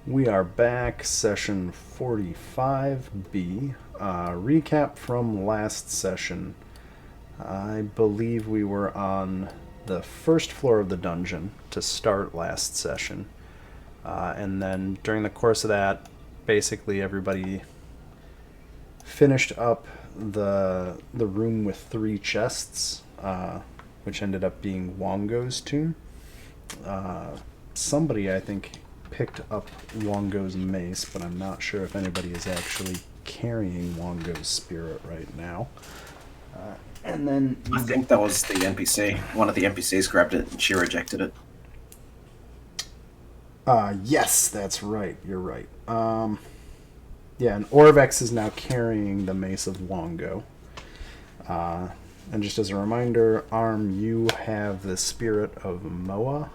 We are back, session 45B. Recap from last session. I believe we were on the first floor of the dungeon to start last session. And then during the course of that, basically everybody finished up the room with 3 chests, which ended up being Wongo's tomb. Somebody, I think, picked up Wongo's mace, but I'm not sure if anybody is actually carrying Wongo's spirit right now. And then I think that was the NPC. One of the NPCs grabbed it and she rejected it. Yes, that's right. You're right. Yeah, and Orvex is now carrying the mace of Wongo. And just as a reminder, Arm, you have the spirit of Moa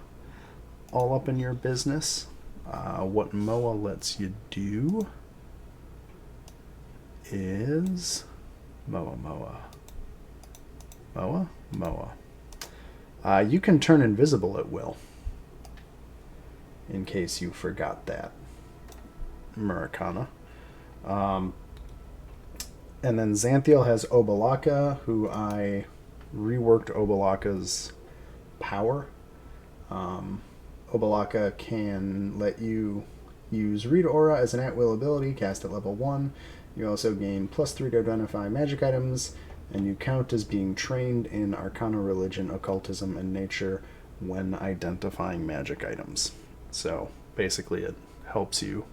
all up in your business. What Moa lets you do is Moa. You can turn invisible at will, in case you forgot that, Murakana. And then Xanthiel has Obalaka, who I reworked Obalaka's power. Obalaka can let you use Read Aura as an at-will ability, cast at level 1. You also gain +3 to identify magic items, and you count as being trained in Arcana, Religion, Occultism, and Nature when identifying magic items. So basically it helps you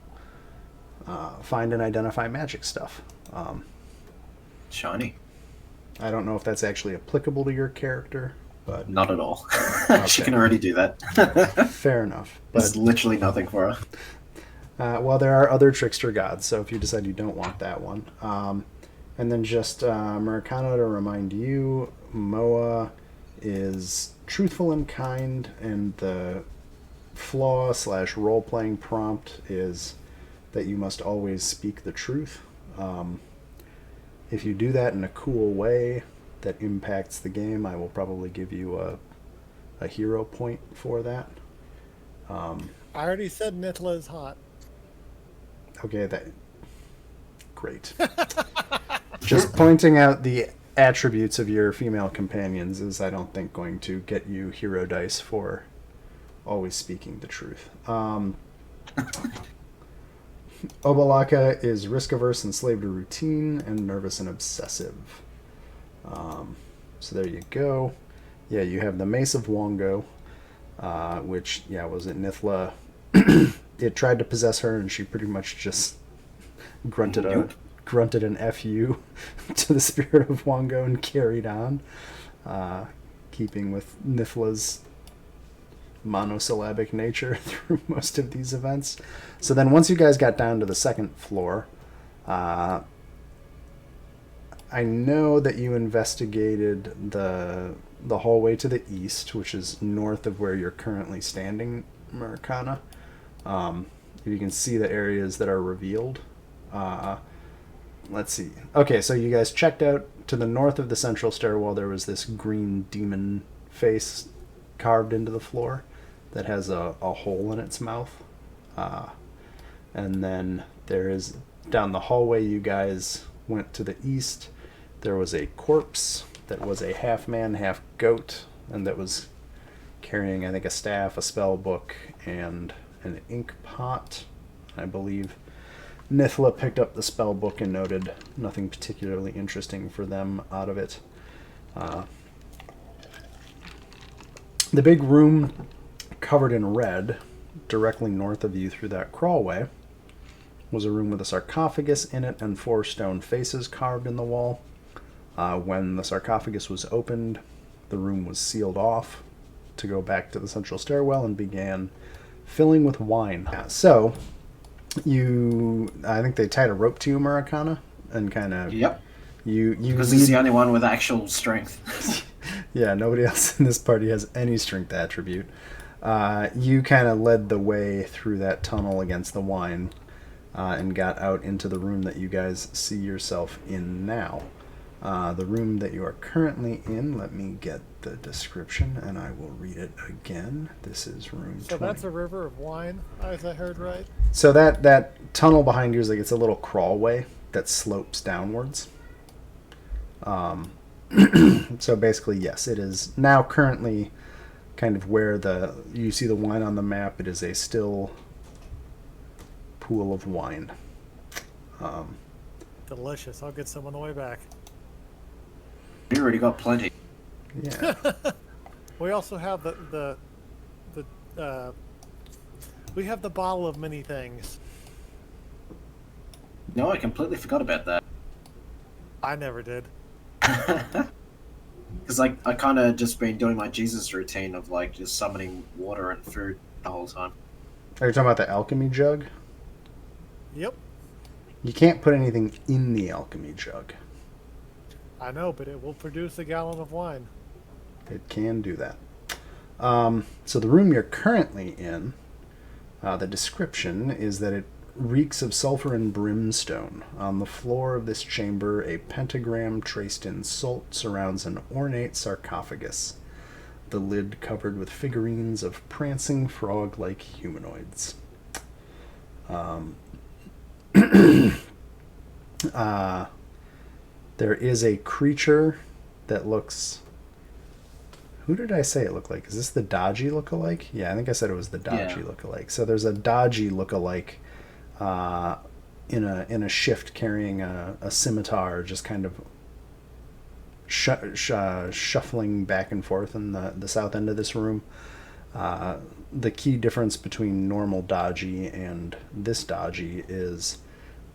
find and identify magic stuff. Shiny. I don't know if that's actually applicable to your character, but Not at all. Okay. She can already do that. Fair enough. It's But literally nothing for her. well, there are other trickster gods, so if you decide you don't want that one. And then just Murakana, to remind you, Moa is truthful and kind, and the flaw/role-playing prompt is that you must always speak the truth. If you do that in a cool way that impacts the game, I will probably give you a hero point for that. I already said Nithla is hot. Okay, that great. Just pointing out the attributes of your female companions is, I don't think, going to get you hero dice for always speaking the truth. Obalaka is risk-averse and slave to routine, and nervous and obsessive. So there you go. Yeah, you have the Mace of Wongo, which, was it Nithla? It tried to possess her, and she pretty much just grunted an FU to the spirit of Wongo and carried on, keeping with Nithla's monosyllabic nature through most of these events. So then once you guys got down to the second floor, I know that you investigated the hallway to the east, which is north of where you're currently standing, Murakana. You can see the areas that are revealed. Let's see. Okay, so you guys checked out to the north of the central stairwell. There was this green demon face carved into the floor that has a hole in its mouth. And then there is, down the hallway you guys went to the east, there was a corpse that was a half man, half goat, and that was carrying, I think, a staff, a spell book, and an ink pot. I believe Nithla picked up the spell book and noted nothing particularly interesting for them out of it. The big room covered in red, directly north of you through that crawlway, was a room with a sarcophagus in it and 4 stone faces carved in the wall. When the sarcophagus was opened, the room was sealed off to go back to the central stairwell and began filling with wine. So, I think they tied a rope to you, Murakana, and kind of... Yep. You Because he's the only one with actual strength. Yeah, nobody else in this party has any strength attribute. You kind of led the way through that tunnel against the wine and got out into the room that you guys see yourself in now. The room that you are currently in, let me get the description, and I will read it again. This is room 20. So that's a river of wine, as I heard right? So that tunnel behind you is like it's a little crawlway that slopes downwards. So basically, yes, it is now currently kind of where you see the wine on the map. It is a still pool of wine. Delicious. I'll get some on the way back. You already got plenty. Yeah. We also have we have the bottle of many things. No, I completely forgot about that. I never did. Because like I kind of just been doing my Jesus routine of like just summoning water and food the whole time. Are you talking about the alchemy jug? Yep. You can't put anything in the alchemy jug. I know, but it will produce a gallon of wine. It can do that. So the room you're currently in, the description is that it reeks of sulfur and brimstone. On the floor of this chamber, a pentagram traced in salt surrounds an ornate sarcophagus, the lid covered with figurines of prancing frog-like humanoids. There is a creature that looks... Who did I say it looked like? Is this the Dodgy lookalike? Yeah, I think I said it was the Dodgy lookalike. So there's a Dodgy lookalike in a shift carrying a scimitar, just kind of shuffling back and forth in the south end of this room. The key difference between normal Dodgy and this Dodgy is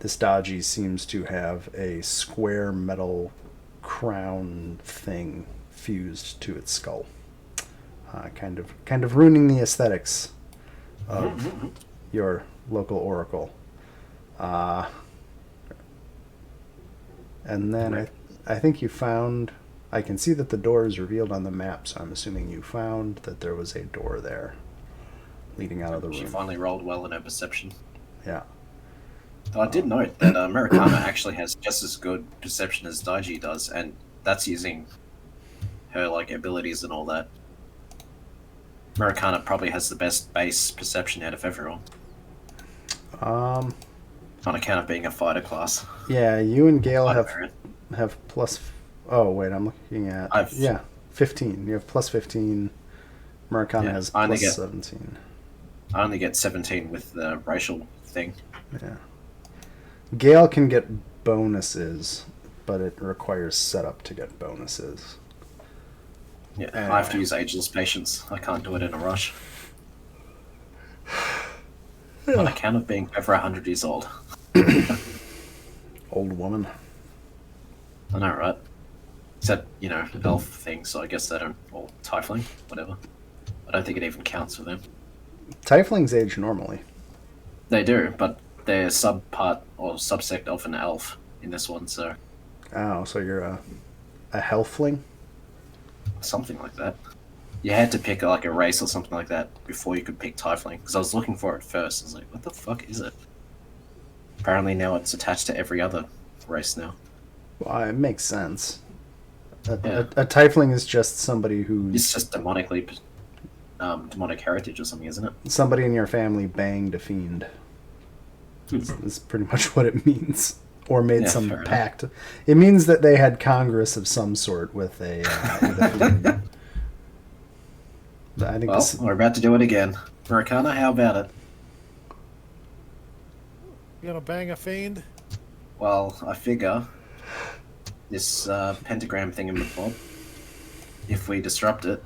this Dodgy seems to have a square metal crown thing fused to its skull, kind of ruining the aesthetics of your local oracle. And then I think you found... I can see that the door is revealed on the map, so I'm assuming you found that there was a door there leading out of the room. She finally rolled well in her perception. Yeah. Though I did note that Americana actually has just as good perception as Daiji does, and that's using her like abilities and all that. Americana probably has the best base perception out of everyone. On account of being a fighter class. Yeah, you and Gale have plus... Oh, wait, I'm looking at... 15. You have plus 15. Americana has plus 17. I only get 17 with the racial thing. Yeah. Gale can get bonuses, but it requires setup to get bonuses. Yeah, I have to use Ageless Patience. I can't do it in a rush. On account of being over 100 years old. Old woman. I know, right? Except, elf things, so I guess they don't... Or tiefling, whatever. I don't think it even counts for them. Tieflings age normally. They do, but they're sub-part or subsect of an elf in this one, so... Oh, so you're a healthling? Something like that. You had to pick like a race or something like that before you could pick tiefling, because I was looking for it first. I was like, what the fuck is it? Apparently now it's attached to every other race now. Well, it makes sense. A tiefling is just somebody who... It's just demonic heritage or something, isn't it? Somebody in your family banged a fiend. That's pretty much what it means. Or made some pact. It means that they had congress of some sort with a fiend. I think we're about to do it again. Americana, how about it? You gonna bang a fiend? Well, I figure this pentagram thing in the pod, if we disrupt it,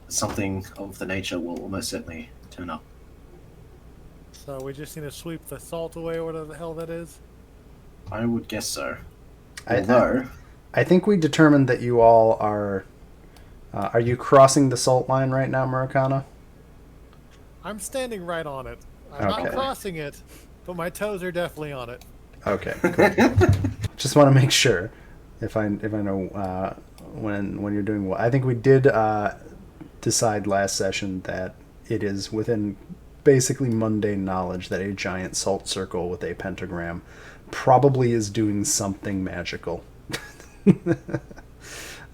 something of the nature will almost certainly turn up. So we just need to sweep the salt away, or whatever the hell that is? I would guess so. I think we determined that you all are... are you crossing the salt line right now, Murakana? I'm standing right on it. I'm not crossing it, but my toes are definitely on it. Okay, cool. Just want to make sure if I know when you're doing what. I think we did decide last session that it is within basically mundane knowledge that a giant salt circle with a pentagram probably is doing something magical.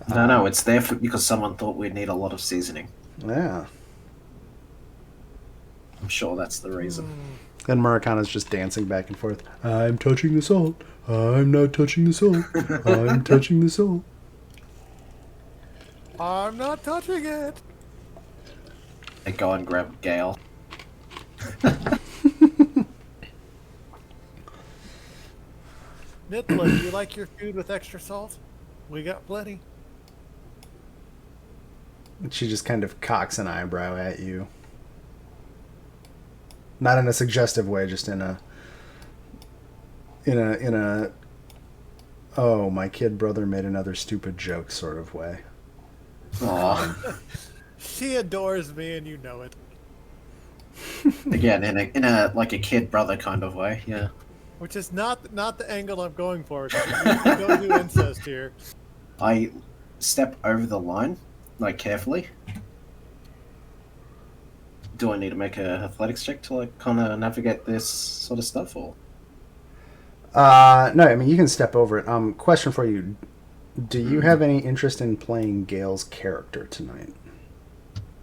No, it's there because someone thought we'd need a lot of seasoning. Yeah. I'm sure that's the reason. And Murakana's just dancing back and forth. I'm touching the salt. I'm not touching the salt. I'm touching the salt. I'm not touching it. They go and grab Gale. Nitla, do you like your food with extra salt? We got plenty. She just kind of cocks an eyebrow at you. Not in a suggestive way, just in a oh, my kid brother made another stupid joke sort of way. Aww. She adores me, and you know it. Again, in a like a kid brother kind of way, yeah. Which is not the angle I'm going for. You don't do incest here. I step over the line, like carefully. Do I need to make an athletics check to like kind of navigate this sort of stuff, or? No, I mean you can step over it. Question for you: do you have any interest in playing Gale's character tonight?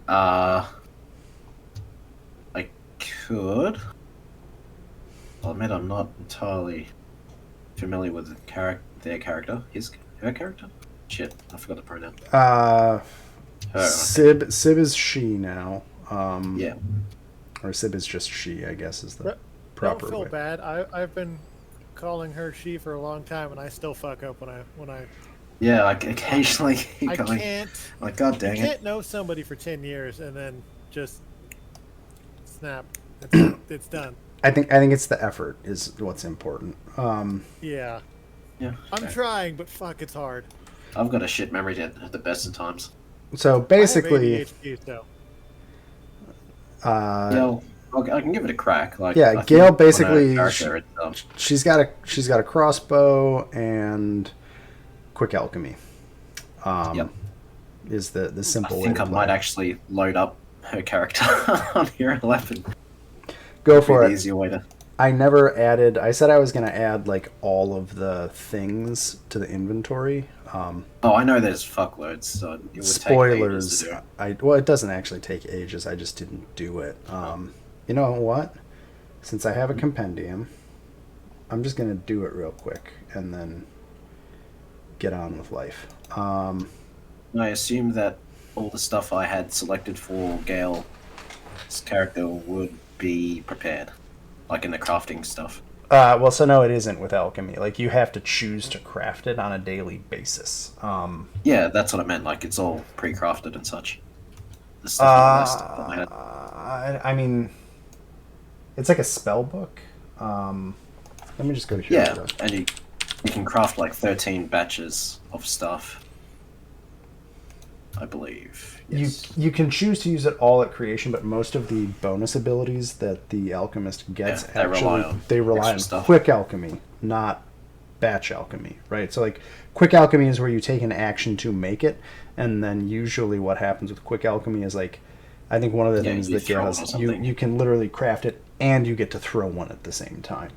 I could. I'll admit I'm not entirely familiar with their character. Her character? Shit, I forgot the pronoun. Her. Okay. Sib is she now. Yeah. Or Sib is just she, I guess, is the Don't proper feel way. bad. I've been calling her she for a long time, and I still fuck up when I. Yeah, like occasionally. I can't. Like, god You dang can't it. know somebody for 10 years and then just snap. It's done. I think it's the effort is what's important. Yeah. Yeah. I'm okay. trying, but fuck, it's hard. I've got a shit memory at the best of times. So basically, I have ADHD, so. Yeah, I can give it a crack. Like, yeah, I think Gale on a basically character, she's got a crossbow and quick alchemy. Yep. Is the simple I way think to I play. might actually load up her character on Hero 11. Go for the it. easier way to. I never added. I said I was going to add like all of the things to the inventory. Oh, I know there's fuckloads, so it would Spoilers. take ages to do. Well, it doesn't actually take ages. I just didn't do it. You know what? Since I have a compendium, I'm just going to do it real quick and then get on with life. I assume that all the stuff I had selected for Gale's character would be prepared, like in the crafting stuff. Well, so no, it isn't with alchemy. Like you have to choose to craft it on a daily basis. Yeah, that's what I meant. Like it's all pre-crafted and such. The stuff on the list that I had. I mean, it's like a spell book. Let me just go here. Yeah, and you can craft like 13 batches of stuff. I believe. Yes. You can choose to use it all at creation, but most of the bonus abilities that the alchemist gets they rely on stuff. quick alchemy, not batch alchemy, right? So like quick alchemy is where you take an action to make it, and then usually what happens with quick alchemy is like I think one of the things that Gale has you can literally craft it and you get to throw one at the same time.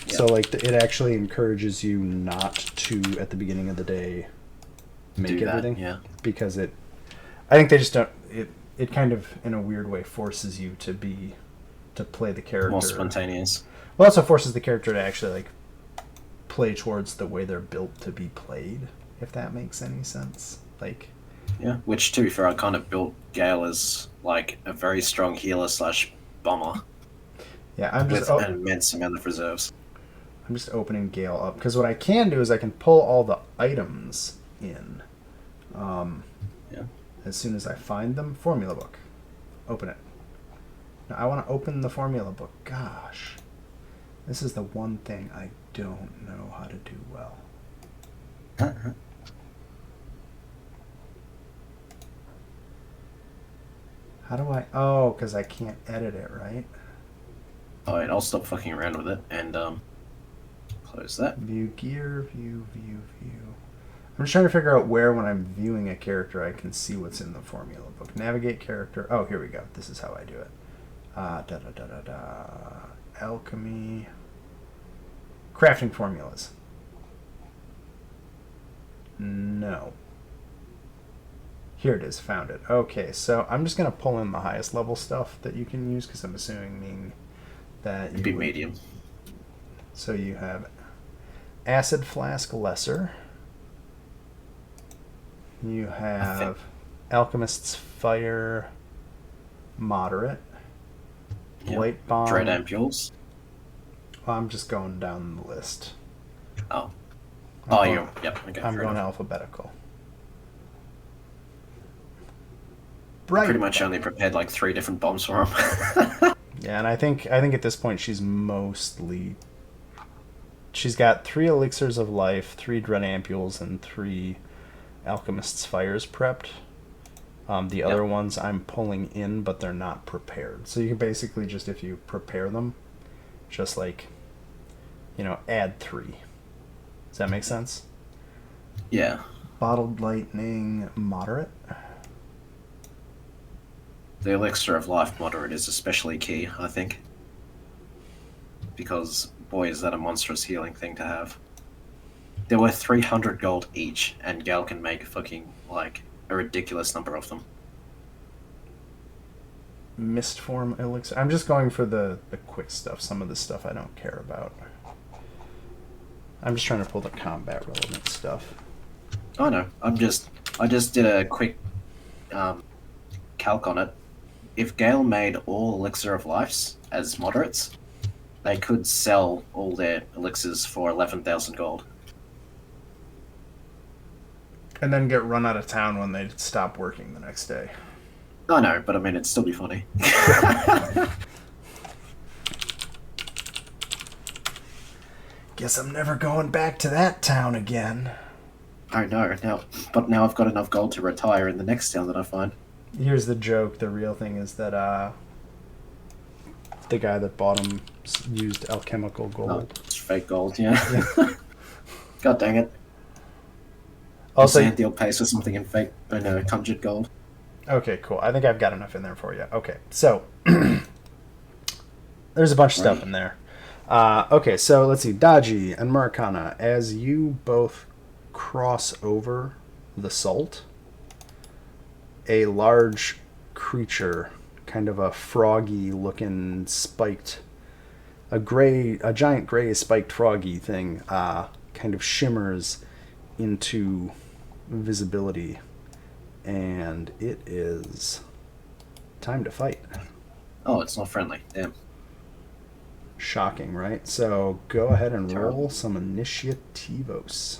So like it actually encourages you not to at the beginning of the day make everything, because I think they just don't. It kind of in a weird way forces you to play the character more spontaneous. Well, also forces the character to actually like play towards the way they're built to be played, if that makes any sense. Like, yeah, which to be fair, I kind of built Gale as like a very strong healer / bomber. Yeah, I'm just with an immense amount of reserves. I'm just opening Gale up because what I can do is I can pull all the items in. As soon as I find them, formula book. Open it. Now I want to open the formula book. Gosh. This is the one thing I don't know how to do well. How do I... Oh, because I can't edit it, right? Alright, I'll stop fucking around with it and close that. View gear, view. I'm just trying to figure out where, when I'm viewing a character, I can see what's in the formula book. Navigate character. Oh, here we go. This is how I do it. Alchemy. Crafting formulas. No. Here it is. Found it. Okay, so I'm just going to pull in the highest level stuff that you can use because I'm assuming that It'd be medium. So you have Acid Flask Lesser. You have Alchemist's Fire Moderate. Yep. Light Bomb. Dread Ampules. Well, I'm just going down the list. Oh. Yep. Okay, I'm going enough. alphabetical. Bright Pretty much only prepared like 3 different bombs for him. Yeah, and I think at this point she's got 3 Elixirs of Life, 3 Dread Ampules, and 3 Alchemist's Fires prepped. The other ones I'm pulling in, but they're not prepared. So you can basically just, if you prepare them, just like, add 3. Does that make sense? Yeah. Bottled Lightning Moderate. The Elixir of Life moderate is especially key, I think. Because, boy, is that a monstrous healing thing to have. They're worth 300 gold each, and Gal can make fucking, like, a ridiculous number of them. Mistform Elixir. I'm just going for the quick stuff. Some of the stuff I don't care about. I'm just trying to pull the combat relevant stuff. Oh no, I just did a quick calc on it. If Gale made all Elixir of Lives as moderates, they could sell all their elixirs for 11,000 gold. And then get run out of town when they stop working the next day. I know, but I mean, it'd still be funny. Guess I'm never going back to that town again. I know, but now I've got enough gold to retire in the next town that I find. Here's the joke. The real thing is that the guy that bought him used alchemical gold. Oh, it's fake gold, yeah. God dang it. Also, Sandil pays for something in fake, conjured gold. Okay, cool. I think I've got enough in there for you. Okay, so there's a bunch of stuff in there. Okay, so let's see. Daji and Maracana, as you both cross over the salt, a large creature, kind of a froggy-looking spiked, a giant gray spiked froggy thing, kind of shimmers into visibility, and it is time to fight. Oh, it's not friendly. Damn. Shocking, right? So go ahead and Terrible. roll some initiativos.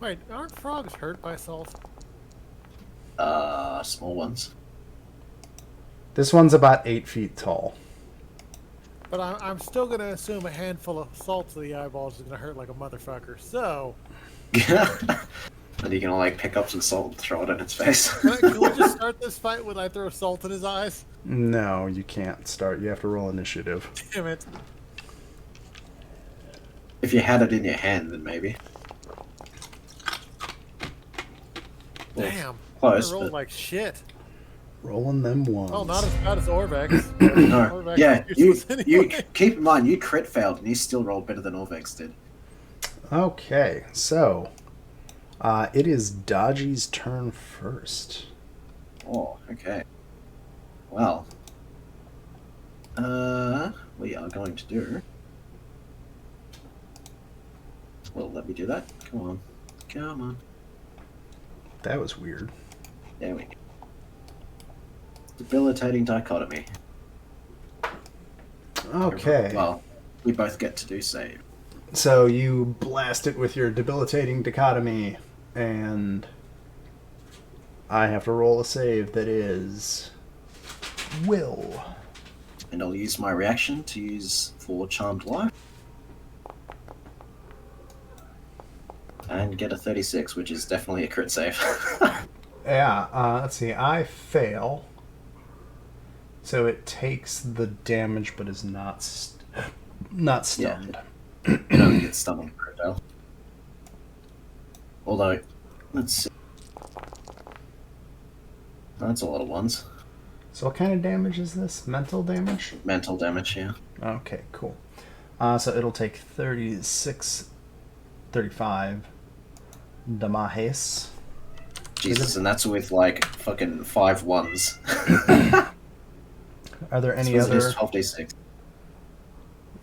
Wait, aren't frogs hurt by salt? Small ones. This one's about 8 feet tall. But I'm still going to assume a handful of salt to the eyeballs is going to hurt like a motherfucker. So, And you can like pick up some salt and throw it in its face. can we just start this fight when I throw salt in his eyes? No, you can't start. You have to roll initiative. Damn it. If you had it in your hand, then maybe. Well, Damn. close, I rolled but- like shit. Rolling them ones. Oh, not as bad as Orvex. No. Orvex Yeah, is you useless anyway. keep in mind you crit failed and you still rolled better than Orvex did. Okay, so it is Daji's turn first. Oh, okay. Well, we are going to do. Well, let me do that. Come on. That was weird. There we go. Debilitating dichotomy. Okay. Well, we both get to do save. So you blast it with your debilitating dichotomy, and I have to roll a save that is will. And I'll use my reaction to use for Charmed Life. And get a 36, which is definitely a crit save. Yeah, let's see. I fail. So it takes the damage but is not stunned. It only gets stunned on crit fail. Although, let's see. That's a lot of ones. So what kind of damage is this? Mental damage? Mental damage, yeah. Okay, cool. So it'll take 35 damages. Jesus, and that's with like fucking 5 ones. Are there any Suppose it is other? 12d6.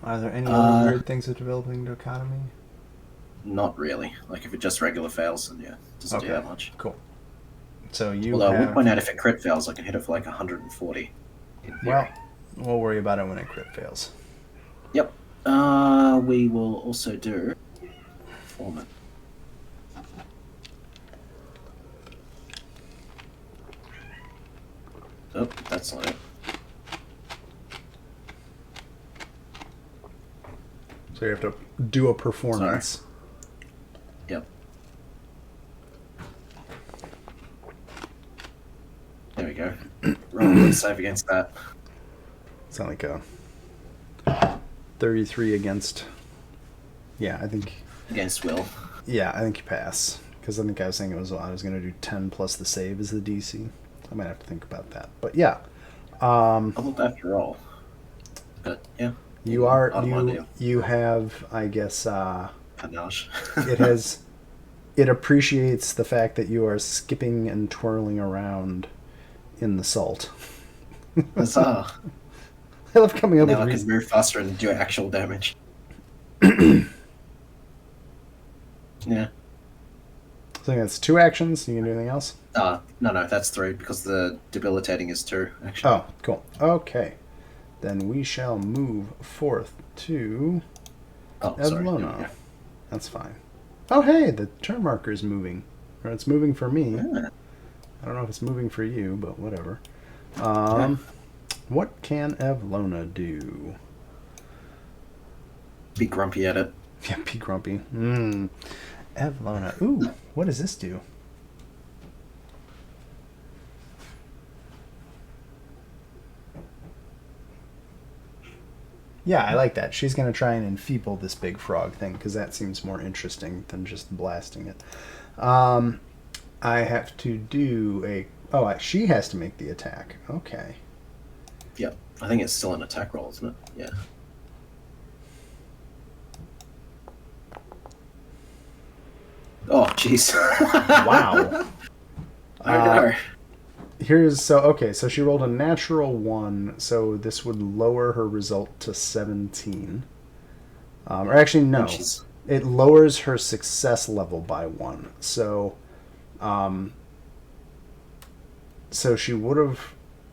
Are there any other weird things with developing into economy? Not really. Like if it just regular fails, then yeah, it doesn't do that much. Cool. So you Although I have. would point out if it crit fails, I can hit it for like 140. In theory. Well, we'll worry about it when it crit fails. Yep. We will also do Foreman. Oh, that's not it. So you have to do a performance. Yep. There we go. Roll a save against that. It's not like a 33 against. Yeah, I think. Against Will. Yeah, I think you pass. Because I think I was saying I was going to do 10 plus the save as the DC. I might have to think about that. But yeah. I will have to roll. But yeah. You have, I guess, Panache. it appreciates the fact that you are skipping and twirling around in the salt. Huzzah. I love coming up Now with I reasons. can move faster and do actual damage. Yeah. So that's 2 actions. You can do anything else? No, that's 3 because the debilitating is 2, actually. Oh, cool. Okay. Then we shall move forth to Sorry. Evlona. That's fine. Oh, hey, the turn marker is moving. Or it's moving for me. Yeah. I don't know if it's moving for you, but whatever. What can Evlona do? Be grumpy at it. Yeah, be grumpy. Evlona. Ooh, what does this do? Yeah, I like that. She's going to try and enfeeble this big frog thing, because that seems more interesting than just blasting it. I have to do a... Oh, she has to make the attack. Okay. Yep. I think it's still an attack roll, isn't it? Yeah. Oh, jeez. Wow. I know. So she rolled a natural 1, so this would lower her result to 17. Or actually, no. It lowers her success level by 1. So,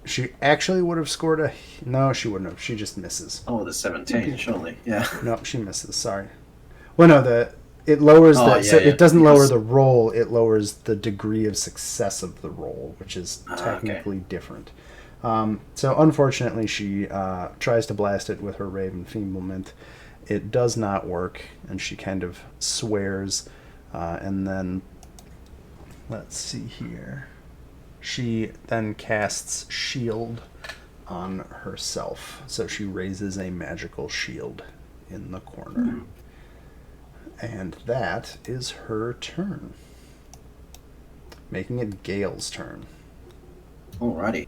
she actually would have scored a... No, she wouldn't have. She just misses. Oh, the 17, surely. Yeah. No, she misses. Sorry. Well, no, it lowers it doesn't lower the roll, it lowers the degree of success of the roll, which is technically different. So unfortunately she tries to blast it with her Rave Enfeeblement. It does not work, and she kind of swears, and then let's see here. She then casts Shield on herself. So she raises a magical shield in the corner. And that is her turn. Making it Gale's turn. Alrighty.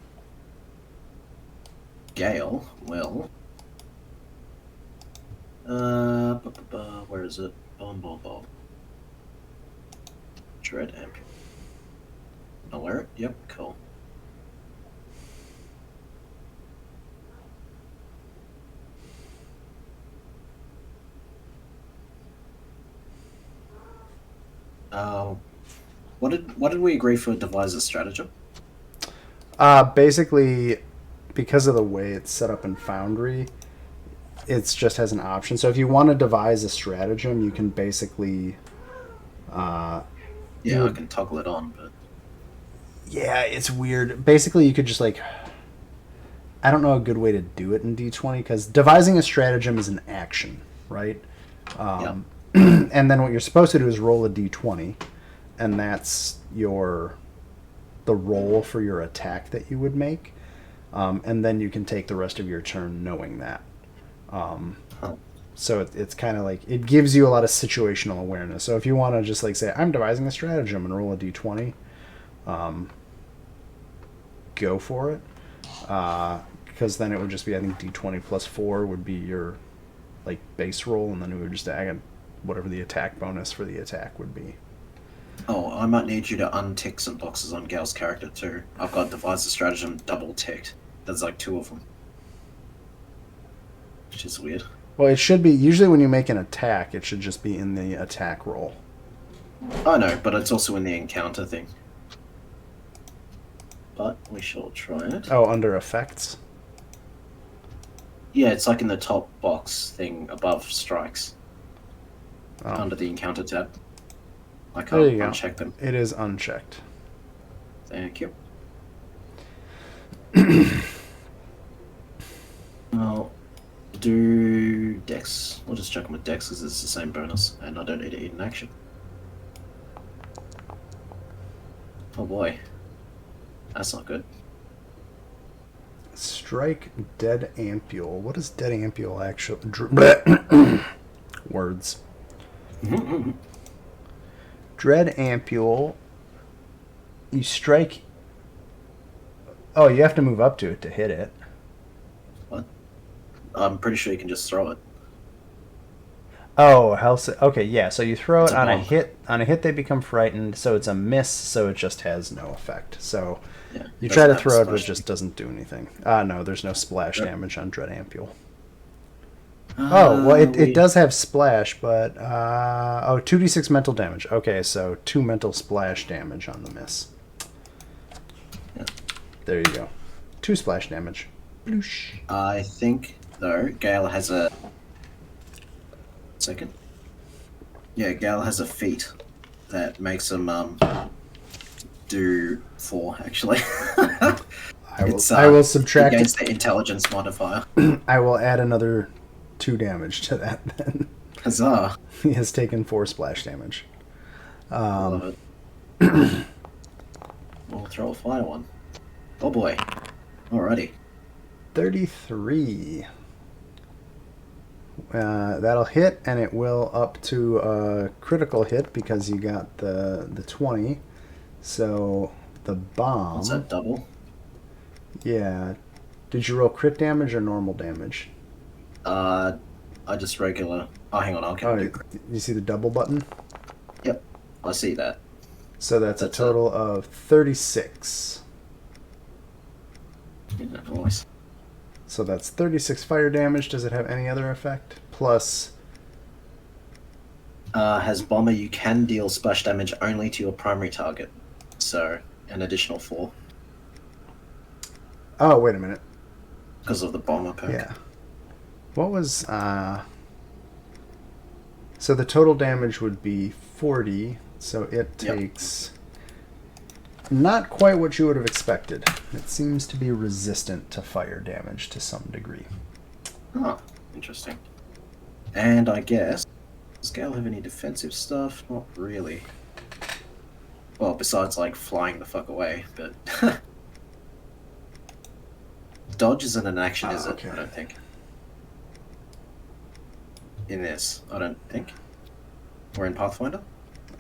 Gale will... where is it? Boom. Dread Amp. Alert? Yep, cool. What did we agree for devise a stratagem? Basically, because of the way it's set up in Foundry, it just has an option. So if you want to devise a stratagem, you can basically... I can toggle it on, but... Yeah, it's weird. Basically, you could just, like... I don't know a good way to do it in D20, because devising a stratagem is an action, right? And then what you're supposed to do is roll a D20, and that's the roll for your attack that you would make. And then you can take the rest of your turn knowing that. So it's kind of like, it gives you a lot of situational awareness. So if you want to just like say, I'm devising a stratagem and roll a D20, go for it. Because then it would just be, I think D20 plus 4 would be your like base roll, and then it would just add whatever the attack bonus for the attack would be. Oh, I might need you to untick some boxes on Gal's character too. I've got devise a stratagem double ticked. There's like 2 of them. Which is weird. Well, it should be, usually when you make an attack, it should just be in the attack roll. I know, but it's also in the encounter thing. But we shall try it. Oh, under effects? Yeah, it's like in the top box thing above strikes. Oh. Under the encounter tab. I There can't you go. uncheck them. It is unchecked. Thank you. I'll do Dex. We'll just check them with Dex because it's the same bonus, and I don't need to eat an action. Oh boy. That's not good. Strike Dead Ampule. What is Dead Ampule actually? Words. Dread Ampule. You strike. Oh, you have to move up to it to hit it. What? I'm pretty sure you can just throw it. Oh, okay, yeah. So you throw It's it a on a bomb. hit. On a hit, they become frightened. So it's a miss. So it just has no effect. So Yeah. you doesn't try to have throw it, but splash. it just doesn't do anything. No, there's no splash Yep. damage on Dread Ampule. Oh, well, it does have splash, but 2d6 mental damage. Okay, so 2 mental splash damage on the miss. Yeah. There you go. 2 splash damage. Bloosh. I think, though, Gale has a... Second. Yeah, Gale has a feat that makes him do 4, actually. I will subtract. Against the intelligence modifier. I will add another 2 damage to that then. Huzzah. He has taken 4 splash damage. Love it. We'll throw a fire one. Oh boy. Alrighty. 33. That'll hit, and it will up to a critical hit because you got the 20. So the bomb. What's that, double? Yeah. Did you roll crit damage or normal damage? I just regular... Oh, hang on, I'll Oh, do you see the double button? Yep, I see that. So that's a That's total of 36. Yeah, nice. So that's 36 fire damage. Does it have any other effect? Plus... Has Bomber, you can deal splash damage only to your primary target. So, an additional 4. Oh, wait a minute. Because of the Bomber perk. Yeah. What was... So the total damage would be 40, so it takes... Not quite what you would have expected. It seems to be resistant to fire damage to some degree. Oh, interesting. And I guess... Does Gale have any defensive stuff? Not really. Well, besides, like, flying the fuck away, but... Dodge isn't an action, is it? Okay. I don't think. In this, I don't think. Or in Pathfinder?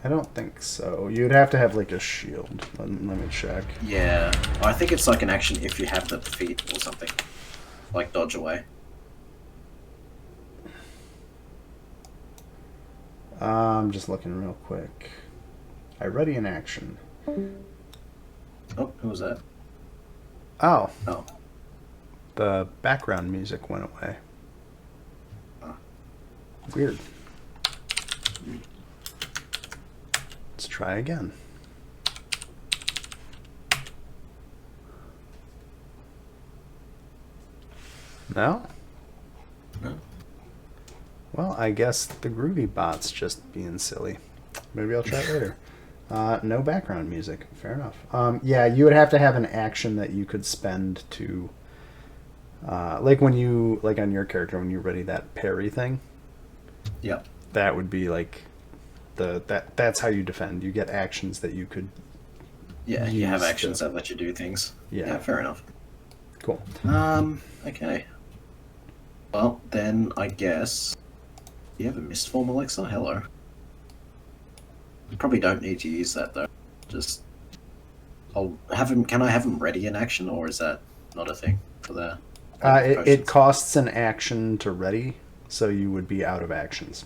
I don't think so. You'd have to have, like, a shield. Let me check. Yeah. I think it's like an action if you have the feat or something. Like dodge away. I'm just looking real quick. I ready in action. Oh, who was that? Oh. Oh. The background music went away. Ah. Weird. Let's try again. No? No. Well, I guess the Groovy bot's just being silly. Maybe I'll try it later. No background music. Fair enough. Yeah, you would have to have an action that you could spend to... like when you... Like on your character, when you ready that parry thing. Yep. That would be like... That's how you defend. You get actions that you could... Yeah, you have use actions to- that let you do things. Yeah. Fair enough. Cool. Okay. Well, then I guess... You have a mist form, Alexa? Hello. You probably don't need to use that, though. Just... I'll have him... Can I have him ready in action, or is that not a thing for the... It costs an action to ready, so you would be out of actions.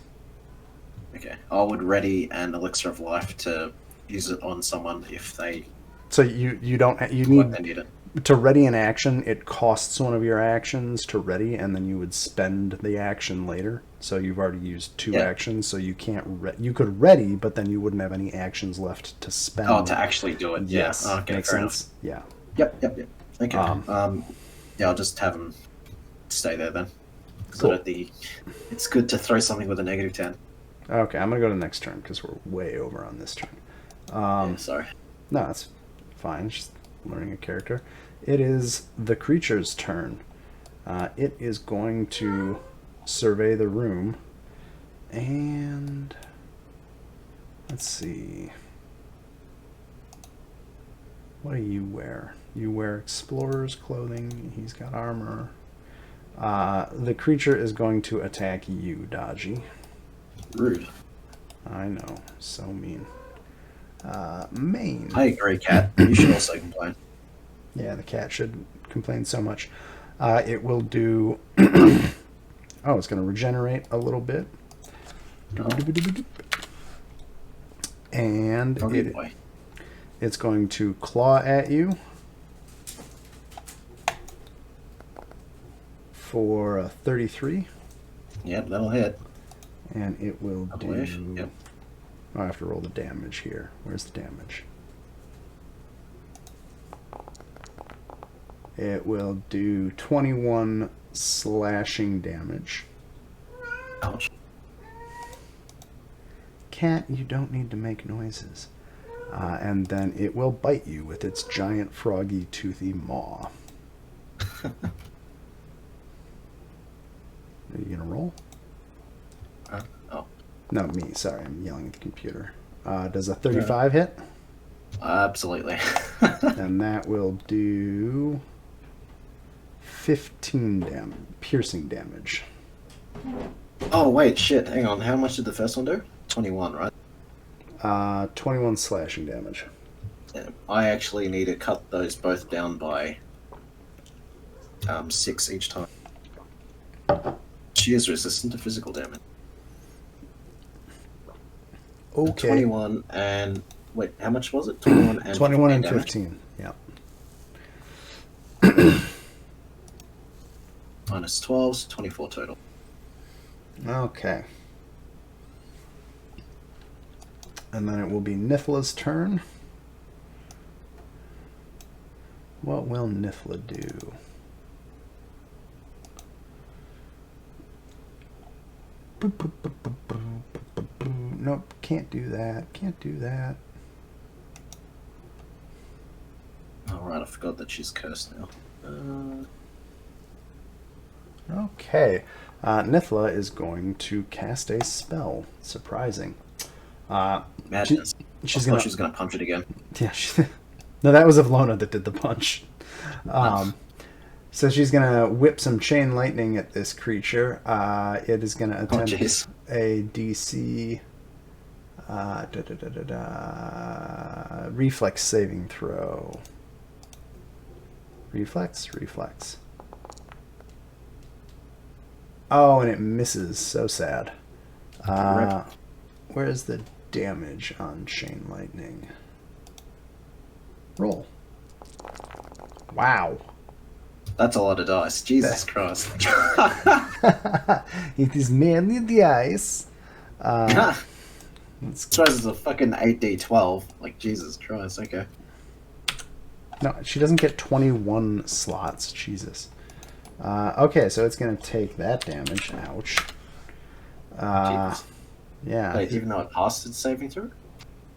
Okay. I would ready an elixir of life to use it on someone if they So you don't you like need they need it. to ready an action. It costs one of your actions to ready, and then you would spend the action later. So you've already used 2 Yeah. actions, so you can't. You could ready, but then you wouldn't have any actions left to spend. Oh, to actually do it. Yes, Yeah. Okay, makes fair sense. Yeah. enough. Yep. Okay. Um, Yeah, I'll just have them stay there then. Cool. It's good to throw something with a -10. Okay, I'm gonna go to the next turn because we're way over on this turn. Yeah, sorry. No, that's fine. Just learning a character. It is the creature's turn. It is going to survey the room, and let's see. What do you wear? You wear explorer's clothing. He's got armor. The creature is going to attack you, Dodgy. Rude. I know, so mean. Main. I agree, Cat. You should also complain. Yeah, the cat should complain so much. It will do. Oh, it's going to regenerate a little bit. Oh. And Oh, good boy. it's going to claw at you for a 33. Yep, that'll hit. And it will I do. believe. Yep. I have to roll the damage here. Where's the damage? It will do 21 slashing damage. Ouch. Cat, you don't need to make noises. And then it will bite you with its giant froggy toothy maw. Are you gonna roll? Oh, No, me. Sorry, I'm yelling at the computer. Does a 35 hit? absolutely. And that will do 15 piercing damage. Oh, wait, shit. Hang on. How much did the first one do? 21, right? 21 slashing damage. Yeah. I actually need to cut those both down by 6 each time. She is resistant to physical damage. Okay. 21 and... Wait, how much was it? 21 and 21 and damage? 15. Yeah. Minus 12, so 24 total. Okay. And then it will be Nithla's turn. What will Nithla do? Nope, can't do that. Can't do that. Alright, I forgot that she's cursed now. Okay. Nithla is going to cast a spell. Surprising. Madness. She's I thought gonna. she was going to punch it again. Yeah. No, that was Avlona that did the punch. So she's gonna whip some chain lightning at this creature. It is gonna attempt jeez. a DC reflex saving throw. Reflex. Oh, and it misses. So sad. Where's the damage on chain lightning? Roll. Wow. That's a lot of dice. Jesus Christ. It is mainly the ice. I suppose it's a fucking 8d12. Like, Jesus Christ, okay. No, she doesn't get 21 slots. Jesus. Okay, so it's going to take that damage. Ouch. Jesus. Yeah. Wait, even though it passed its saving through?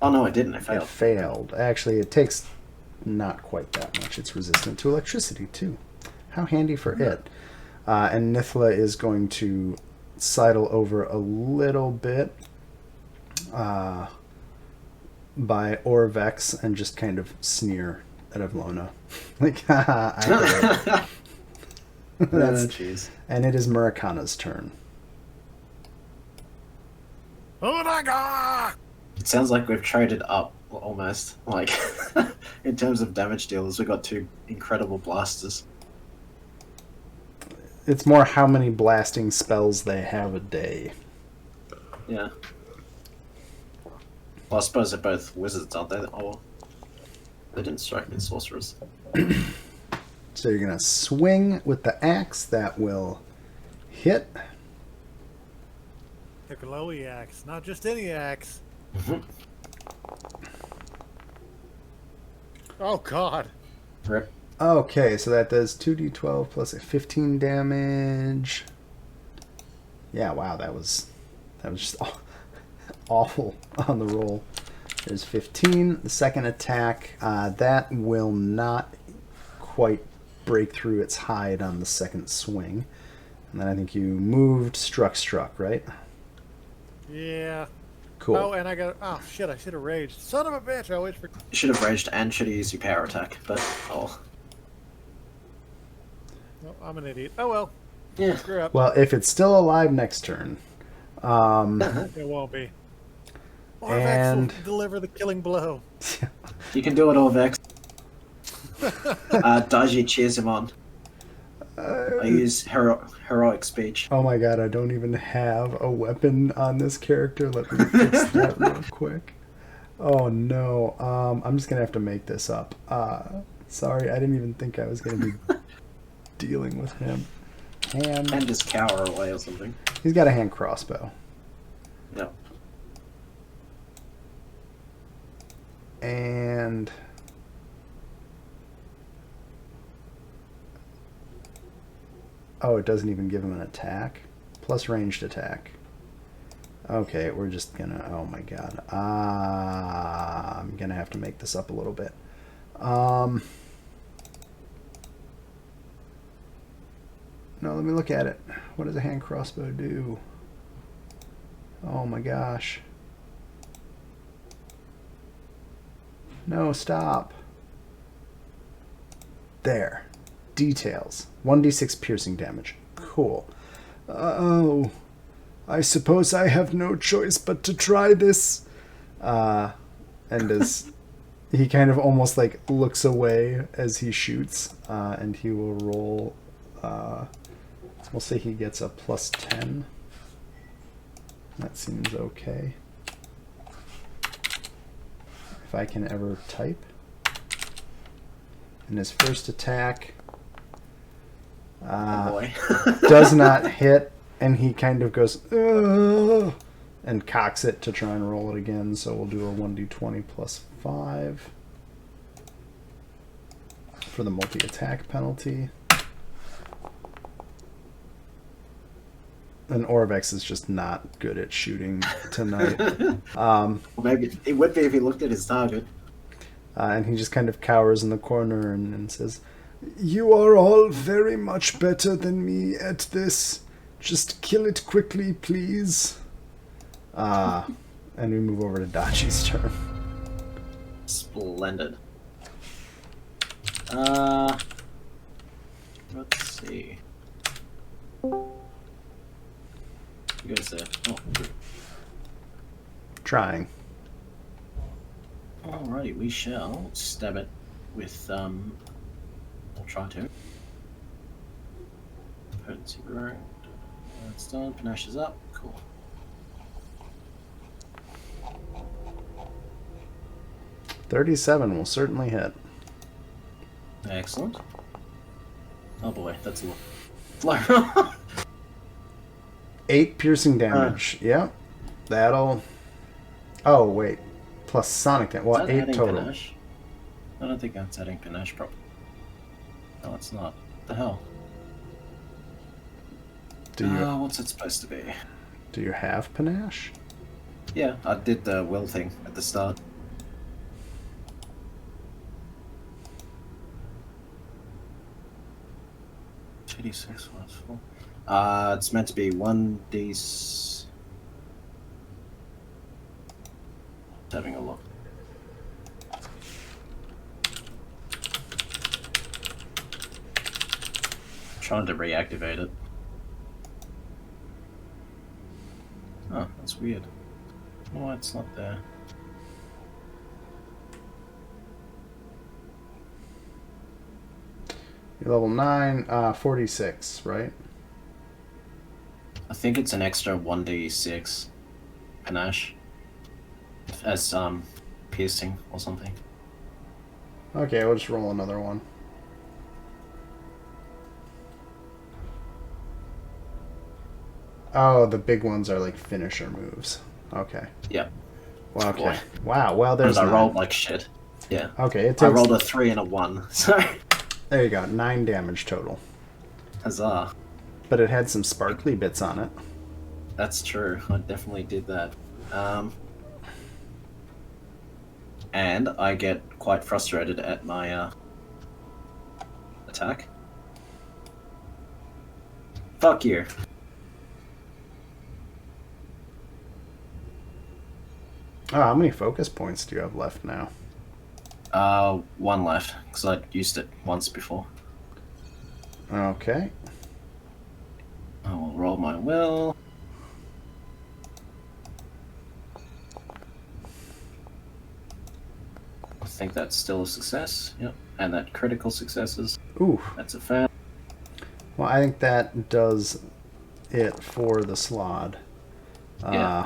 Oh, no, it didn't. It It failed. failed. Actually, it takes not quite that much. It's resistant to electricity, too. How handy for it. And Nithla is going to sidle over a little bit by Orvex and just kind of sneer at Avlona. Like, haha, I did it. Oh, jeez. And it is Murakana's turn. Oh my god! It sounds like we've traded up, almost. Like, in terms of damage dealers, we've got 2 incredible blasters. It's more how many blasting spells they have a day. Yeah. Well, I suppose they're both wizards, aren't they? Or they didn't strike me as sorcerers. So you're going to swing with the axe. That will hit. The glowy axe, not just any axe. Oh God. Rip. Okay, so that does 2d12 plus a 15 damage. Yeah, wow, that was just awful on the roll. There's 15. The second attack, that will not quite break through its hide on the second swing. And then I think you moved, struck, right? Yeah. Cool. Oh, and I got. Oh shit! I should have raged. Son of a bitch! I wait for. You should have raged and should have used your power attack, but oh. Oh, I'm an idiot. Oh well. Yeah. Screw up. Well, if it's still alive next turn, It won't be. Orvex will And- deliver the killing blow. You can do it, Orvex. Daji cheers him on. I use heroic speech. oh my god, I don't even have a weapon on this character. Let me fix that real quick. Oh no, I'm just gonna have to make this up. Sorry, I didn't even think I was gonna be dealing with him. Hand. And just cower away or something. He's got a hand crossbow. No. And oh, it doesn't even give him an attack. Plus ranged attack. Okay, we're just gonna, oh my god. I'm gonna have to make this up a little bit. No, let me look at it. What does a hand crossbow do? Oh my gosh. No, stop. There. Details. 1d6 piercing damage. Cool. Oh, I suppose I have no choice but to try this. And as he kind of almost like looks away as he shoots, and he will roll. We'll say he gets a plus 10. That seems okay. If I can ever type. And his first attack Oh boy. does not hit, and he kind of goes, "Ugh," and cocks it to try and roll it again. So we'll do a 1d20 plus 5 for the multi-attack penalty. And Orvex is just not good at shooting tonight. Well, maybe it would be if he looked at his target. And he just kind of cowers in the corner and says, "You are all very much better than me at this. Just kill it quickly, please." And we move over to Dachi's turn. Splendid. Let's see. You guys there? Oh, Trying. alrighty. We shall stab it with I'll try to. Potency growing. That's done. Panache is up. Cool. $37 will certainly hit. Excellent. Oh boy, that's a lot. 8 piercing damage. Yep. That'll... Oh, wait. Plus sonic damage. Well, 8 total. Panache? I don't think that's adding panache properly. No, it's not. What the hell? Do you What's it supposed to be? do you have panache? Yeah, I did the will thing at the start. $2d6 plus 4. It's meant to be 1d. Having a look. Trying to reactivate it. Oh, that's weird. Why it's not there? You're level 9, 46, right? I think it's an extra 1d6 panache. as piercing or something. Okay, we'll just roll another one. Oh, the big ones are like finisher moves. Okay. Yep. Well, okay. Boy. Wow. Well, there's I 9. rolled like shit. Yeah. Okay, it I takes. rolled a 3 and a 1. So. There you go. 9 damage total. Huzzah. But it had some sparkly bits on it. That's true. I definitely did that. And I get quite frustrated at my attack. Fuck you. Oh, how many focus points do you have left now? 1 left, because I used it once before. Okay. I will roll my will. I think that's still a success. Yep. And that critical successes. Ooh. That's a fail. Well, I think that does it for the Slaad. Yeah.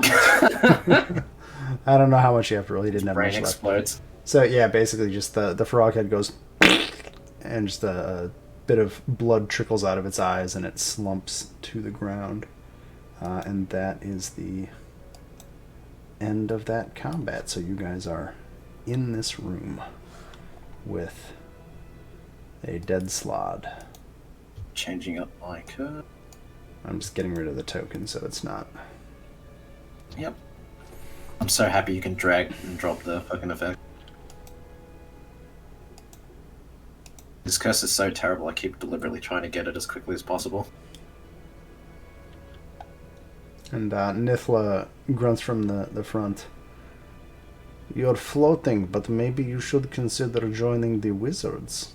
I don't know how much you have to roll. He didn't have Brain much left. explodes. So yeah, basically just the frog head goes and just a bit of blood trickles out of its eyes and it slumps to the ground. And that is the end of that combat. So you guys are in this room with a dead Slaad. Changing up my curve. I'm just getting rid of the token so it's not. Yep. I'm so happy you can drag and drop the fucking effect. This curse is so terrible, I keep deliberately trying to get it as quickly as possible. And Nithla grunts from the front. You're floating, but maybe you should consider joining the wizards.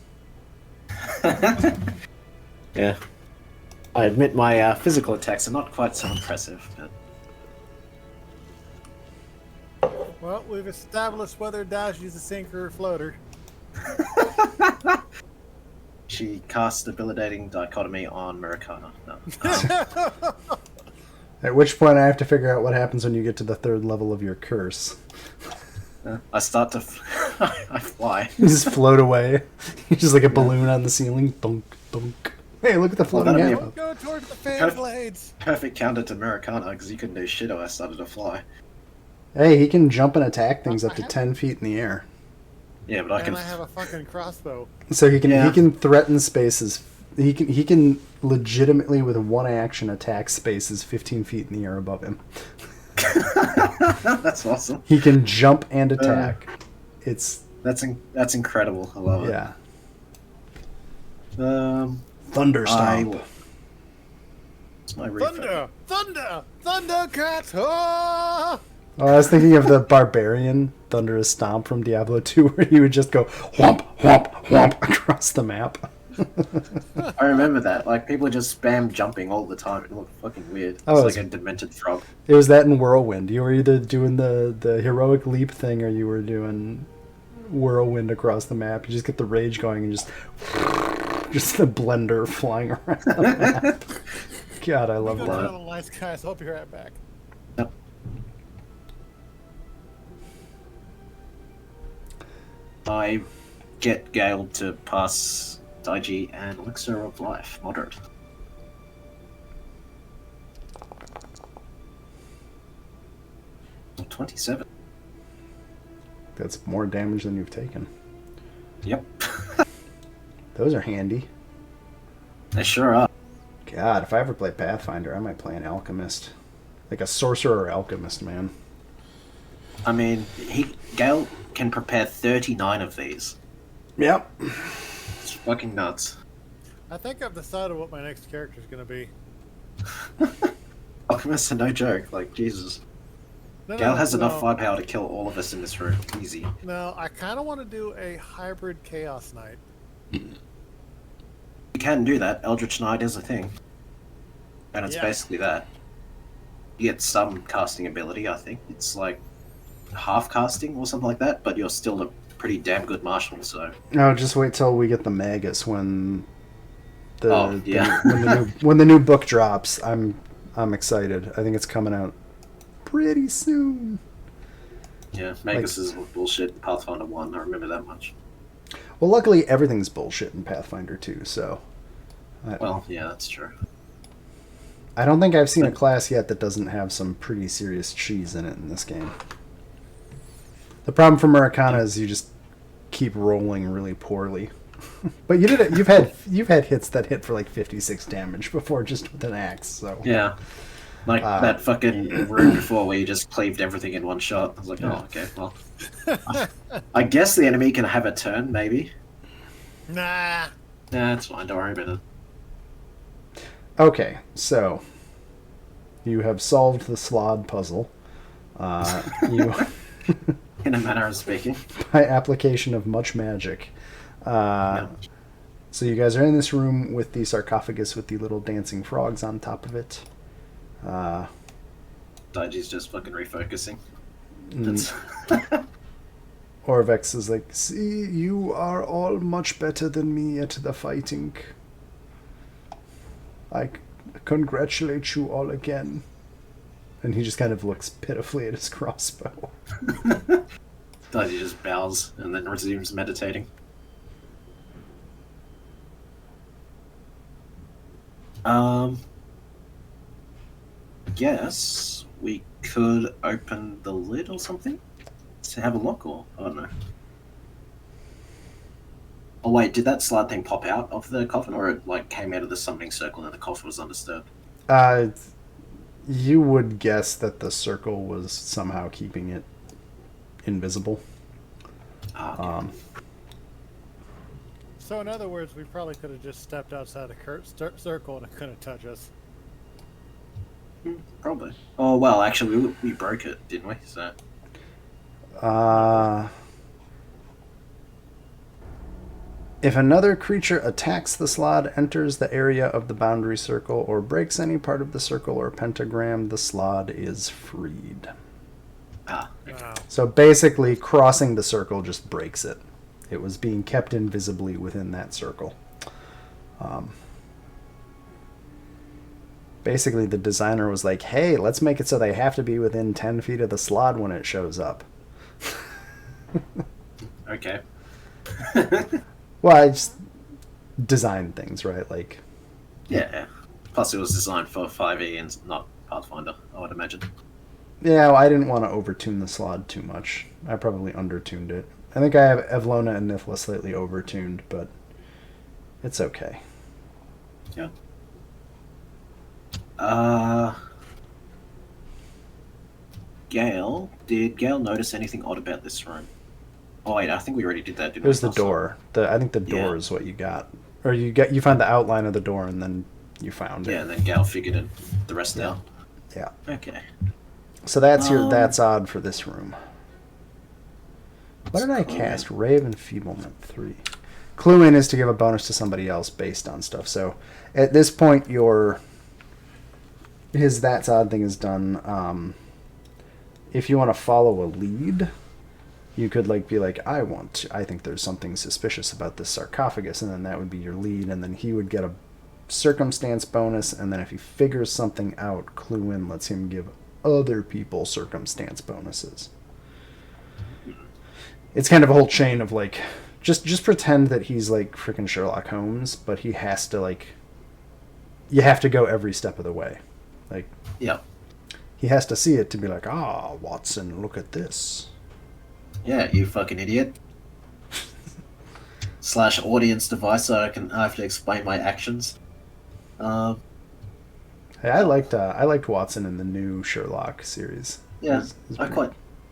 Yeah. I admit my physical attacks are not quite so impressive, but... Well, we've established whether Dash is a sinker or floater. She casts Debilitating Dichotomy on Marikana. No. At which point I have to figure out what happens when you get to the 3rd level of your curse. I start to... I fly. You just float away. You're just like a balloon on the ceiling. Dunk, dunk. Hey, look at the floating that'd be apple. Go towards the fan blades. Perfect counter to Marikana, because you couldn't do shit or I started to fly. Hey, he can jump and attack things up to 10 feet in the air. Yeah, but I can... And I have a fucking crossbow. So he can threaten spaces. He can legitimately with one action attack spaces 15 feet in the air above him. That's awesome. He can jump and attack. That's incredible. I love it. Yeah. Thunderstomp. It's my reflex. Thundercats! Oh! Oh, I was thinking of the barbarian Thunderous Stomp from Diablo 2, where he would just go whomp, whomp, whomp across the map. I remember that. Like, people just spam jumping all the time. It looked fucking weird. It's Oh, like a demented frog. It was that in Whirlwind. You were either doing the heroic leap thing or you were doing Whirlwind across the map. You just get the rage going and just the blender flying around the map. God, I love Go that. to the nice guys. I'll be right back. Yep. I get Gale to pass Daiji and Elixir of Life, moderate. Oh, 27. That's more damage than you've taken. Yep. Those are handy. They sure are. God, if I ever play Pathfinder, I might play an alchemist. Like a sorcerer or alchemist, man. I mean, Gale can prepare 39 of these. Yep. It's fucking nuts. I think I've decided what my next character is going to be. Alchemists are no joke, like, Jesus. Gale has enough firepower to kill all of us in this room. Easy. No, I kind of want to do a hybrid Chaos Knight. You can do that. Eldritch Knight is a thing. And it's basically that. You get some casting ability, I think. It's like half casting or something like that, but you're still a pretty damn good marshal, so... No, just wait till we get the Magus when the when the new book drops. I'm excited. I think it's coming out pretty soon. Yeah, Magus is bullshit in Pathfinder 1, I remember that much. Well, luckily everything's bullshit in Pathfinder 2, so... Well, yeah, that's true. I don't think I've seen a class yet that doesn't have some pretty serious cheese in it in this game. The problem for Murakana is you just keep rolling really poorly. But you've had hits that hit for like 56 damage before just with an axe, so... Yeah. Like that fucking room before where you just cleaved everything in one shot. I was like, oh, okay, well. I guess the enemy can have a turn, maybe. Nah. Nah, it's fine, don't worry about it. Okay, so... You have solved the Slaad puzzle. You... In a manner of speaking. By application of much magic. No. So you guys are in this room with the sarcophagus with the little dancing frogs on top of it. Daiji's just fucking refocusing. Orvex is like, see, you are all much better than me at the fighting. I congratulate you all again. And he just kind of looks pitifully at his crossbow. Daiji just bows and then resumes meditating. Guess we could open the lid or something to have a look, or I don't know. Oh wait, did that Slaad thing pop out of the coffin, or it like came out of the summoning circle and the coffin was undisturbed? You would guess that the circle was somehow keeping it invisible. Okay. So in other words, we probably could have just stepped outside the circle and it couldn't touch us. Probably. Oh well, actually, we broke it, didn't we? So. If another creature attacks the Slaad, enters the area of the boundary circle, or breaks any part of the circle or pentagram, the Slaad is freed. Okay. Wow. So basically, crossing the circle just breaks it. It was being kept invisibly within that circle. Basically, the designer was like, hey, let's make it so they have to be within 10 feet of the Slaad when it shows up. Okay. Well, I just designed things, right? Like, Yeah. Plus, it was designed for 5e and not Pathfinder, I would imagine. yeah, well, I didn't want to overtune the Slaad too much. I probably undertuned it. I think I have Evlona and Nifla slightly overtuned, but it's okay. Yeah. Gale, did Gale notice anything odd about this room? Oh wait, I think we already did that, didn't we? It was the door. I think the door is what you got. Or you found the outline of the door and then you found it. Yeah, and then Gale figured it the rest out. Yeah. Okay. So that's odd for this room. What did I cast? Ray of Enfeeblement 3. Clue in is to give a bonus to somebody else based on stuff. So at this point, his that's odd thing is done. If you want to follow a lead, you could be like, I think there's something suspicious about this sarcophagus, and then that would be your lead, and then he would get a circumstance bonus, and then if he figures something out, Clue in lets him give other people circumstance bonuses. It's kind of a whole chain of just pretend that he's like freaking Sherlock Holmes, but he has to you have to go every step of the way. Yeah. He has to see it to be like, Watson, look at this. Yeah, you fucking idiot. / audience device, so I have to explain my actions. Hey, I liked Watson in the new Sherlock series. Yeah,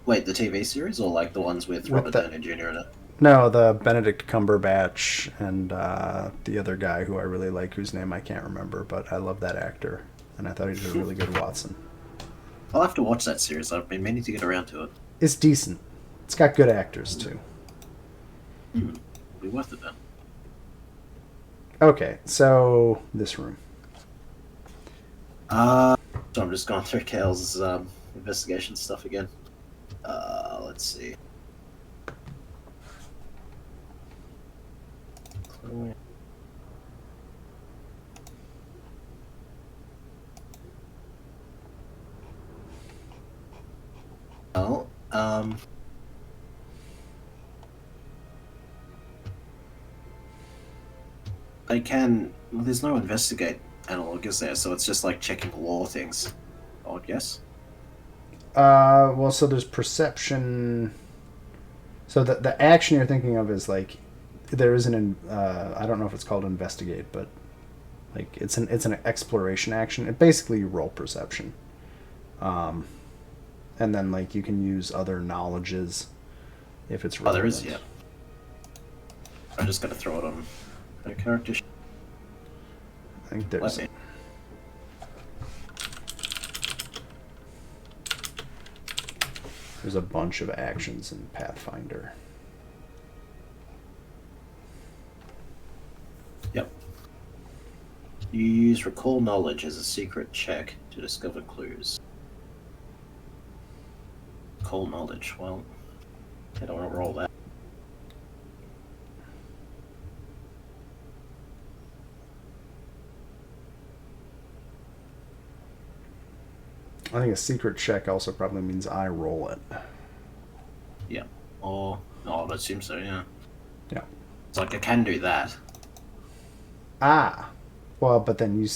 Wait, the TV series or the ones with Robert Downey Jr. in it? No, the Benedict Cumberbatch and the other guy who I really like, whose name I can't remember, but I love that actor, and I thought he did a really good Watson. I'll have to watch that series. I've been meaning to get around to it. It's decent. It's got good actors too. It'll be worth it then. Okay, so this room. So I'm just going through Kale's investigation stuff again. Let's see. Well, I can. Well, there's no investigate analog, is there? So it's just like checking law things. I would guess. Well, so there's perception. So the action you're thinking of is like there is I don't know if it's called investigate, but like it's an exploration action. It basically you roll perception, and then like you can use other knowledges if it's relevant. Oh, there is, yeah. I'm just gonna throw it on a character. I think there's. There's a bunch of actions in Pathfinder. Yep. You use recall knowledge as a secret check to discover clues. Recall knowledge. Well, I don't want to roll that. I think a secret check also probably means I roll it. Yeah. Or oh, that seems so. Yeah. Yeah. It's like I can do that. Ah. Well, but then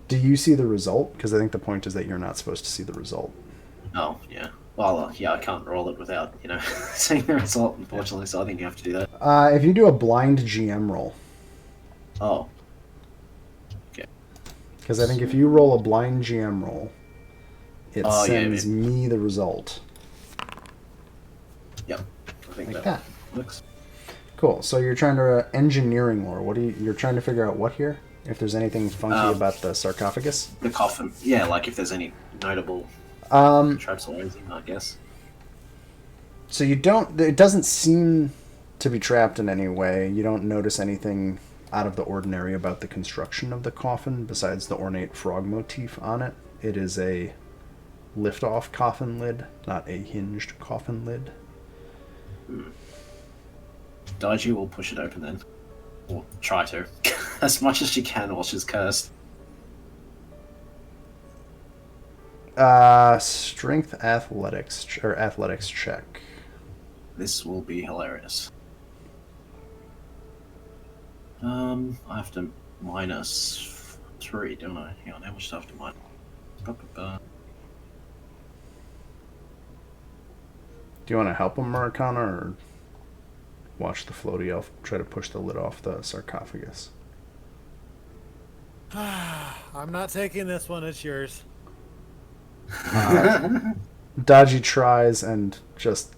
do you see the result? Because I think the point is that you're not supposed to see the result. Oh, yeah. Well, yeah, I can't roll it without, seeing the result, unfortunately, so I think you have to do that. If you do a blind GM roll. Oh. Okay. Because I think if you roll a blind GM roll, it sends me the result. Yep. I think like that looks... Cool. So you're trying to engineering lore. You're trying to figure out what here? If there's anything funky about the sarcophagus? The coffin. Yeah, like if there's any notable traps or anything, I guess. So it doesn't seem to be trapped in any way. You don't notice anything out of the ordinary about the construction of the coffin besides the ornate frog motif on it. It is a lift-off coffin lid, not a hinged coffin lid. Daiji will push it open then. Or try to. As much as she can while she's cursed. Strength athletics check. This will be hilarious. I have to minus 3, don't I? Hang on, how much do I have to minus? Do you want to help him, Maricana, or watch the floaty elf try to push the lid off the sarcophagus? I'm not taking this one, it's yours. Daji tries and just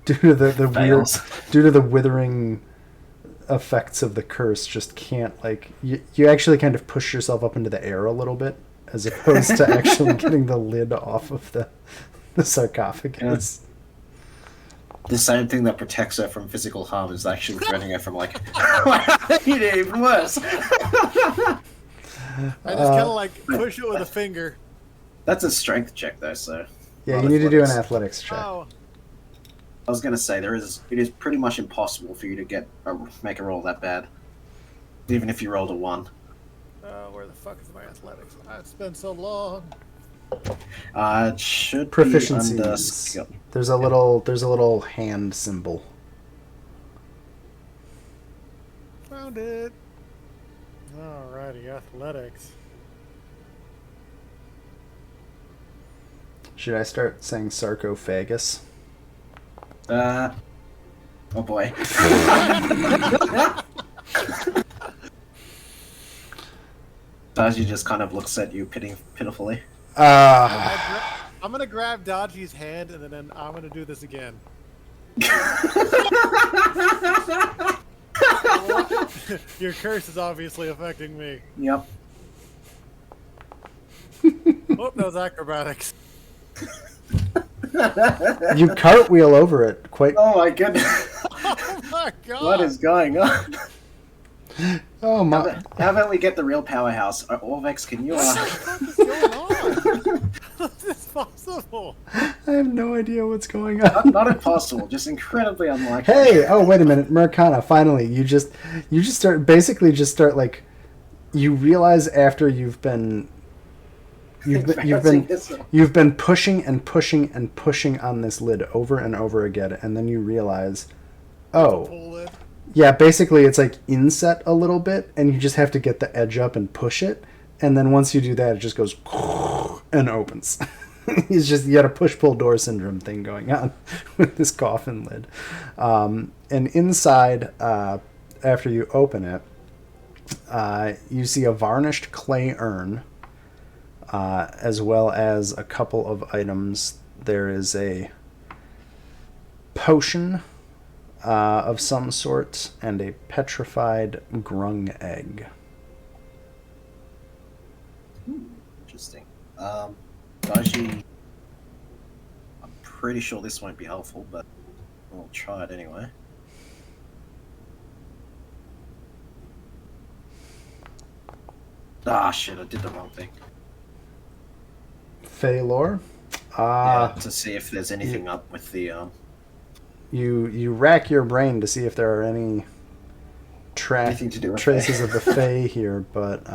due to the withering effects of the curse just can't you actually kind of push yourself up into the air a little bit as opposed to actually getting the lid off of the sarcophagus. Yeah. The same thing that protects her from physical harm is actually preventing her from you did even worse. I just kind of push it with a finger. That's a strength check though, so. Yeah, you need to do an athletics check. Oh. I was gonna say it is pretty much impossible for you to make a roll that bad, even if you rolled a 1. Where the fuck is my athletics? It's been so long. It should Proficiencies. be under skill. There's a little hand symbol. Found it. Alrighty, athletics. Should I start saying sarcophagus? Oh boy. Daji just kind of looks at you pitifully. I'm gonna grab Daji's hand and then I'm gonna do this again. Your curse is obviously affecting me. Yep. Oh, that was acrobatics. You cartwheel over it quite. Oh my goodness. Oh my god. What is going on? Oh my. How about we get the real powerhouse? Orvex, can you What the fuck is going on? How is this possible? I have no idea what's going on. not impossible, just incredibly unlikely. Hey, oh wait a minute, Maricana, finally, you just start you realize after you've been You've been pushing and pushing and pushing on this lid over and over again, and then you realize, oh, Pull it. yeah, basically it's like inset a little bit, and you just have to get the edge up and push it, and then once you do that, it just goes and opens. It's just, you got a push-pull door syndrome thing going on with this coffin lid. And inside, after you open it, you see a varnished clay urn, as well as a couple of items. There is a potion of some sort and a petrified grung egg. Interesting. Daiji, I'm pretty sure this won't be helpful, but we'll try it anyway. Ah, shit, I did the wrong thing. Phalor? Yeah, to see if there's anything up with the... You rack your brain to see if there are any Anything to do with traces Fae. of the Fae here, but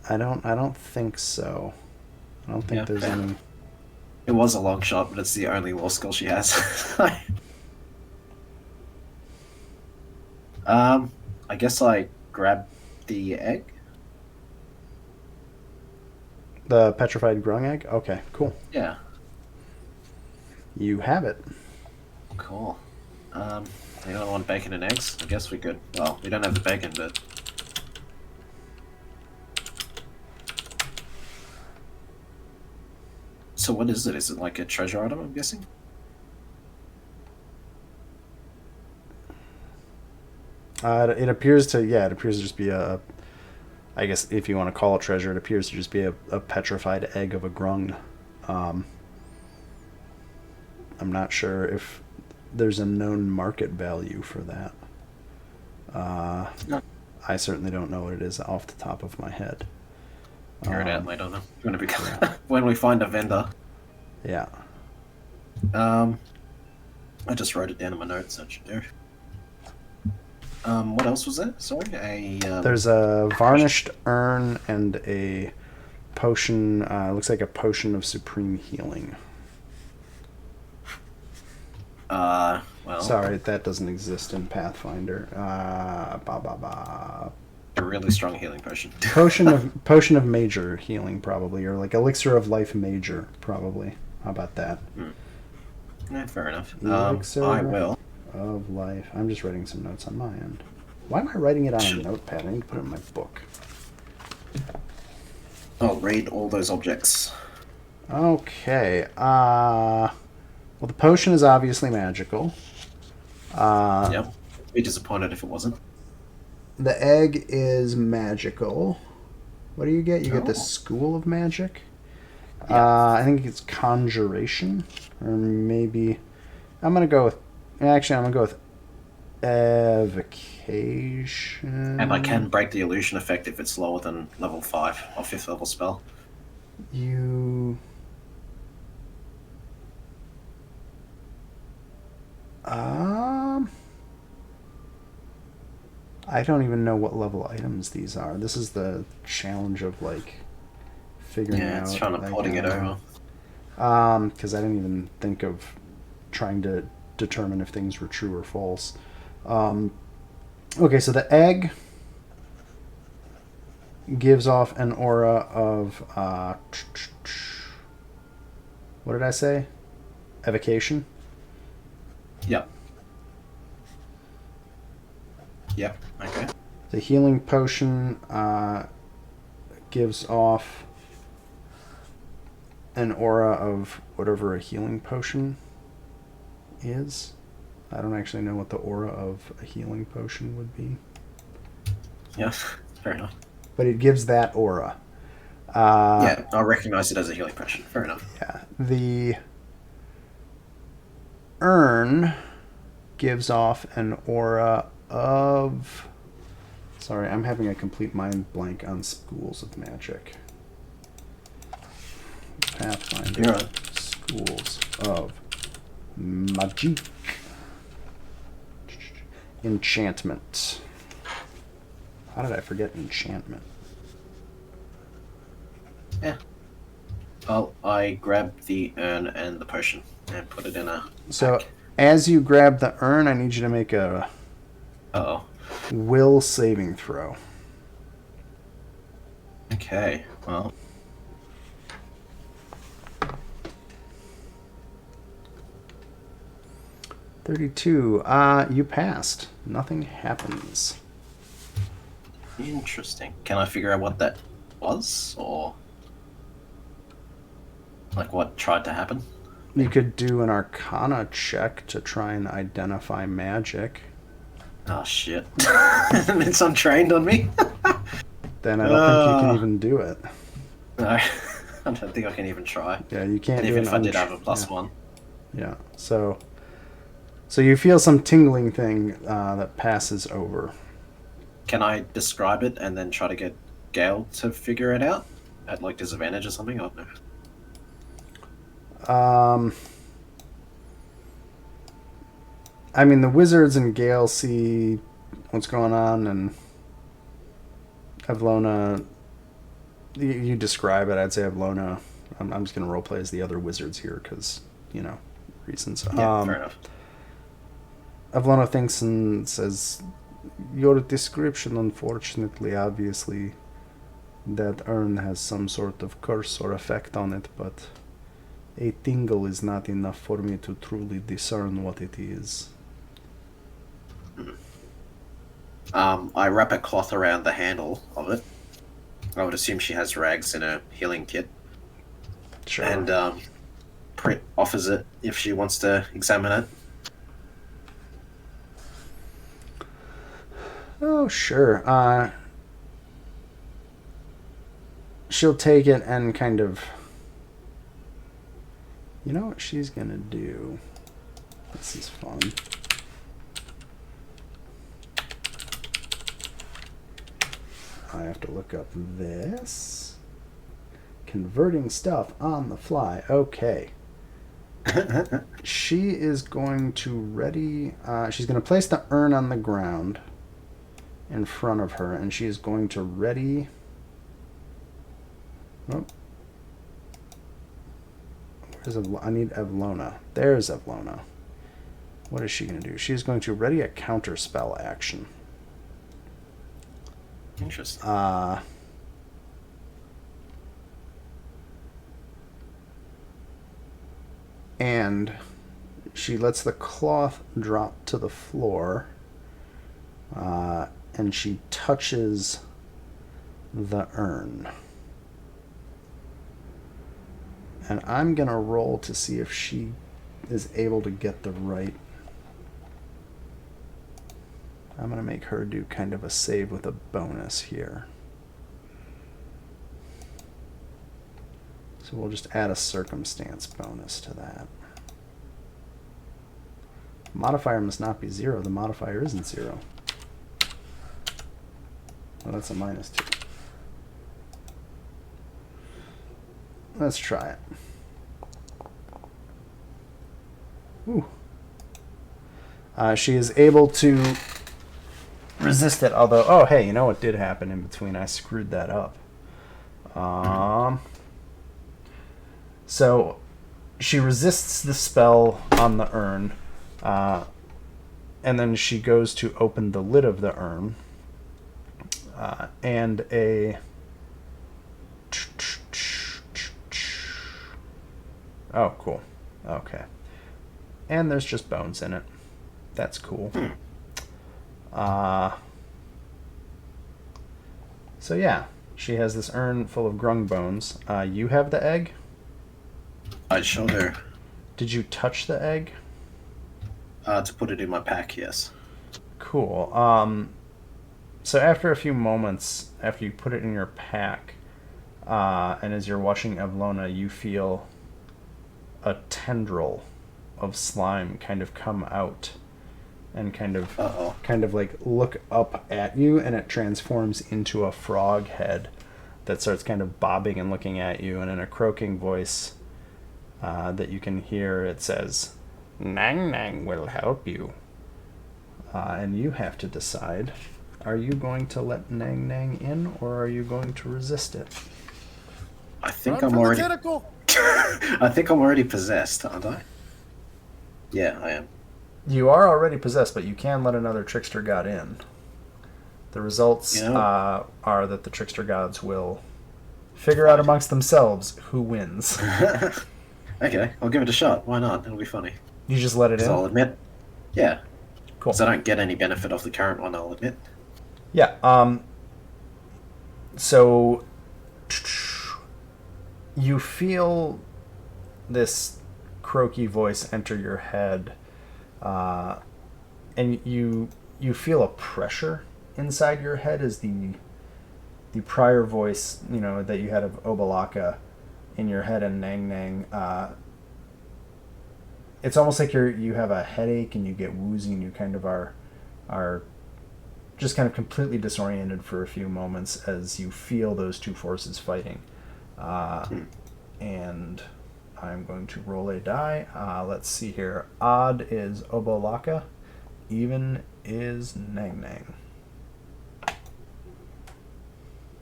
I don't think so. I don't think there's any. It was a long shot, but it's the only law skill she has. I guess I grab the egg. The petrified grung egg? Okay, cool. Yeah. You have it. Cool. Anyone want bacon and eggs? I guess we could. Well, we don't have the bacon, but... So what is it? Is it like a treasure item, I'm guessing? It appears to just be a, I guess if you want to call it treasure, it appears to just be a petrified egg of a grung. I'm not sure if there's a known market value for that. No. I certainly don't know what it is off the top of my head. Figure it out later, though. When we find a vendor. Yeah. I just wrote it down in my notes, that should do. What else was there? Sorry, There's a varnished urn and a potion. Looks like a potion of supreme healing. Well... Sorry, that doesn't exist in Pathfinder. A really strong healing potion. Potion of major healing, probably, or like elixir of life major, probably. How about that? Yeah, fair enough. Elixir I will. of life. I'm just writing some notes on my end. Why am I writing it on a notepad? I need to put it in my book. I'll read all those objects. Okay. Well, the potion is obviously magical. Yep. Be disappointed if it wasn't. The egg is magical. What do you get? You get the Oh. School of Magic. Yeah. I think it's Conjuration, or maybe I'm gonna go with Evocation. And I can break the illusion effect if it's lower than level 5 or 5th level spell. You. I don't even know what level items these are. This is the challenge of like figuring out. Yeah, it's trying to porting it over. Because I didn't even think of trying to determine if things were true or false. Okay, so the egg gives off an aura of what did I say? Evocation. Yep. Yep. Okay. The healing potion gives off an aura of whatever a healing potion is. I don't actually know what the aura of a healing potion would be. Yeah. Fair enough. But it gives that aura. Yeah, I'll recognize it as a healing potion. Fair enough. Yeah. The urn gives off an aura of... Sorry, I'm having a complete mind blank on Schools of Magic. Pathfinder. You're right. Schools of Magic. Enchantment. How did I forget enchantment? Yeah. Well, I grab the urn and the potion and put it in a So pack. as you grab the urn, I need you to make a Uh-oh. will saving throw. Okay, well. 32. You passed. Nothing happens. Interesting. Can I figure out what that was? Or, like, what tried to happen? You could do an Arcana check to try and identify magic. Oh, shit. It's untrained on me? Then I don't think you can even do it. No, I don't think I can even try. Yeah, you can't do Even an if I did have a plus yeah. one. Yeah. So you feel some tingling thing that passes over. Can I describe it and then try to get Gale to figure it out? At, like, disadvantage or something? I don't know. I mean, the wizards and Gale see what's going on, and Evlona, you describe it. I'd say Evlona, I'm just going to roleplay as the other wizards here because, reasons. Yeah, fair enough. Evlona thinks and says, your description, unfortunately, obviously, that urn has some sort of curse or effect on it, but a tingle is not enough for me to truly discern what it is. I wrap a cloth around the handle of it. I would assume she has rags in her healing kit. Sure. And Prit offers it if she wants to examine it. Oh, sure. She'll take it and kind of... You know what she's going to do? This is fun. I have to look up this. Converting stuff on the fly. Okay. She is going to ready... she's going to place the urn on the ground in front of her, and she is going to ready... Oh. I need Evlona. There's Evlona. What is she going to do? She's going to ready a counter spell action. Interesting. And she lets the cloth drop to the floor. And she touches the urn. And I'm going to roll to see if she is able to get the right... I'm going to make her do kind of a save with a bonus here. So we'll just add a circumstance bonus to that. Modifier must not be 0. The modifier isn't 0. Well, that's a -2. Let's try it. Ooh. She is able to resist it, although... Oh, hey, you know what did happen in between? I screwed that up. So, she resists the spell on the urn, and then she goes to open the lid of the urn, and a... Oh, cool. Okay. And there's just bones in it. That's cool. So yeah, she has this urn full of grung bones. You have the egg? I showed her. Did you touch the egg? To put it in my pack, yes. Cool. So after a few moments, after you put it in your pack, and as you're watching Evlona, you feel a tendril of slime kind of come out and kind of like look up at you, and it transforms into a frog head that starts kind of bobbing and looking at you, and in a croaking voice that you can hear, it says, "Nang Nang will help you." And you have to decide, are you going to let Nang Nang in, or are you going to resist it? I think Run I'm from already. the tentacle. I think I'm already possessed, aren't I? Yeah, I am. You are already possessed, but you can let another trickster god in. The results are that the trickster gods will figure out amongst themselves who wins. Okay, I'll give it a shot. Why not? It'll be funny. You just let it Because in? I'll admit. Yeah. Cool. Because I don't get any benefit off the current one, I'll admit. Yeah. So you feel this croaky voice enter your head, and you feel a pressure inside your head as the prior voice, that you had of Obalaka in your head and Nang Nang. It's almost like you have a headache and you get woozy and you kind of are just kind of completely disoriented for a few moments as you feel those two forces fighting. And I'm going to roll a die. Let's see here. Odd is Obalaka. Even is Nang Nang.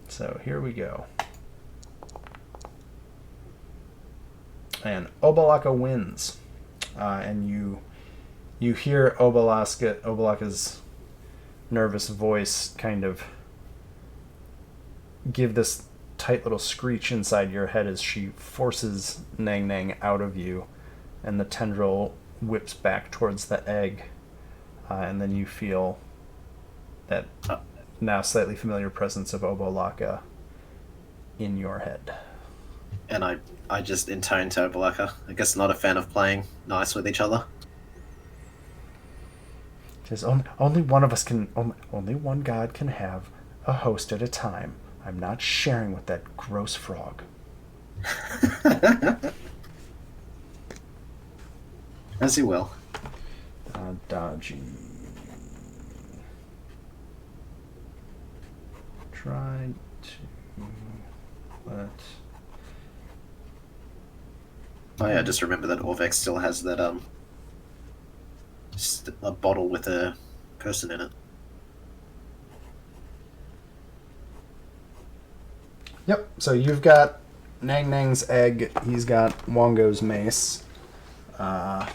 So here we go. And Obalaka wins. And you hear Obalaka's nervous voice kind of give this tight little screech inside your head as she forces Nang Nang out of you, and the tendril whips back towards the egg, and then you feel that now slightly familiar presence of Obalaka in your head. And I just intone to Obalaka. I guess not a fan of playing nice with each other. Just only one of us can. Only one god can have a host at a time. I'm not sharing with that gross frog. As you will. Dodgy. Try to let. Oh yeah, just remember that Orvex still has that just a bottle with a person in it. Yep. So you've got Nang Nang's egg. He's got Wongo's mace. Or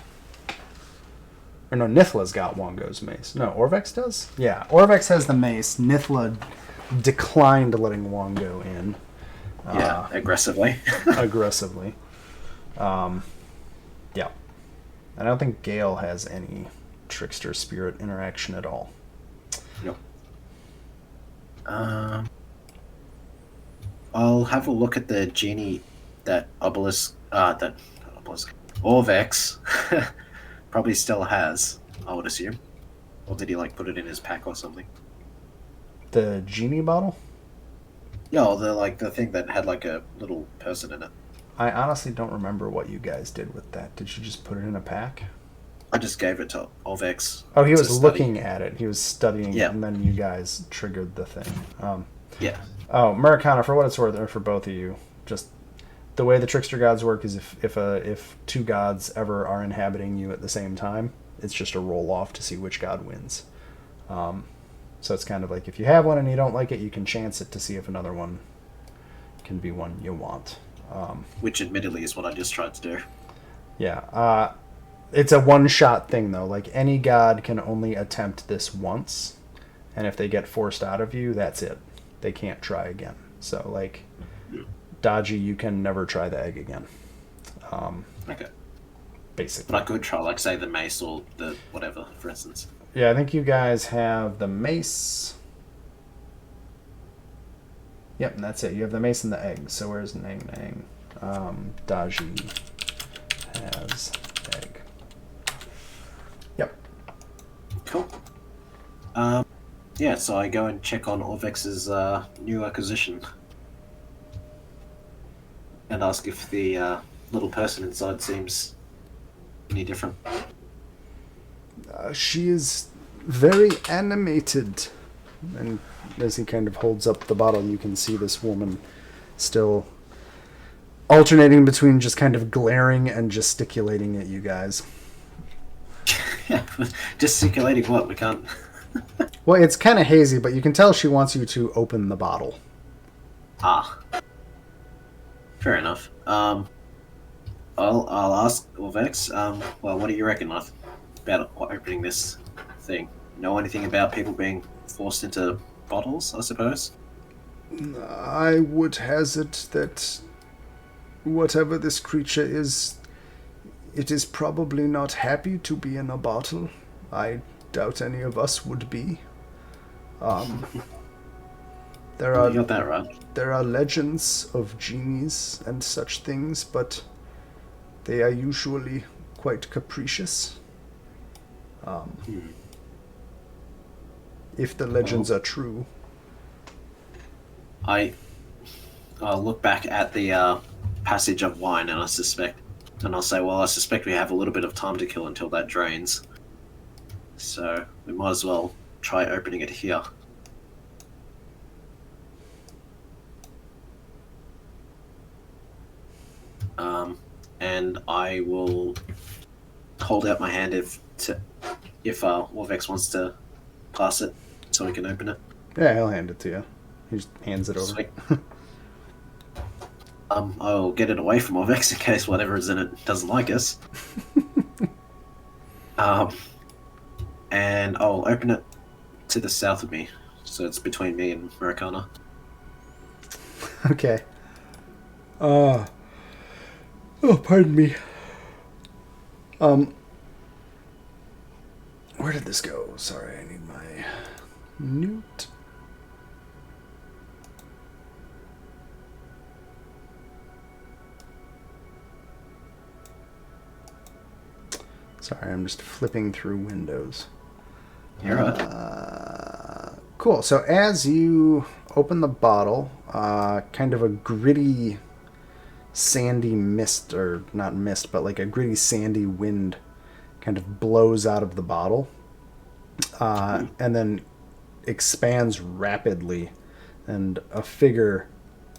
no, Nithla's got Wongo's mace. No, Orvex does? Yeah, Orvex has the mace. Nithla declined letting Wongo in. Yeah, aggressively. Aggressively. Yeah. I don't think Gale has any trickster spirit interaction at all. Nope. I'll have a look at the genie that Orvex probably still has, I would assume. Or did he put it in his pack or something? The genie bottle? Yeah, or the thing that had a little person in it. I honestly don't remember what you guys did with that. Did you just put it in a pack? I just gave it to Orvex. Oh, he was looking at it. He was studying it, and then you guys triggered the thing. Yeah. Oh, Murakana, for what it's worth, or for both of you, just the way the trickster gods work is if two gods ever are inhabiting you at the same time, it's just a roll off to see which god wins. So it's kind of like if you have one and you don't like it, you can chance it to see if another one can be one you want. Which admittedly is what I just tried to do. Yeah. It's a one-shot thing, though. Any god can only attempt this once, and if they get forced out of you, that's it. They can't try again. So, Dodgy, you can never try the egg again. Okay. Basically. But I could try, say, the mace or the whatever, for instance. Yeah, I think you guys have the mace. Yep, and that's it. You have the mace and the egg. So where's Nang Nang? Dodgy has egg. Yep. Cool. Yeah, so I go and check on Orvex's new acquisition. And ask if the little person inside seems any different. She is very animated. And as he kind of holds up the bottle, you can see this woman still alternating between just kind of glaring and gesticulating at you guys. Yeah, gesticulating what? We can't... Well, it's kind of hazy, but you can tell she wants you to open the bottle. Ah. Fair enough. I'll ask Ulvex. Well, what do you reckon about opening this thing? Know anything about people being forced into bottles? I suppose. I would hazard that whatever this creature is, it is probably not happy to be in a bottle. I doubt any of us would be. There You got that right. There are legends of genies and such things, but they are usually quite capricious. If the legends are true. I'll look back at the passage of wine, and I'll say, well, I suspect we have a little bit of time to kill until that drains. So we might as well try opening it here. And I will hold out my hand if Warvex wants to pass it, so we can open it. Yeah, he'll hand it to you. He just hands it over. Sweet. I'll get it away from Warvex in case whatever is in it doesn't like us. And I'll open it to the south of me, so it's between me and Murakana. Okay. Oh, pardon me. Where did this go? Sorry, I need my newt. Sorry, I'm just flipping through windows. You're right. Cool. So as you open the bottle, kind of a gritty, sandy mist, or not mist, but like a gritty, sandy wind kind of blows out of the bottle and then expands rapidly, and a figure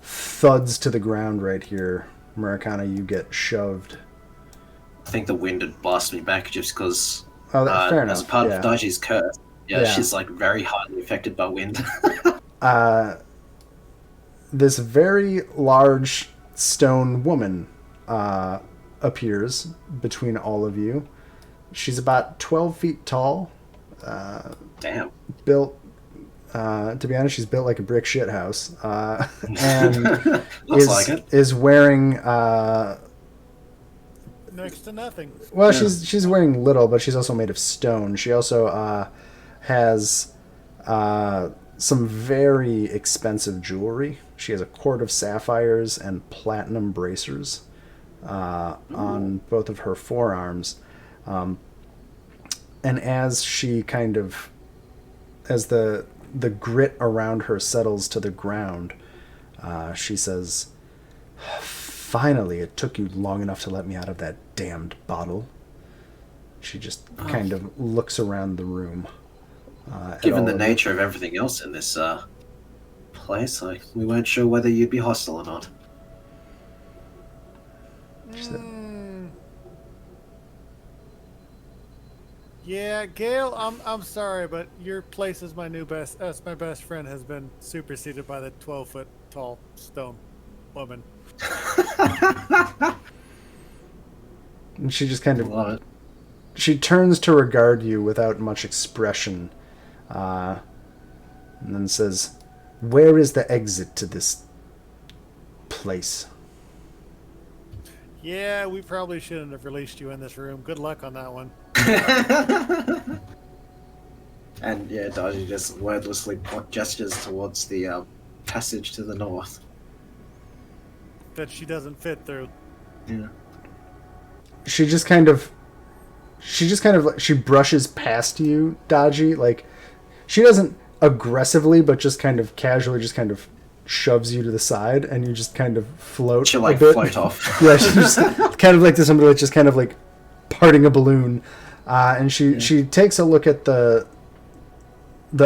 thuds to the ground right here. Murakana, you get shoved. I think the wind had blasted me back just because, fair enough. as a part Yeah. of Daji's curse, Yeah. she's like very highly affected by wind. This very large stone woman appears between all of you. She's about 12 feet tall. Damn. Built, to be honest, she's built like a brick shit house. And Looks like it. is wearing Next to nothing. well, Yeah. she's wearing little, but she's also made of stone. She also has some very expensive jewelry. She has a cord of sapphires and platinum bracers on both of her forearms. And as she kind of, as the grit around her settles to the ground, she says, "Finally, it took you long enough to let me out of that damned bottle." She just kind of looks around the room. Given the nature of everything else in this place, we weren't sure whether you'd be hostile or not. She said, Yeah, Gail, I'm sorry, but your place as my my best friend has been superseded by the 12-foot tall stone woman. and she just kind of Love it. she turns to regard you without much expression, and then says, "Where is the exit to this place?" Yeah, we probably shouldn't have released you in this room. Good luck on that one. And yeah, Daji just wordlessly gestures towards the passage to the north. That she doesn't fit through. Yeah. She just kind of she brushes past you, Daji. Like, she doesn't aggressively, but just kind of casually, just kind of shoves you to the side, and you just kind of float. She'll a like bit. float off. Yeah, she's just kind of like to somebody that's just kind of like parting a balloon, and she takes a look at the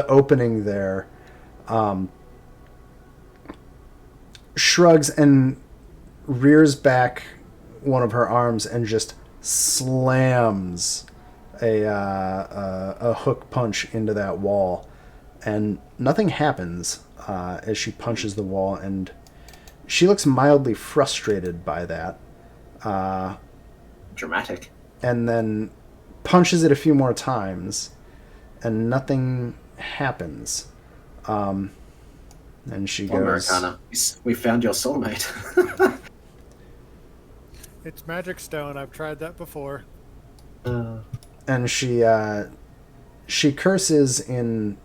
opening there, shrugs and rears back one of her arms and just slams a hook punch into that wall, and nothing happens as she punches the wall, and she looks mildly frustrated by that, Dramatic. and then punches it a few more times, and nothing happens. And she Well, goes, Americana, we found your soulmate. It's magic stone. I've tried that before. and she curses in,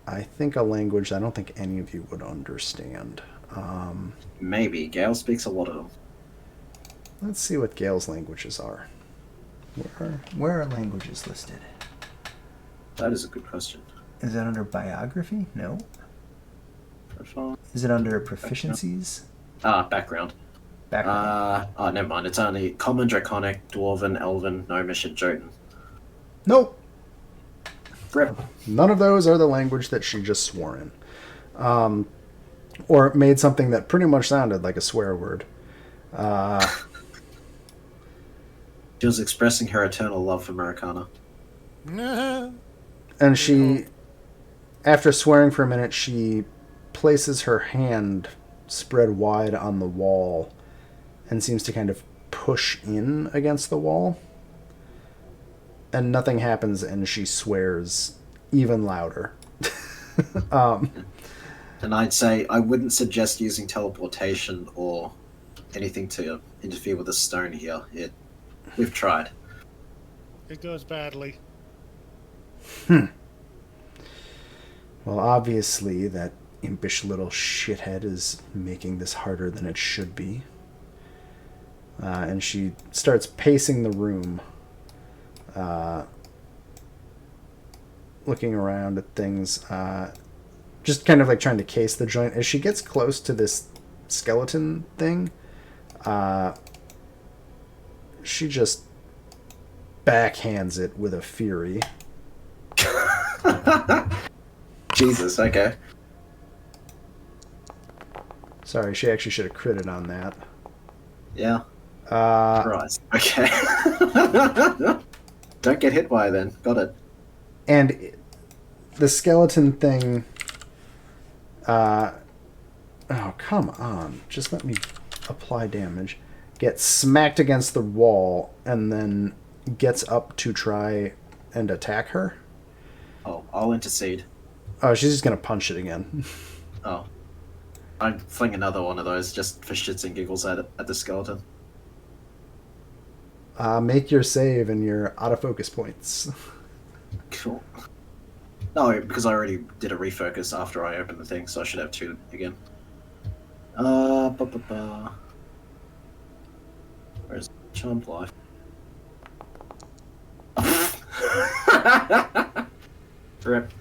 I think, a language I don't think any of you would understand. Maybe. Gale speaks a lot of them. Let's see what Gale's languages are. Where are languages listed? That is a good question. Is that under biography? No. Profile. Is it under proficiencies? Background. Background. Never mind. It's only Common, Draconic, Dwarven, Elven, Gnomish, and Jotun. Nope. Rip. None of those are the language that she just swore in. Or made something that pretty much sounded like a swear word. She was expressing her eternal love for Americana. And she, after swearing for a minute, she places her hand spread wide on the wall and seems to kind of push in against the wall. And nothing happens, and she swears even louder. And I'd say I wouldn't suggest using teleportation or anything to interfere with the stone here. We've tried. It goes badly. Well, obviously, that impish little shithead is making this harder than it should be. And she starts pacing the room, looking around at things, just kind of like trying to case the joint. As she gets close to this skeleton thing, she just backhands it with a fury. Jesus, okay. Sorry, she actually should have critted on that. Yeah. Right. Okay. Don't get hit by it then. Got it. And the skeleton thing... oh, come on. Just let me apply damage. Gets smacked against the wall and then gets up to try and attack her. Oh, I'll intercede. Oh, she's just going to punch it again. Oh. I'd fling another one of those just for shits and giggles at the skeleton. Make your save and your out-of-focus points. Cool. No, because I already did a refocus after I opened the thing, so I should have 2 again. Where's Charmed Life? Rip.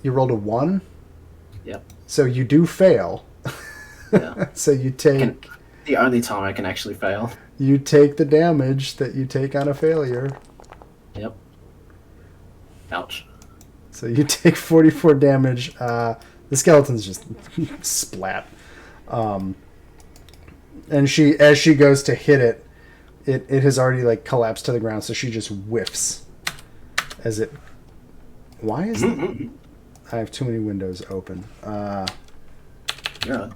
You rolled a 1? Yep. So you do fail. Yeah. So you take... The only time I can actually fail. You take the damage that you take on a failure. Yep. Ouch. So you take 44 damage. The skeleton's just splat. And as she goes to hit it, it has already like collapsed to the ground, so she just whiffs as it... Why is it... I have too many windows open. Yeah.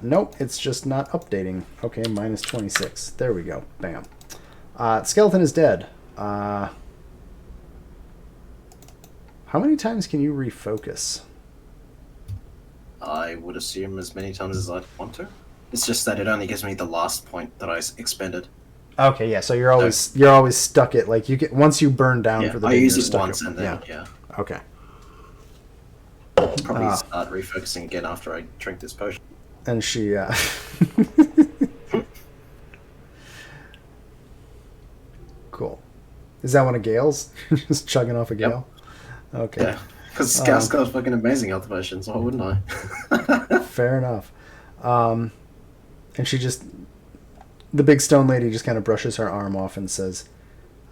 Nope, it's just not updating. Okay, minus 26. There we go. Bam. Skeleton is dead. How many times can you refocus? I would assume as many times as I'd want to. It's just that it only gives me the last point that I expended. Okay, yeah. So you're always stuck at like you get once you burn down for the I day, use you're it stuck once at- and then yeah. Okay. Probably start refocusing again after I drink this potion. And she cool. Is that one of Gale's? Just chugging off a Gale? Okay. Yeah. Because Scout's got fucking amazing health potions, why wouldn't I? Fair enough. And she just... The big stone lady just kind of brushes her arm off and says,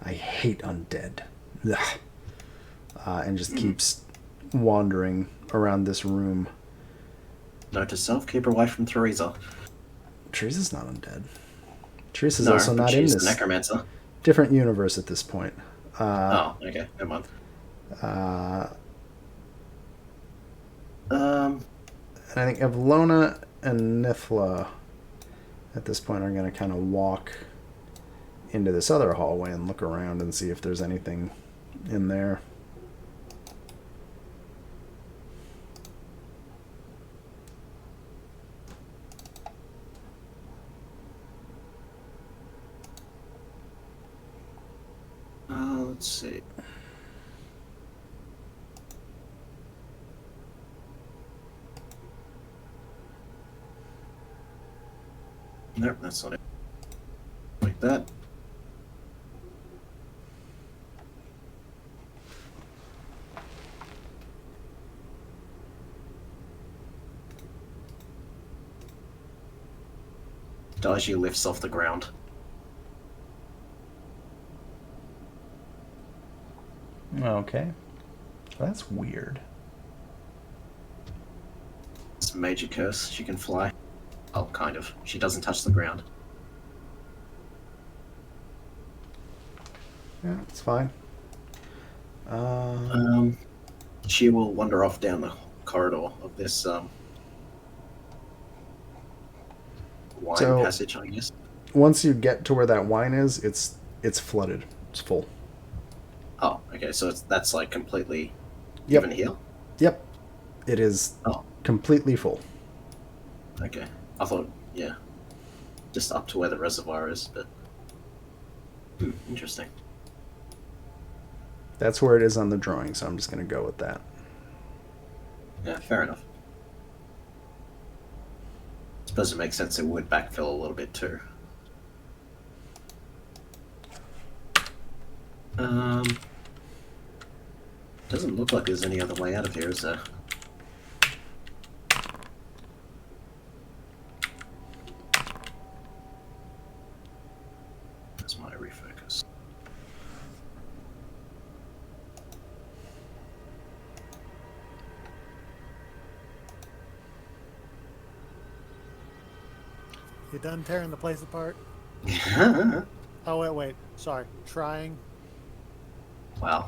I hate undead. Ugh. And just keeps wandering around this room. Note to self, keep her away from Theresa. Teresa's not undead. Teresa's also but not in she's this a necromancer. different universe at this point. Oh, okay, never mind. Um, And I think Evlona and Nithla at this point are going to kind of walk into this other hallway and look around and see if there's anything in there. let's see. Nope, that's not it. Like that. Daiji lifts off the ground. Okay. That's weird. It's a major curse. She can fly. Oh, kind of. She doesn't touch the ground. Yeah, it's fine. She will wander off down the corridor of this wine passage, I guess. Once you get to where that wine is, it's flooded. It's full. Oh, okay. So that's like completely Yep. even here. Yep. It is completely full. Okay. I thought, yeah, just up to where the reservoir is, but interesting. That's where it is on the drawing, so I'm just going to go with that. Yeah, fair enough. I suppose it makes sense it would backfill a little bit too. Doesn't look like there's any other way out of here, is there? That's my refocus. You done tearing the place apart? Oh, wait. Sorry. Trying. Wow.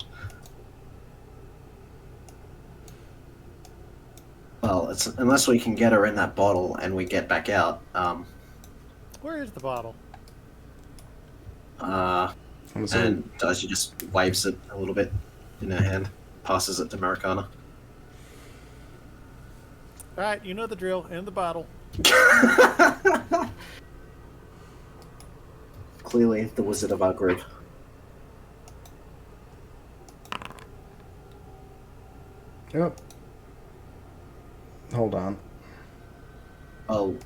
Well, it's unless we can get her in that bottle and we get back out. Where is the bottle? I'm assuming- And Daiji just waves it a little bit in her hand, passes it to Marikana. All right, you know the drill. In the bottle. Clearly, the wizard of our group. Yep. Hold on. I'll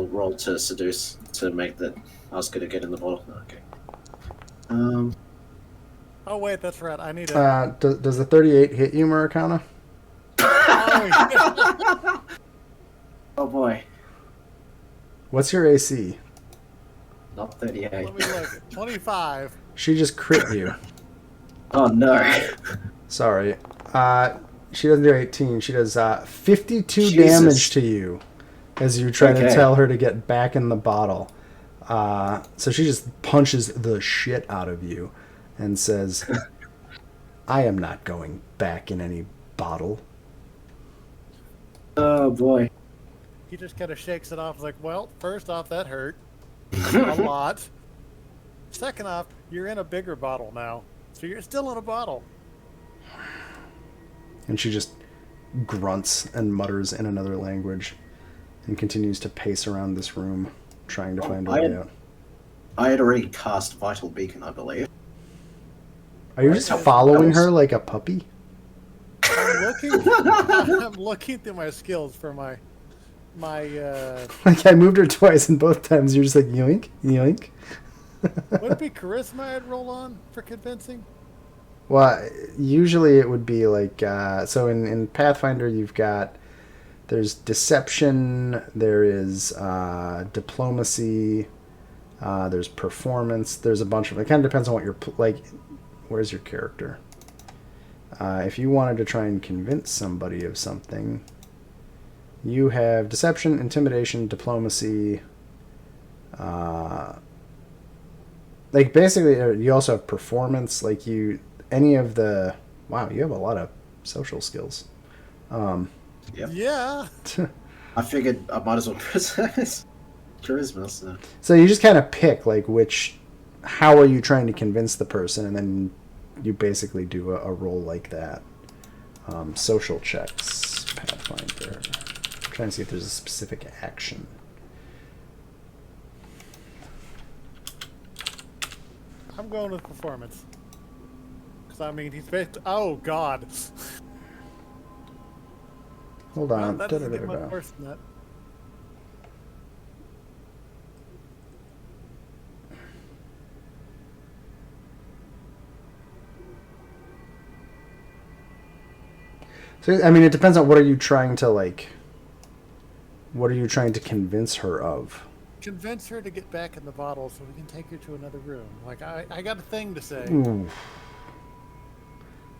roll to seduce to make that I was going to get in the bottle. Okay. Oh, wait, that's right. I need a... Does the 38 hit you, Marikana? Oh, Oh boy, What's your AC? not 38. let me look. 25. She just crit you. Oh no. Sorry. She doesn't do 18. She does 52 Jesus. damage to you as you try to Okay. tell her to get back in the bottle. So she just punches the shit out of you and says, I am not going back in any bottle. Oh boy. He just kind of shakes it off. Like, well, first off, that hurt a lot. Second off, you're in a bigger bottle now. So you're still in a bottle. And she just grunts and mutters in another language and continues to pace around this room trying to find a way out. I had already cast Vital Beacon, I believe. Are you just following her like a puppy? I'm looking through my skills for my Like I moved her twice and both times you're just like yoink, yoink. would it be charisma I'd roll on for convincing? Well, usually it would be like, so in Pathfinder there's deception, there is diplomacy, there's performance, there's a bunch of, it kind of depends on what you're, like, where's your character? If you wanted to try and convince somebody of something, you have deception, intimidation, diplomacy, like basically you also have performance, like any of the, wow, you have a lot of social skills. Yep. Yeah. I figured I might as well preserve his charisma. So. So you just kind of pick like how are you trying to convince the person, and then you basically do a roll like that. Social checks, Pathfinder. I'm trying to see if there's a specific action. I'm going with performance. Because, I mean, he's based... Oh, God. Hold Well, on. that doesn't get much worse than that. So, I mean, it depends on what are you trying to, like... What are you trying to convince her of? Convince her to get back in the bottle so we can take her to another room. Like, I got a thing to say. Ooh.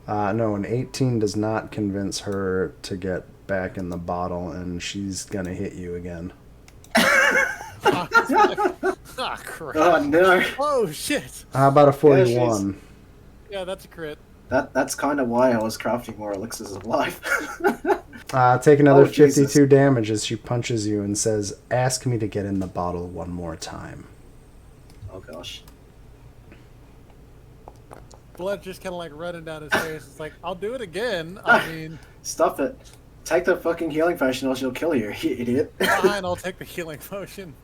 No, an 18 does not convince her to get back in the bottle, and she's gonna hit you again. Oh, crap. Oh no! Oh, shit. How about a 41? Yeah, that's a crit. That's kind of why I was crafting more elixirs of life. Take another Oh, Jesus. 52 damage as she punches you and says, "Ask me to get in the bottle one more time." Oh gosh. Blood just kind of like running down his face. It's like, I'll do it again. I mean, Stop it. Take the fucking healing potion or she'll kill you, you idiot. fine, I'll take the healing potion.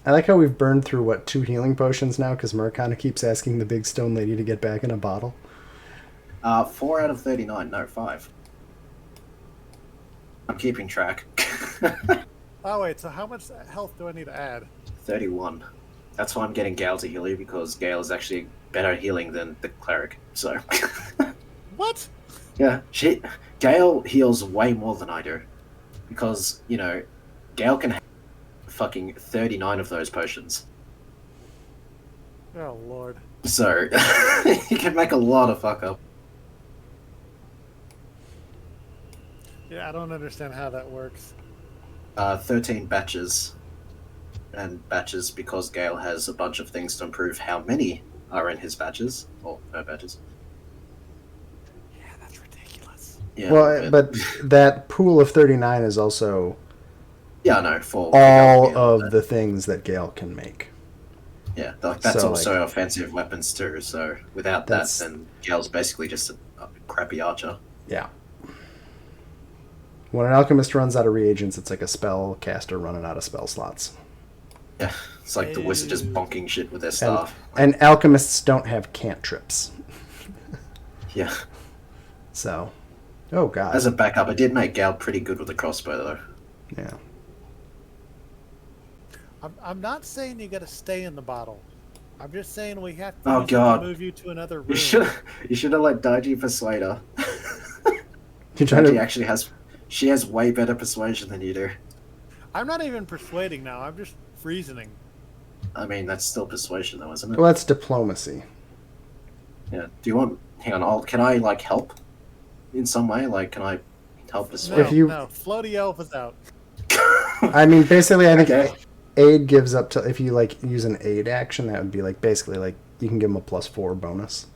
I like how we've burned through, 2 healing potions now, because Murakana keeps asking the big stone lady to get back in a bottle. 4 out of 39. No, 5. I'm keeping track. Oh, wait, so how much health do I need to add? 31. That's why I'm getting Gale to heal you, because Gale is actually better healing than the cleric, so... What? Yeah, Gale heals way more than I do. Because, Gale can have fucking 39 of those potions. Oh, Lord. So, he can make a lot of fuck up. Yeah, I don't understand how that works. 13 batches. And batches because Gale has a bunch of things to improve how many are in his batches. Or no batches. Yeah, that's ridiculous. Yeah, Well, but that pool of 39 is also yeah, I know. For all Gale, of the things that Gale can make. Yeah, that's So, also offensive weapons too. So without that, That's- then Gale's basically just a crappy archer. Yeah. When an alchemist runs out of reagents, it's like a spell caster running out of spell slots. Yeah, it's like the wizard just bonking shit with their And, staff. and alchemists don't have cantrips. Yeah. So, oh god. As a backup, I did make Gale pretty good with a crossbow though. Yeah. I'm not saying you gotta stay in the bottle. I'm just saying we have to, Oh, use it God. to move you to another room. You should have let Daiji persuade her. You trying Daiji to actually she has way better persuasion than you do. I'm not even persuading now. I'm just reasoning. I mean, that's still persuasion though, isn't it? Well, that's diplomacy. Yeah. Do you want? Hang on. Can I help in some way? Can I help No, persuade? If you- no, floaty elf is out. I mean, basically, I think Okay. aid gives up to, if you use an aid action, that would be basically you can give them a +4 bonus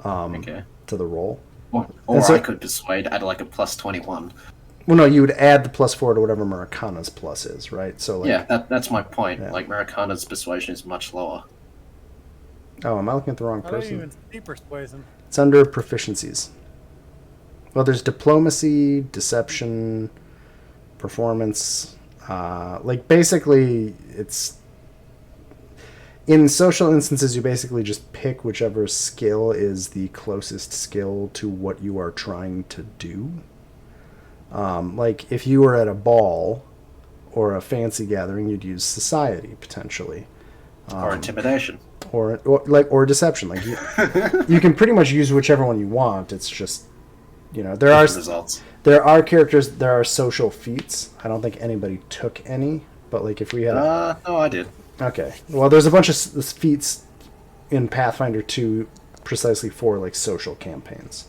Okay. to the roll. Or And so- I could persuade, add a +21. Well, no, you would add the +4 to whatever Murakana's plus is, right? So Yeah, that's my point. Yeah. Marikana's persuasion is much lower. Oh, am I looking at the wrong I don't person? even see persuasion. It's under proficiencies. Well, there's diplomacy, deception, performance. Basically, it's in social instances. You basically just pick whichever skill is the closest skill to what you are trying to do. If you were at a ball or a fancy gathering, you'd use society potentially. Or intimidation. Or deception. You can pretty much use whichever one you want. It's just there are Different results. there are characters. There are social feats. I don't think anybody took any, but if we had No, I did. okay, well, there's a bunch of feats in Pathfinder 2 precisely for social campaigns.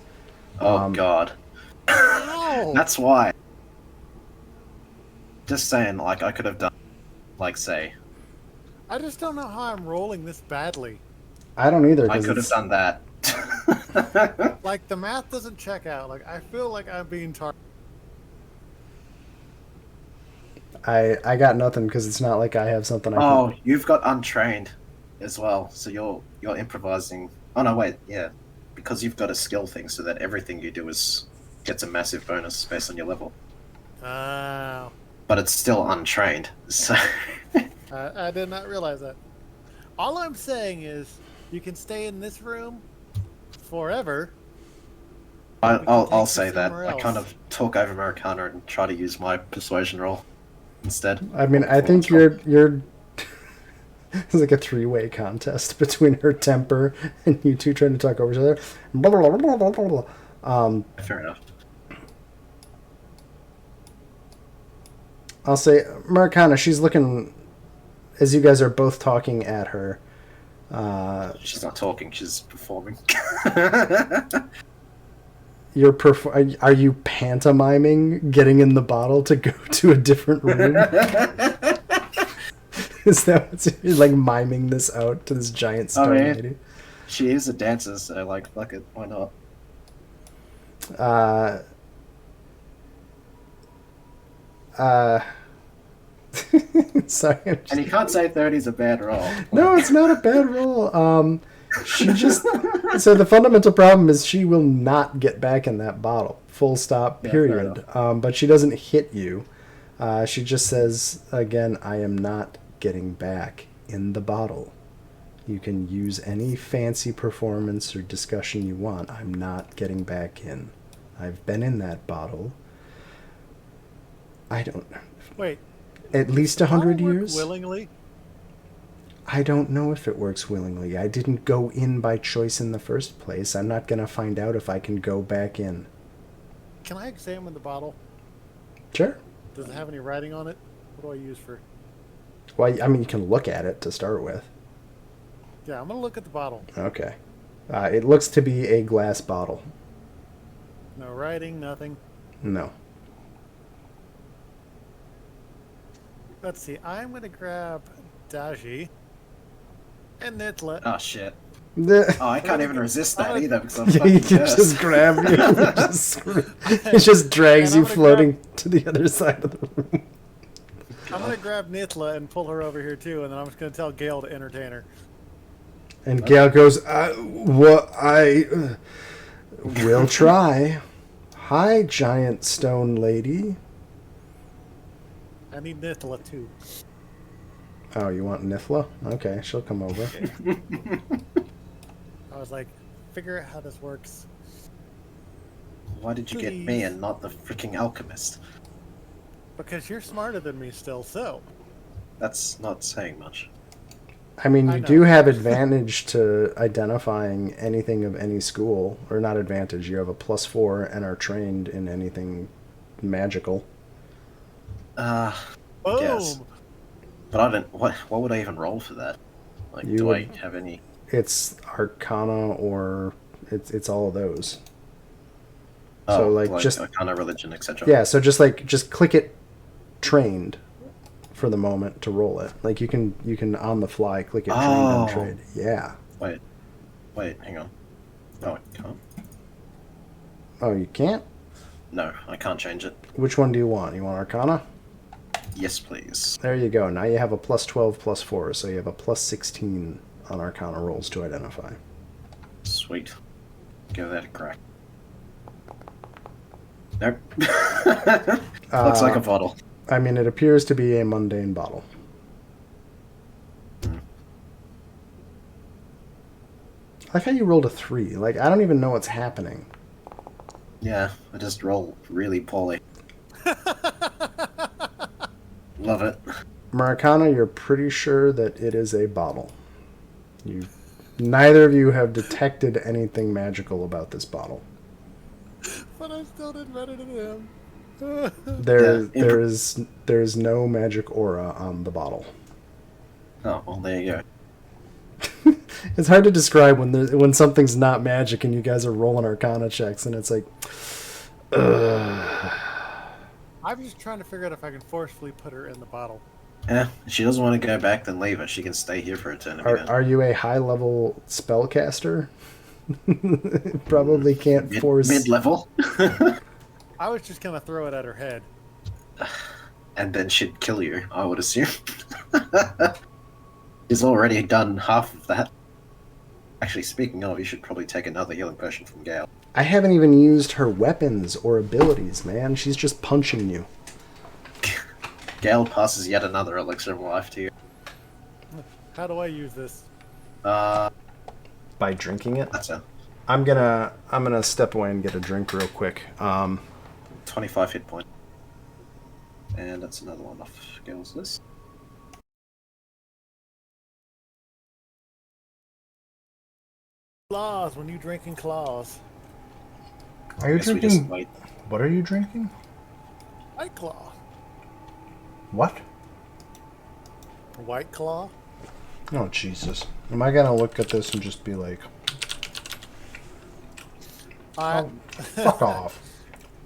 Oh God, Ow! that's why. Just saying, I could have done, say, I just don't know how I'm rolling this badly. I don't either. I 'cause could have it's- done that. Like, the math doesn't check out. Like, I feel like I'm being targeted. I got nothing because it's not like I have something I Oh, can... you've got untrained as well, so you're improvising. Oh no, wait, yeah, because you've got a skill thing, so that everything you do gets a massive bonus based on your level. Oh. But it's still untrained, so. I did not realize that. All I'm saying is, you can stay in this room forever. I'll take say you that. somewhere I kind else. of talk over Americana and try to use my persuasion roll instead. I mean, I think you're it's like a three-way contest between her temper and you two trying to talk over each other. Blah, blah, blah, blah, blah, blah. Fair enough. I'll say, Maricana, she's looking, as you guys are both talking at her. She's not talking, she's performing. Are you pantomiming getting in the bottle to go to a different room? Is that what's, you're like miming this out to this giant stone lady? She is a dancer, so like, fuck it, why not? Sorry. And you can't say 30 is a bad roll. No, it's not a bad roll. She just... So the fundamental problem is she will not get back in that bottle. Full stop, period. But she doesn't hit you. She just says, again, I am not getting back in the bottle. You can use any fancy performance or discussion you want. I'm not getting back in. I've been in that bottle. I don't... Wait. At least 100 I'll work years? willingly? I don't know if it works willingly. I didn't go in by choice in the first place. I'm not going to find out if I can go back in. Can I examine the bottle? Sure. Does it have any writing on it? What do I use for... Well, I mean, you can look at it to start with. Yeah, I'm going to look at the bottle. Okay. It looks to be a glass bottle. No writing, nothing. No. Let's see. I'm going to grab Daji and Nitla. Oh shit. The, Oh, I can't even resist that either because I'm he fucking can cursed. just grab you. It just drags And you I'm gonna floating to the other side of the room. I'm going to grab Nitla and pull her over here too, and then I'm just going to tell Gale to entertain her. And Gail goes, I will try. Hi, giant stone lady. I need Nitla too. Oh, you want Nithla? Okay, she'll come over. I was like, figure out how this works. Why did you get me and not the freaking alchemist? Because you're smarter than me still, so. That's not saying much. I mean, I you know. do have advantage to identifying anything of any school. Or not advantage, you have a +4 and are trained in anything magical. Boom! Yes. But I don't. What would I even roll for that? Like, You do would- I have any? It's Arcana or it's all of those. Oh, So, like, just... Arcana, religion, etc. Yeah, so just click it trained for the moment to roll it. Like you can on the fly click it trained on Oh. trade. Yeah. Wait, hang on. No, I can't. Oh, you can't? No, I can't change it. Which one do you want? You want Arcana? Yes, please. There you go. Now you have a +12 +4, so you have a +16 on Arcana rolls to identify. Sweet. Give that a crack. Nope. Looks like a bottle. I mean, it appears to be a mundane bottle. I like how you rolled a 3. Like, I don't even know what's happening. Yeah, I just roll really poorly. Love it. Maricana, you're pretty sure that it is a bottle. Neither of you have detected anything magical about this bottle. But I still did better than him. There is no magic aura on the bottle. Oh, well, there you go. It's hard to describe when something's not magic and you guys are rolling Arcana checks and it's like, ugh. I'm just trying to figure out if I can forcefully put her in the bottle. Yeah, if she doesn't want to go back, then leave her. She can stay here for eternity. then. Are you a high level spellcaster? Probably can't force. Mid-level. I was just gonna throw it at her head. And then she'd kill you, I would assume. He's already done half of that. Actually, speaking of, you should probably take another healing potion from Gale. I haven't even used her weapons or abilities, man. She's just punching you. Gale passes yet another elixir of life to you. How do I use this? By drinking it. That's a I'm gonna step away and get a drink real quick. 25 hit point. And that's another one off Gale's list. Claws when you drinking claws. Are you Guess we just drinking? wait. What are you drinking? White claw. What? White claw. Oh Jesus! Am I gonna look at this and just be like, "Fuck off"?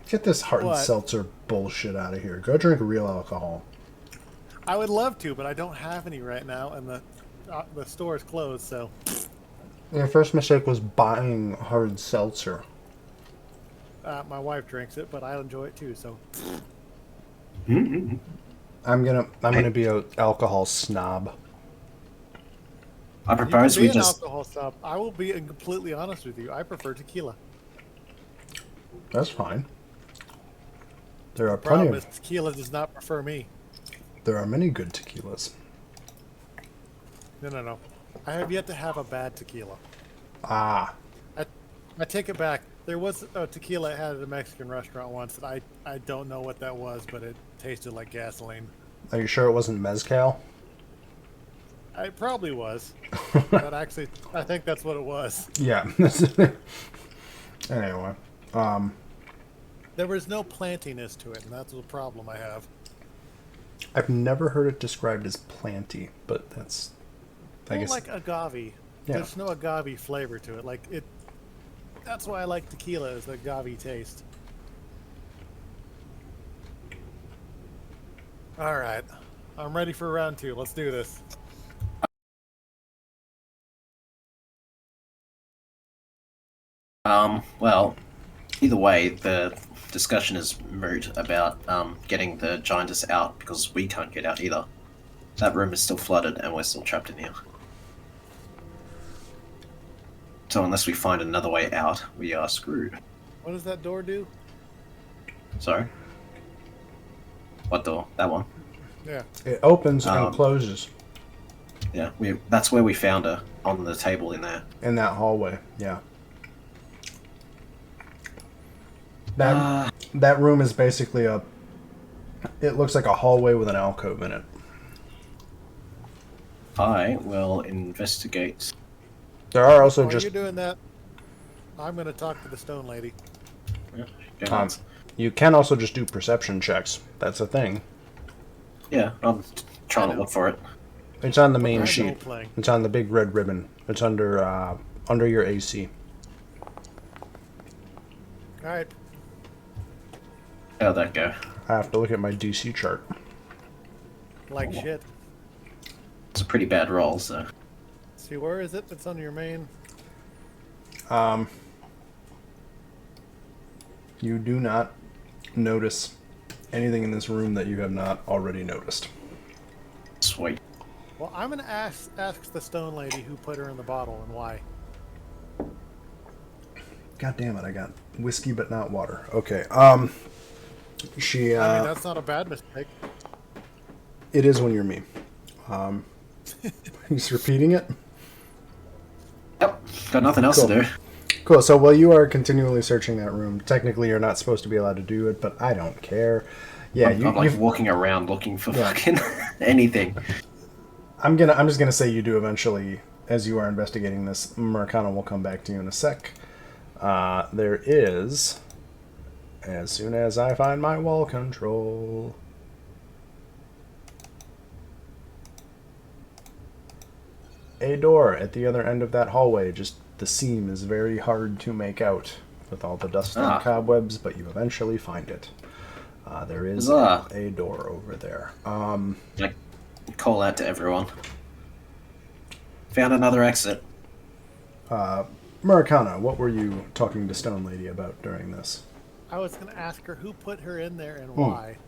Get this hard What? seltzer bullshit out of here. Go drink real alcohol. I would love to, but I don't have any right now, and the store is closed. So Your first mistake was buying hard seltzer. my wife drinks it, but I enjoy it too. So I'm gonna be an alcohol snob. I you can propose be we an just. alcohol snob. I will be completely honest with you. I prefer tequila. That's fine. There are plenty Problem of. is, tequila does not prefer me. There are many good tequilas. No. I have yet to have a bad tequila. Ah, I take it back. There was a tequila I had at a Mexican restaurant once that I don't know what that was, but it tasted like gasoline. are you sure it wasn't mezcal? It probably was. But actually, I think that's what it was. Yeah. Anyway, There was no plantiness to it, and that's the problem I have. I've never heard it described as planty, but that's. I More guess. like agave. Yeah. There's no agave flavor to it. Like it. That's why I like tequila, is the agave taste. All right, I'm ready for round 2. Let's do this. Well, either way, the discussion is moot about getting the giantess out because we can't get out either. That room is still flooded and we're still trapped in here. So unless we find another way out, we are screwed. What does that door do? Sorry? What door? That one? Yeah. It opens and Um, closes Yeah, that's where we found her, on the table in there. in that hallway. Yeah. That room is basically a. It looks like a hallway with an alcove in it. I will investigate. There are also While just. you're doing that, I'm going to talk to the stone lady. Go on. You can also just do perception checks. That's a thing. Yeah, I'm trying I to know. look for it. It's on the main I'm sheet. role-playing. It's on the big red ribbon. It's under your AC. All right. How'd that go? I have to look at my DC chart. Like shit. It's a pretty bad roll, so. See, where is it? It's on your main. You do not notice anything in this room that you have not already noticed. Sweet. Well, I'm going to ask the stone lady who put her in the bottle and why. God damn it! I got whiskey, but not water. Okay. She. I mean, that's not a bad mistake. It is when you're me. He's repeating it. Yep, got nothing else Cool. to do. Cool. So while you are continually searching that room, technically you're not supposed to be allowed to do it, but I don't care. Yeah, I'm like you've walking around looking for Yeah. fucking anything. I'm just gonna say you do eventually, as you are investigating this. Marcana will come back to you in a sec. There is, as soon as I find my wall control, a door at the other end of that hallway. Just the seam is very hard to make out with all the dust and Ah. cobwebs, but you eventually find it. There is Huzzah. a door over there. Like, call out to everyone. Found another exit. Murakana, what were you talking to Stone Lady about during this? I was going to ask her who put her in there and Hmm. why.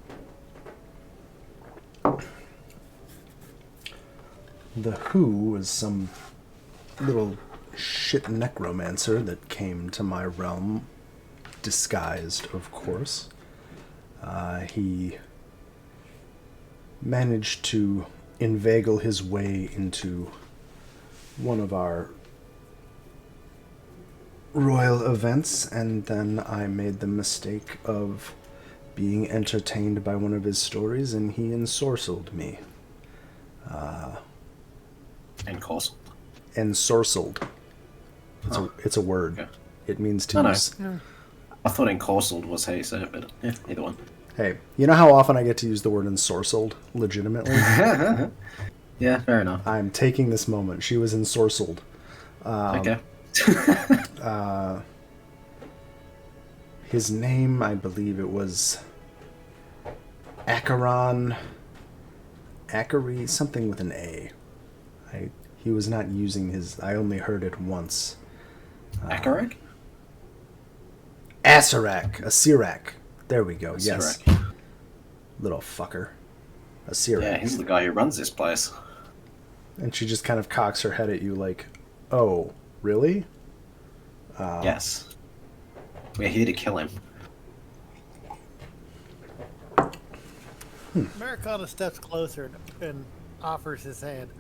The Who was some little shit necromancer that came to my realm, disguised, of course. He managed to inveigle his way into one of our royal events, and then I made the mistake of being entertained by one of his stories, and he ensorcelled me. And Corso. Ensorcelled. It's a word. Okay. It means to I know. use. I thought encorseled was how you said it, but yeah, either one. Hey, you know how often I get to use the word ensorcelled legitimately? Yeah, fair enough. I'm taking this moment. She was ensorcelled. Okay. His name, I believe it was Acheron. Achary, something with an A. He was not using his. I only heard it once. Akarak? Asarak, a Sirak. There we go. Yes, Sirak. little fucker, a Sirak. Yeah, he's the guy who runs this place. And she just kind of cocks her head at you like, "Oh, really?" Yes. We're here to kill him. Americana steps closer and offers his hand.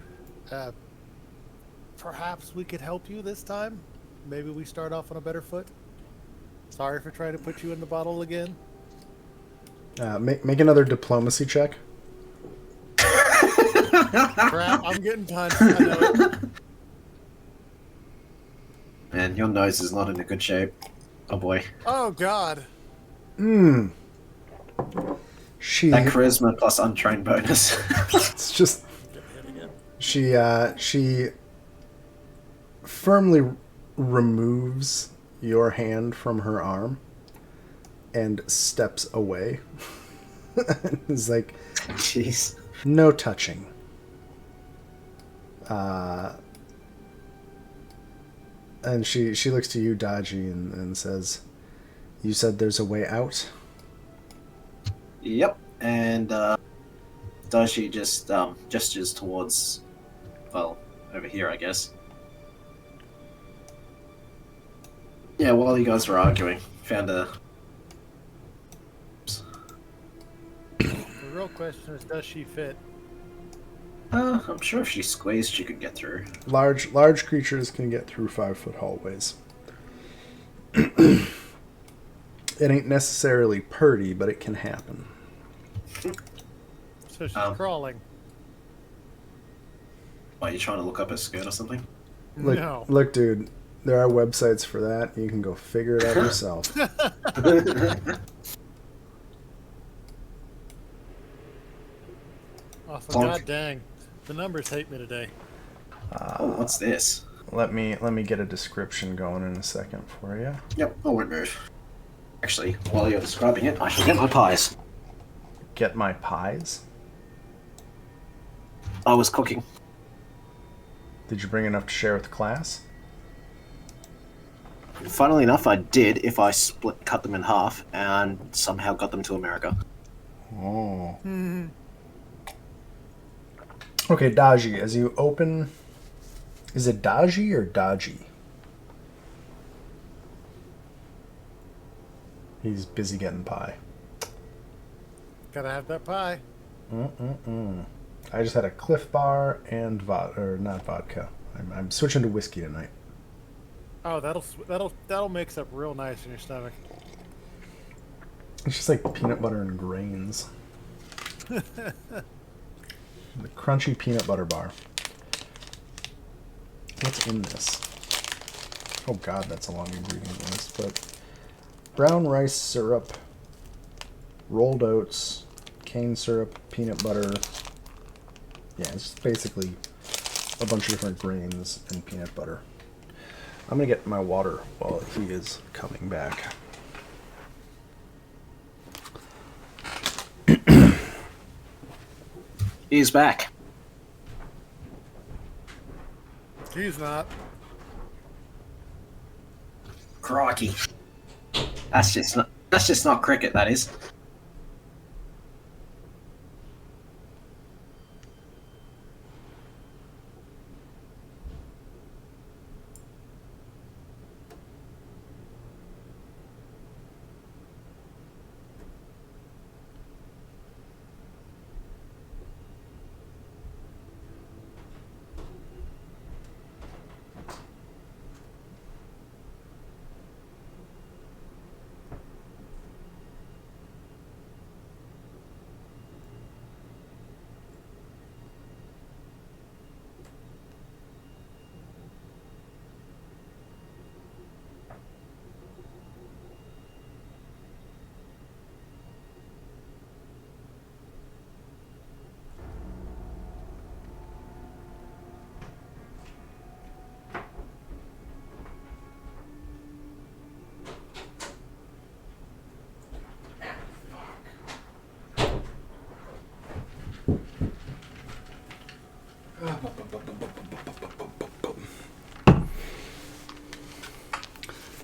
Perhaps we could help you this time? Maybe we start off on a better foot? Sorry for trying to put you in the bottle again. Make another diplomacy check. Crap, I'm getting punched. I know it. Man, your nose is not in a good shape. Oh boy. Oh, God. She. That charisma plus untrained bonus. It's just. Get hit again. She firmly removes your hand from her arm and steps away. It's like, Jeez. no touching. And she looks to you, Daji, and says, "You said there's a way out?" Yep. And Dashi just gestures towards, well, over here, I guess. Yeah, while you guys were arguing, found a. The real question is, does she fit? I'm sure if she squeezed, she could get through. Large creatures can get through 5-foot hallways. It ain't necessarily purty, but it can happen. So she's crawling. Why, are you trying to look up her skirt or something? No. Look, dude, there are websites for that. You can go figure it out yourself. Awesome. Plonk. God dang. The numbers hate me today. Oh, what's this? Let me get a description going in a second for you. Yep, I won't move. Actually, while you're describing it, I shall get my pies. Get my pies? I was cooking. Did you bring enough to share with the class? Funnily enough, I did if I cut them in half and somehow got them to America. Oh. Okay, Daji, as you open... Is it Daji or Daji? He's busy getting pie. Gotta have that pie. I just had a Cliff Bar and not vodka. I'm switching to whiskey tonight. Oh, that'll mix up real nice in your stomach. It's just like peanut butter and grains. The crunchy peanut butter bar. What's in this? Oh god, that's a long ingredient list, but brown rice syrup, rolled oats, cane syrup, peanut butter. Yeah, it's basically a bunch of different grains and peanut butter. I'm gonna get my water while he is coming back. He's back. He's not. Crikey. That's just not cricket, that is.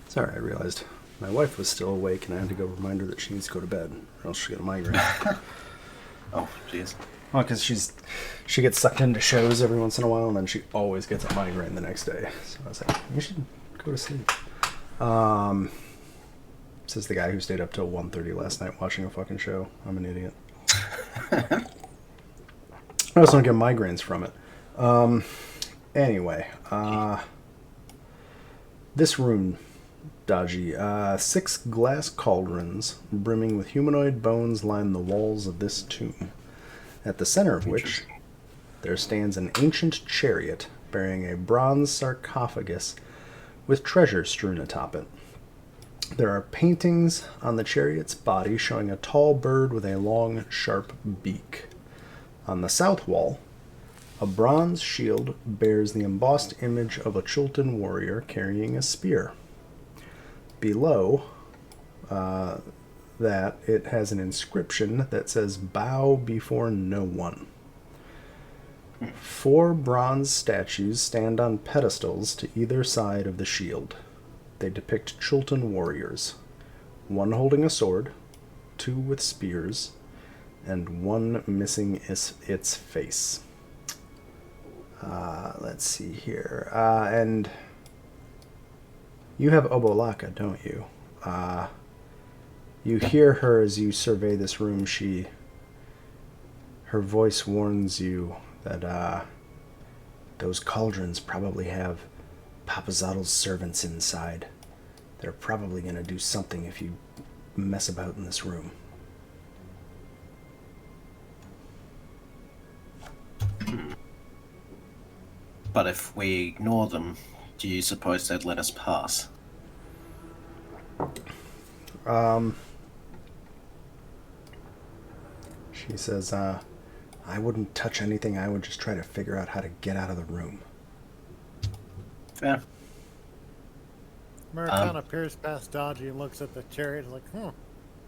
Sorry, I realized my wife was still awake and I had to go remind her that she needs to go to bed or else she'll get a migraine. Oh, jeez. Well, because she gets sucked into shows every once in a while and then she always gets a migraine the next day. So I was like, you should go to sleep. Says the guy who stayed up till 1:30 last night watching a fucking show. I'm an idiot. I also don't get migraines from it. Anyway, this room, Dodgy. 6 glass cauldrons brimming with humanoid bones line the walls of this tomb, at the center of which there stands an ancient chariot bearing a bronze sarcophagus with treasure strewn atop it. There are paintings on the chariot's body showing a tall bird with a long, sharp beak. On the south wall, a bronze shield bears the embossed image of a Chultan warrior carrying a spear. Below that, it has an inscription that says, "Bow before no one." 4 bronze statues stand on pedestals to either side of the shield. They depict Chultan warriors, 1 holding a sword, 2 with spears, and 1 missing its face. Let's see here. And you have Obolaka, don't you? You hear her as you survey this room. Her voice warns you that those cauldrons probably have Papazadel's servants inside. They're probably going to do something if you mess about in this room. But if we ignore them, do you suppose they'd let us pass? She says, I wouldn't touch anything. I would just try to figure out how to get out of the room. Fair. Americana peers past Dodgy and looks at the chariot like,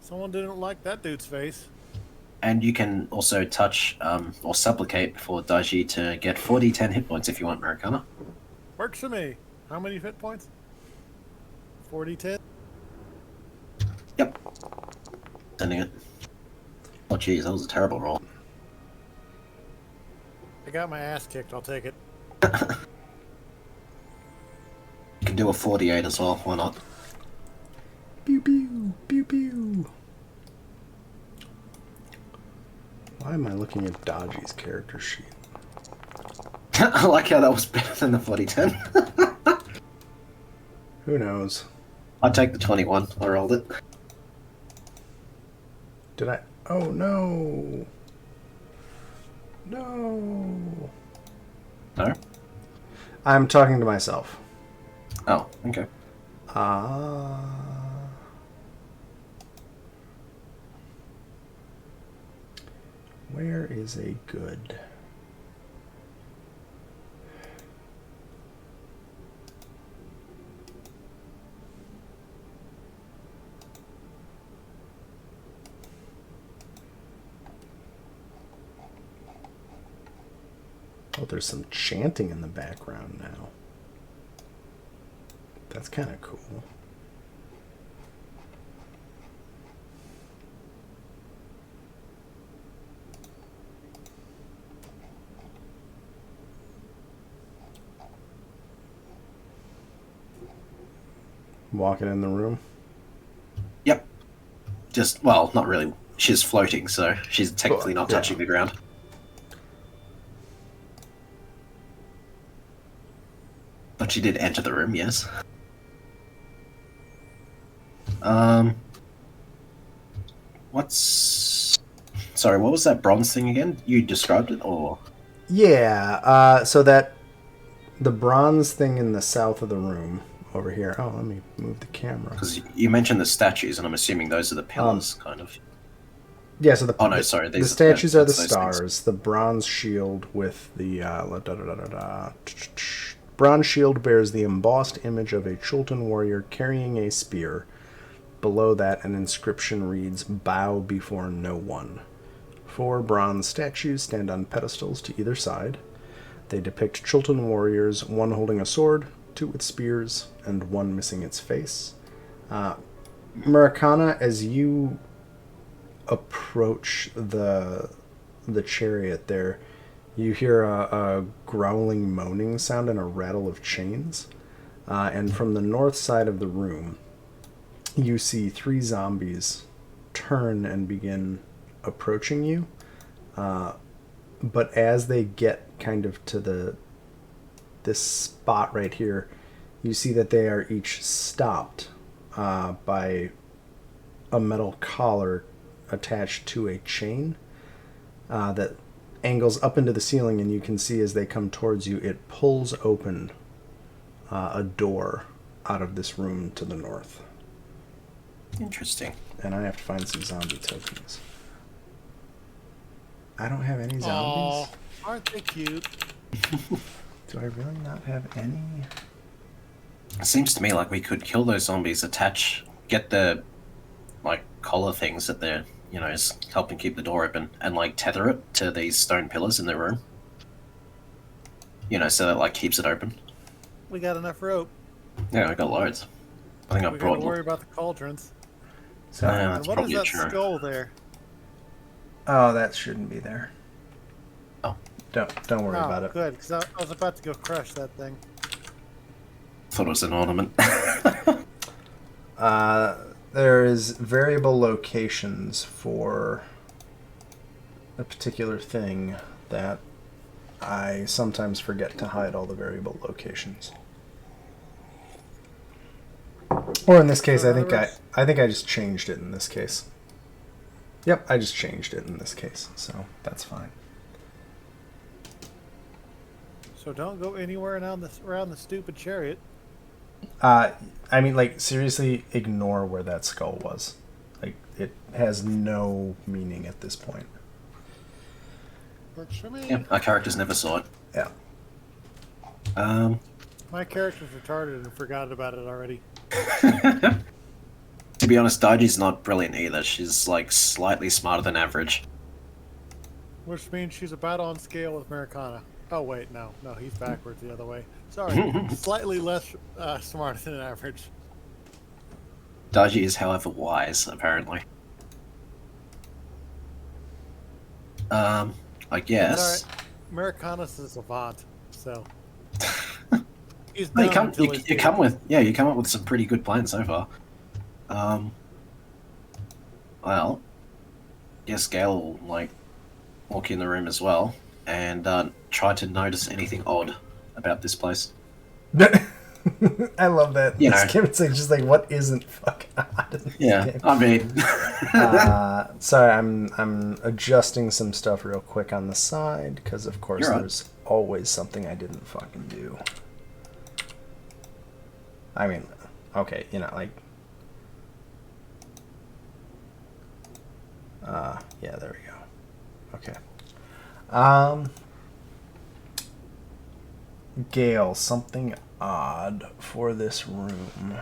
someone didn't like that dude's face. And you can also touch or supplicate for Daji to get 40-10 hit points if you want, Americana. Works for me. How many hit points? 40-10? Yep. Sending it. Oh, jeez, that was a terrible roll. I got my ass kicked. I'll take it. You can do a 48 as well, why not? Pew pew, pew pew. Why am I looking at Dodgy's character sheet? I like how that was better than the 40-10. Who knows? I'd take the 21. I rolled it. Did I? Oh no! No! No? I'm talking to myself. Oh, okay. Where is a good? Oh, there's some chanting in the background now. That's kind of cool. walking in the room. Yep. Just, well, not really. She's floating, so she's technically not Yeah. touching the ground. But she did enter the room, yes. Sorry, what was that bronze thing again? You described it, or? Yeah, so that the bronze thing in the south of the room over here. Oh, let me move the camera. Because you mentioned the statues, and I'm assuming those are the pillars, kind of. Yeah, so the Oh no, sorry. the statues are the that's those things. stars. The bronze shield with the bronze shield bears the embossed image of a Chultan warrior carrying a spear. Below that, an inscription reads, "Bow before no one." 4 bronze statues stand on pedestals to either side. They depict Chultan warriors, one holding a sword, 2 with spears, and 1 missing its face. Murakana, as you approach the chariot there, you hear a growling, moaning sound and a rattle of chains. And from the north side of the room, you see 3 zombies turn and begin approaching you. But as they get kind of to this spot right here, you see that they are each stopped by a metal collar attached to a chain that angles up into the ceiling, and you can see as they come towards you, it pulls open a door out of this room to the north. Interesting. And I have to find some zombie tokens. I don't have any Aw, zombies. aren't they cute? Do I really not have any? It seems to me like we could kill those zombies, get the, like, collar things that they're, is helping keep the door open, and, like, tether it to these stone pillars in the room. So that, like, keeps it open. We got enough rope. Yeah, I got loads. I think I We got brought... to worry about the cauldrons. So, Yeah, And that's what is probably that true. skull there? oh, that shouldn't be there. Oh. Don't worry about it. Good, because I was about to go crush that thing. Thought it was an ornament. There is variable locations for a particular thing that I sometimes forget to hide all the variable locations. Or in this case, So I in think other I think I just changed it in this case. Yep, I just changed it in this case, so that's fine. So don't go anywhere around the stupid chariot. I mean, like, seriously, ignore where that skull was. Like, it has no meaning at this point. Works for me. Yeah, our characters never saw it. Yeah. My character's retarded and forgot about it already. To be honest, Daiji's not brilliant either. She's, like, slightly smarter than average. Which means she's about on scale with Americana. Oh, wait, no, he's backwards the other way. Sorry, slightly less smart than average. Daiji is, however, wise, apparently. I guess... It's alright. Americana's a savant, so... He's Well, dumb until he's you dead. come up with some pretty good plans so far. Well, guess Gale will, like, walk in the room as well and try to notice anything odd about this place. I love that. You This know. game, it's like, just like, what isn't fucking odd in this game? I mean, Sorry, I'm adjusting some stuff real quick on the side, because of course You're right. there's always something I didn't fucking do. I mean, okay, like... yeah, there we go. Okay. Gale, something odd for this room.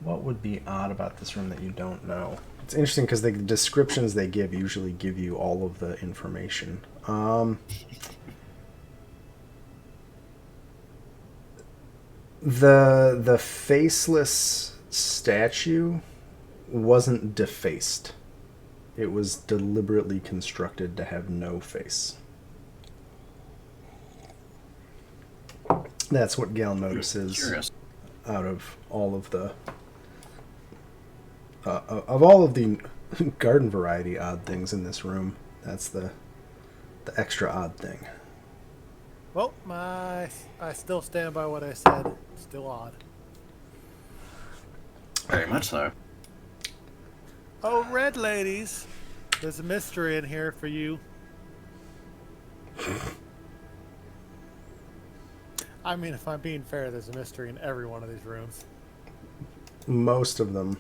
What would be odd about this room that you don't know? It's interesting because the descriptions they give usually give you all of the information. The faceless statue wasn't defaced. It was deliberately constructed to have no face. That's what Gale notices. Curious. Out of all of the garden variety odd things in this room, that's the extra odd thing. Well, I still stand by what I said. Still odd. Very much so. Oh, red ladies, there's a mystery in here for you. I mean, if I'm being fair, there's a mystery in every one of these rooms. Most of them.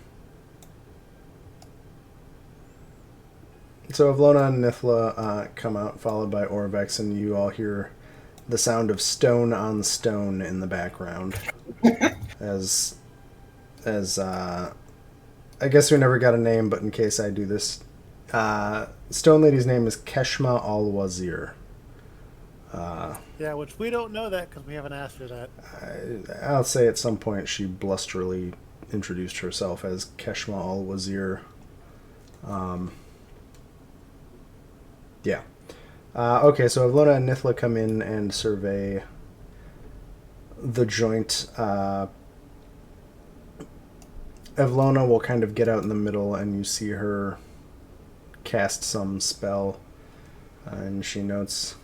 So Avlona and Nithla come out, followed by Orvex, and you all hear the sound of stone on stone in the background. as I guess we never got a name, but in case I do this, Stone Lady's name is Keshma Al-Wazir. Yeah, which we don't know that because we haven't asked her that. I'll say at some point she blusterily introduced herself as Keshma Al-Wazir. Yeah. Okay, so Avlona and Nithla come in and survey the joint. Avlona will kind of get out in the middle, and you see her cast some spell. And she notes,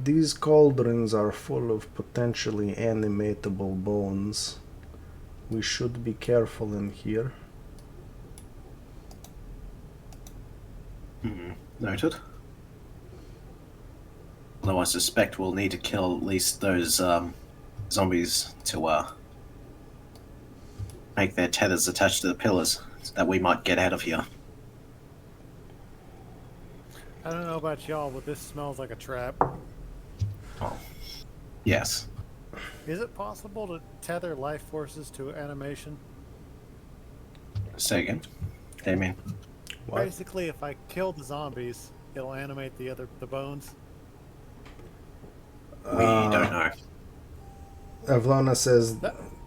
these cauldrons are full of potentially animatable bones. We should be careful in here. Noted. Although I suspect we'll need to kill at least those zombies to make their tethers attached to the pillars, so that we might get out of here. I don't know about y'all, but this smells like a trap. Oh, yes. Is it possible to tether life forces to animation? Say again. Damien. What? Basically, if I kill the zombies, it'll animate the bones. We don't know. Avlona says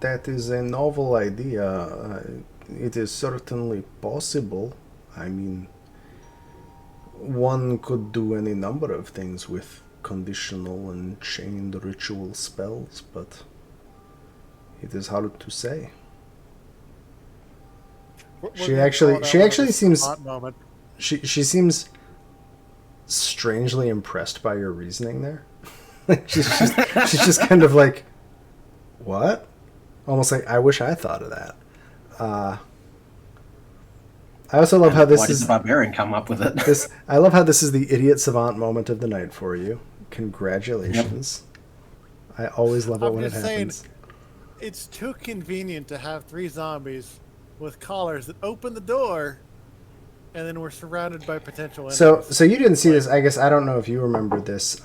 that is a novel idea. It is certainly possible. I mean, one could do any number of things with conditional and chained ritual spells, but it is hard to say. She actually seems she seems strangely impressed by your reasoning there. she's just kind of like, what? Almost like, I wish I thought of that. I also love how this Why did is the barbarian come up with it? I love how this is the idiot savant moment of the night for you. Congratulations. Yep. I always love it when it happens. It's too convenient to have 3 zombies with collars that open the door, and then we're surrounded by potential enemies. So you didn't see this. I guess I don't know if you remember this.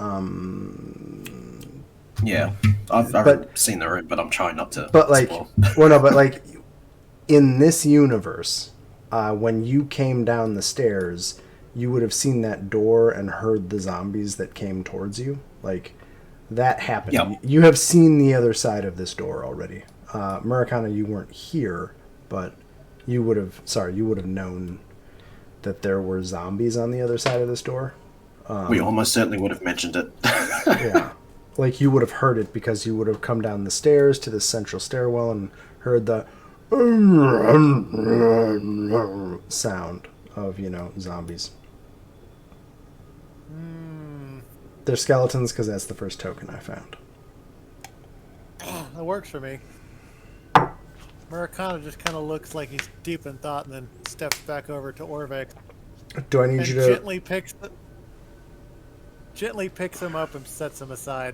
Yeah, I've seen the room, but I'm trying not to. But like, spoil. well, no, but like, in this universe, when you came down the stairs, you would have seen that door and heard the zombies that came towards you. Like, that happened. Yep. You have seen the other side of this door already. Murakana, you weren't here, but you would have known that there were zombies on the other side of this door. We almost certainly would have mentioned it. Yeah. Like, you would have heard it because you would have come down the stairs to this central stairwell and heard the sound of, zombies. They're skeletons because that's the first token I found. That works for me. Murakana just kind of looks like he's deep in thought and then steps back over to Orvek. Do I need you to... Gently picks him up and sets him aside.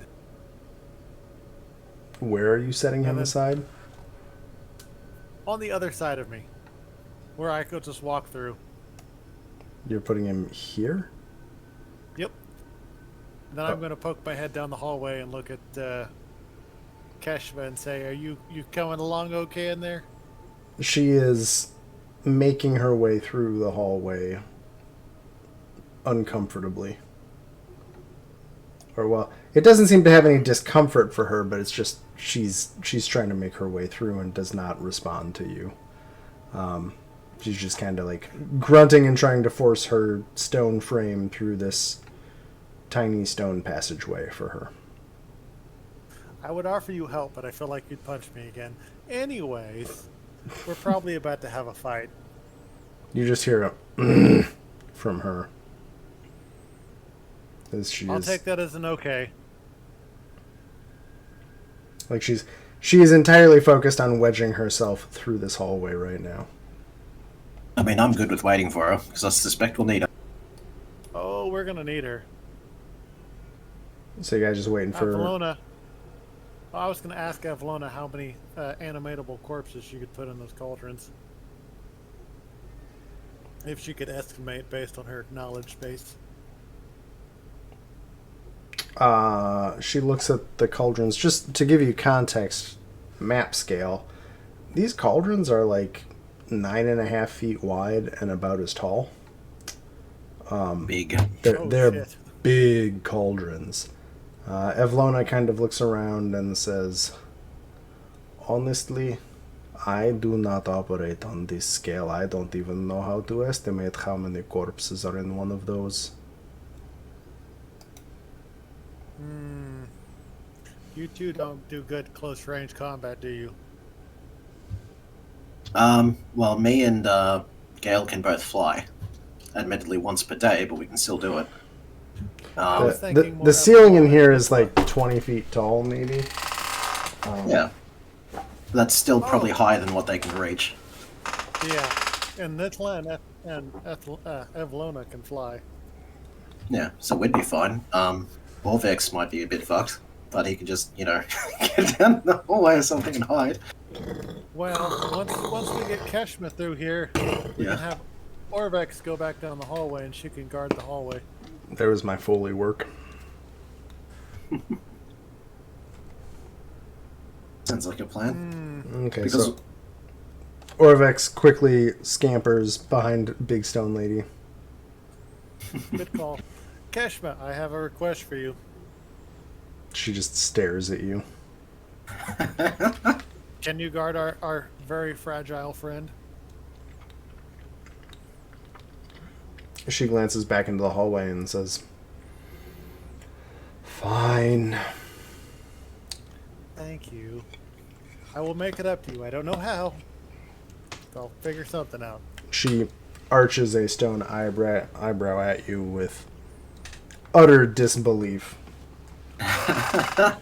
Where are you setting him aside? On the other side of me. Where I could just walk through. You're putting him here? Yep. Then I'm going to poke my head down the hallway and look at Keshva and say, are you coming along okay in there? She is making her way through the hallway uncomfortably. Or, well, it doesn't seem to have any discomfort for her, but it's just she's trying to make her way through and does not respond to you. She's just kind of like grunting and trying to force her stone frame through this tiny stone passageway for her. I would offer you help, but I feel like you'd punch me again. Anyways, we're probably about to have a fight. You just hear a from her. As she I'll is, take that as an okay. like she is entirely focused on wedging herself through this hallway right now. I mean, I'm good with waiting for her, because I suspect we'll need her. Oh, we're gonna need her. So you guys just waiting for Avalona. I was gonna ask Avalona how many animatable corpses she could put in those cauldrons. If she could estimate based on her knowledge base. she looks at the cauldrons. Just to give you context, map scale, these cauldrons are like 9.5 feet wide and about as tall. Big. They're Shit. big cauldrons. Evlona kind of looks around and says, honestly, I do not operate on this scale. I don't even know how to estimate how many corpses are in one of those. You two don't do good close range combat, do you? Well, me and Gale can both fly. Admittedly, once per day, but we can still do it. was The, thinking more the ceiling in Evlona here than is like 20 feet tall, maybe. Yeah. That's still probably Oh. higher than what they can reach. Yeah, and Nithla and Evlona can fly. Yeah, so we'd be fine. Vorvex might be a bit fucked, but he can just, get down the hallway or something and hide. Well, once we get Keshma through here, we Yeah. can have Orvex go back down the hallway, and she can guard the hallway. There was my Foley work. Sounds like a plan. Okay, Because so Orvex quickly scampers behind Big Stone Lady. Good call. Keshma, I have a request for you. She just stares at you. Can you guard our very fragile friend? She glances back into the hallway and says, fine. Thank you. I will make it up to you. I don't know how. I'll figure something out. She arches a stone eyebrow at you with utter disbelief. I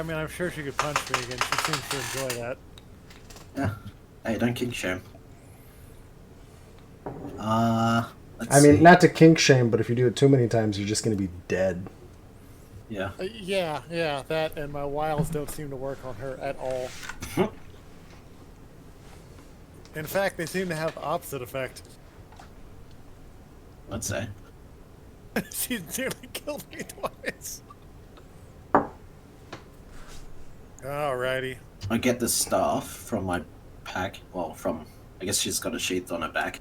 mean, I'm sure she could punch me again. She seems to enjoy that. Yeah. Hey, don't kink shame. Let's I mean, see. not to kink shame, but if you do it too many times, you're just going to be dead. Yeah. Yeah, that and my wiles don't seem to work on her at all. In fact, they seem to have the opposite effect. Let's say. She nearly killed me twice. Alrighty. I get the staff from my pack. Well, I guess she's got a sheath on her back.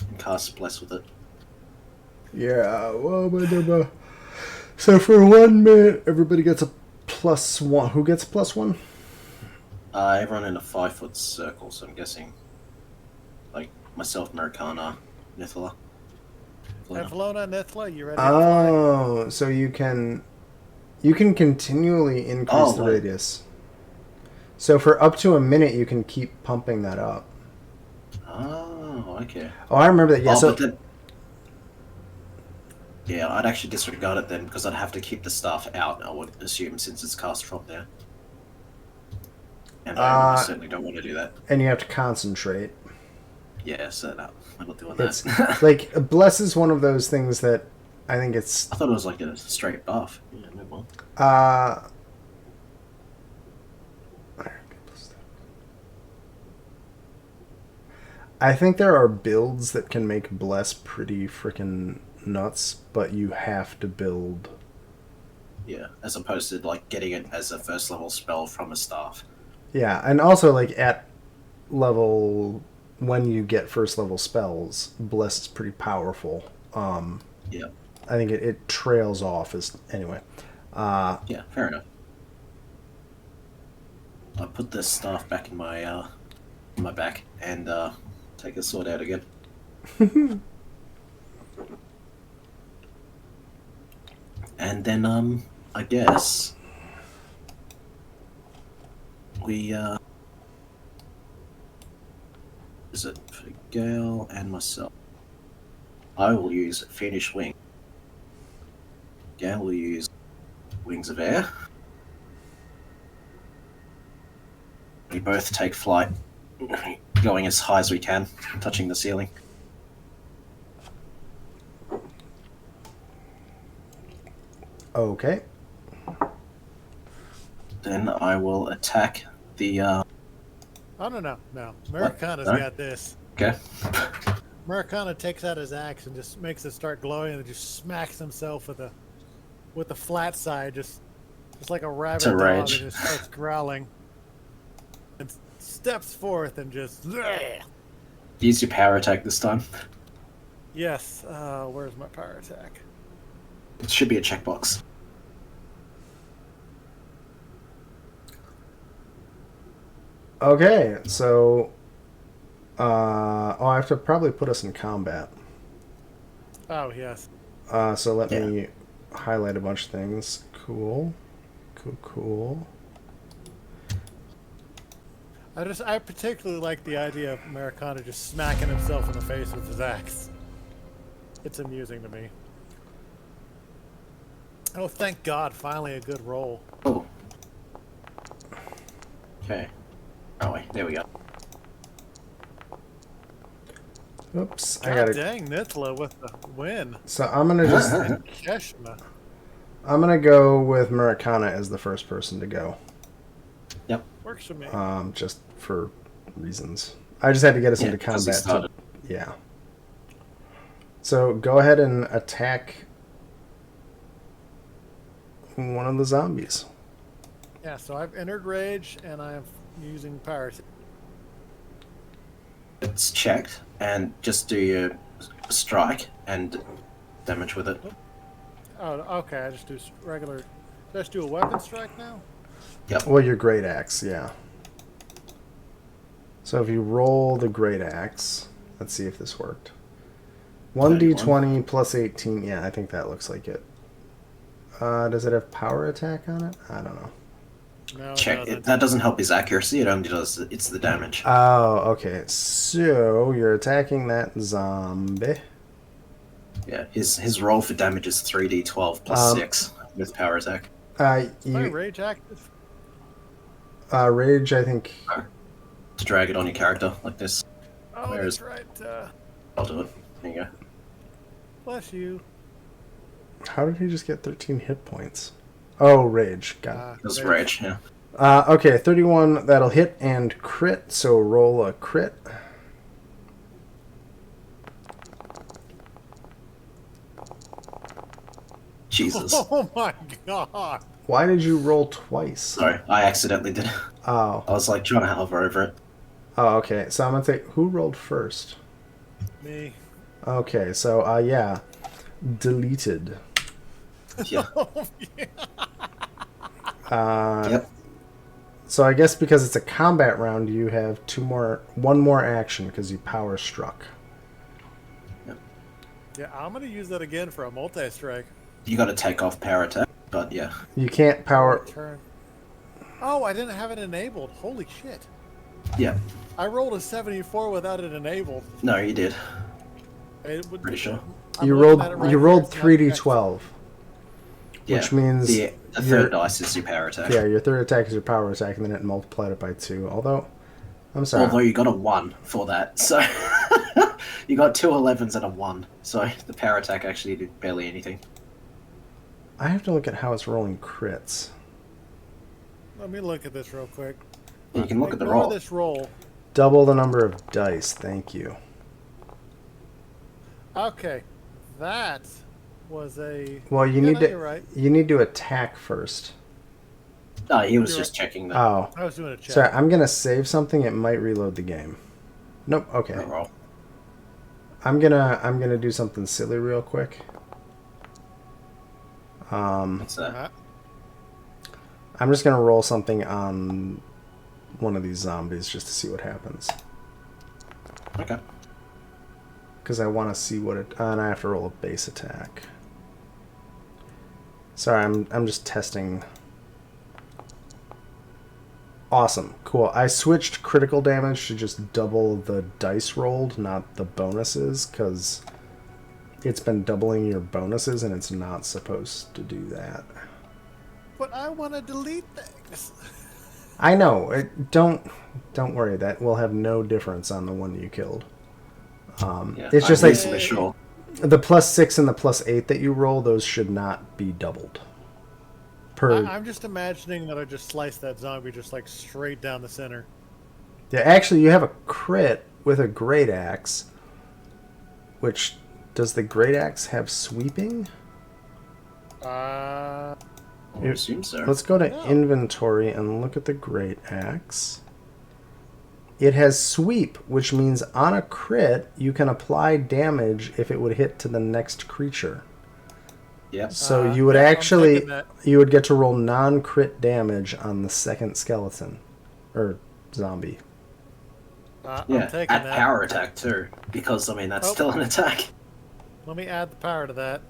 And cast Bless with it. Yeah, well, so for 1 minute, everybody gets a +1. Who gets +1? Everyone in a 5-foot circle, so I'm guessing. Like, myself, Americana, Nithla. Evlona, Nithla, you ready to fly? Oh, so you can continually increase the wait. radius. So for up to a minute, you can keep pumping that up. Oh, okay. Oh, I remember that. Yeah, so but then... Yeah, I'd actually disregard it then, because I'd have to keep the staff out, I would assume, since it's cast from there. And I certainly don't want to do that. and you have to concentrate. Yeah, so no, I'm not doing It's that. like Bless is one of those things that I think it's I thought it was like a straight buff. Yeah, no more. I think there are builds that can make Bless pretty freaking nuts, but you have to build. Yeah, as opposed to like getting it as a first level spell from a staff. Yeah, and also like at level when you get first level spells, Bless is pretty powerful. Yeah. I think it trails off as anyway. Yeah, fair enough. I put the staff back in my on my back and take the sword out again. And then I guess we is it for Gale and myself? I will use Fiendish Wing. Gale will use Wings of Air. We both take flight, going as high as we can, touching the ceiling. Okay. Then I will attack the. Oh, no. Americana's No? got this. Okay. Americana takes out his axe and just makes it start glowing, and just smacks himself with the flat side, just like a rabid To dog, rage. and just starts growling, and steps forth and just. Use your power attack this time. Yes. Where's my power attack? It should be a checkbox. Okay, so I have to probably put us in combat. Oh yes. So let me highlight a bunch of things. Cool. I particularly like the idea of Americana just smacking himself in the face with his axe. It's amusing to me. Oh, thank God! Finally, a good roll. Oh. Okay. Oh wait, there we go. Oops, God I gotta. dang, Nithla with the win. So I'm gonna just. And Keshma. I'm gonna go with Murakana as the first person to go. Works for me. Just for reasons. I just had to get us into 'cause he combat. started. Yeah. So go ahead and attack one of the zombies. Yeah, so I've entered rage and I'm using power. It's checked, and just do your strike and damage with it. Oh, okay. I just do regular. Did I just do a weapon strike now? Yep. Well, your great axe, yeah. So if you roll the great axe, let's see if this worked. 1d20 plus 18. Yeah, I think that looks like it. Does it have power attack on it? I don't know. No, Check. it That doesn't help his accuracy. It only does. It's the damage. Oh, okay. So you're attacking that zombie. Yeah. His roll for damage is 3d12 plus 6 with power attack. Sorry, You rage active. rage, I think. To drag it on your character like this. Oh, Where that's is- right. I'll do it. There you go. Bless you. How did he just get 13 hit points? Oh, rage. Got it. It was rage. Yeah. Okay, 31. That'll hit and crit. So roll a crit. Jesus. Oh my God. Why did you roll twice? Sorry, I accidentally did it. Oh. I was like trying to hover over it. Oh, okay. So I'm gonna say who rolled first. Me. Okay, so yeah, deleted. Yeah. Oh yeah. Yep. So I guess because it's a combat round, you have one more action because you power struck. Yeah, I'm gonna use that again for a multi-strike. You got to take off power attack, but yeah. You can't power. Turn. Oh, I didn't have it enabled. Holy shit. Yeah. I rolled a 74 without it enabled. No, you did. It would, Pretty sure. I'm You looking rolled. at it right You here. rolled It's not 3d12, Yeah. which means the your- third dice is your power attack. yeah, your third attack is your power attack, and then it multiplied it by 2. Although, I'm sorry. Although you got a 1 for that, so you got 2 11s and a 1. So the power attack actually did barely anything. I have to look at how it's rolling crits. Let me look at this real quick. You can look at the Ignore roll. this roll. Double the number of dice. Thank you. Okay, that was a. Well, you Yeah, need no, to. You're right. You need to attack first. No, he was You're just checking the Oh, I was doing a check. sorry. I'm gonna save something. It might reload the game. Nope. Okay. roll. I'm gonna do something silly real quick. What's that? Uh, I'm just gonna roll something on one of these zombies just to see what happens. Okay. Because I want to see what it... and I have to roll a base attack. Sorry, I'm just testing. Awesome. Cool. I switched critical damage to just double the dice rolled, not the bonuses, because it's been doubling your bonuses, and it's not supposed to do that. But I want to delete things. I know. Don't worry. That will have no difference on the one you killed. It's just like sure. the +6 and the +8 that you roll, those should not be doubled. I'm just imagining that I just sliced that zombie just like straight down the center. Yeah, actually, you have a crit with a great axe. Which, does the great axe have sweeping? I assume so. Let's go to inventory and look at the great axe. It has sweep, which means on a crit, you can apply damage if it would hit to the next creature. Yep. So you would you would get to roll non-crit damage on the second skeleton. Or zombie. At power attack too, because, I mean, that's still an attack. Let me add the power to that.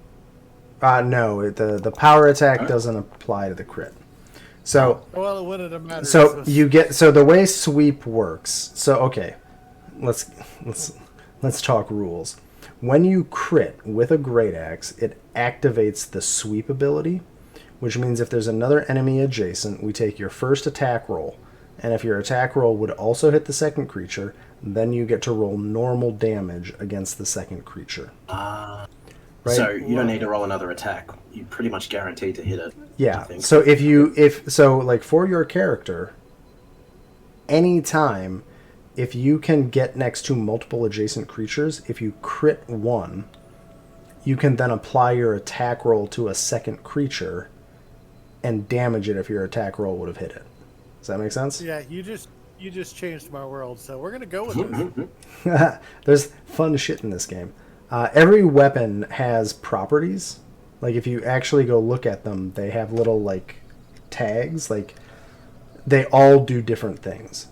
No, the power attack doesn't apply to the crit. So, well, it wouldn't have mattered. So the way sweep works. So okay, let's talk rules. When you crit with a great axe, it activates the sweep ability, which means if there's another enemy adjacent, we take your first attack roll, and if your attack roll would also hit the second creature, then you get to roll normal damage against the second creature. Right? So you don't need to roll another attack. You're pretty much guaranteed to hit it. Yeah. So if for your character, anytime, if you can get next to multiple adjacent creatures, if you crit one, you can then apply your attack roll to a second creature and damage it if your attack roll would have hit it. Does that make sense? Yeah, you just changed my world, so we're gonna go with this. There's fun shit in this game. Every weapon has properties. Like, if you actually go look at them, they have little, like, tags. Like, they all do different things.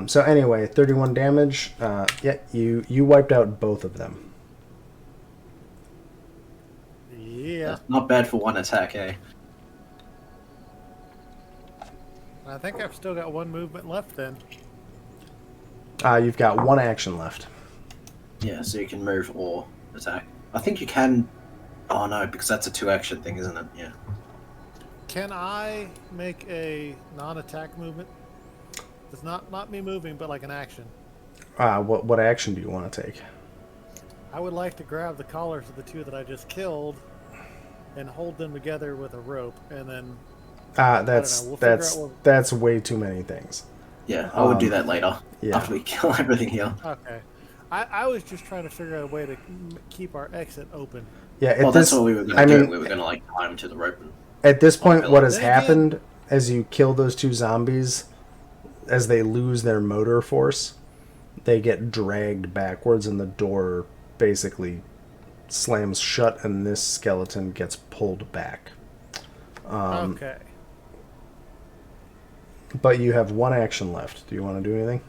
So anyway, 31 damage. Yeah, you wiped out both of them. Yeah. That's not bad for one attack, eh? I think I've still got one movement left then. You've got one action left. Yeah, so you can move or attack. I think you can... Oh no, because that's a 2-action thing, isn't it? Yeah. Can I make a non-attack movement? It's not me moving, but like an action. What action do you want to take? I would like to grab the collars of the two that I just killed and hold them together with a rope, and then... that's way too many things. Yeah, I would do that later. Yeah. After we kill everything here. Okay. I was just trying to figure out a way to keep our exit open. Yeah, well, that's what we were going to do. We were going to, like, tie them to the rope. At this point, what has happened as you kill those two zombies, as they lose their motor force, they get dragged backwards and the door basically slams shut and this skeleton gets pulled back. Okay. But you have one action left. Do you want to do anything?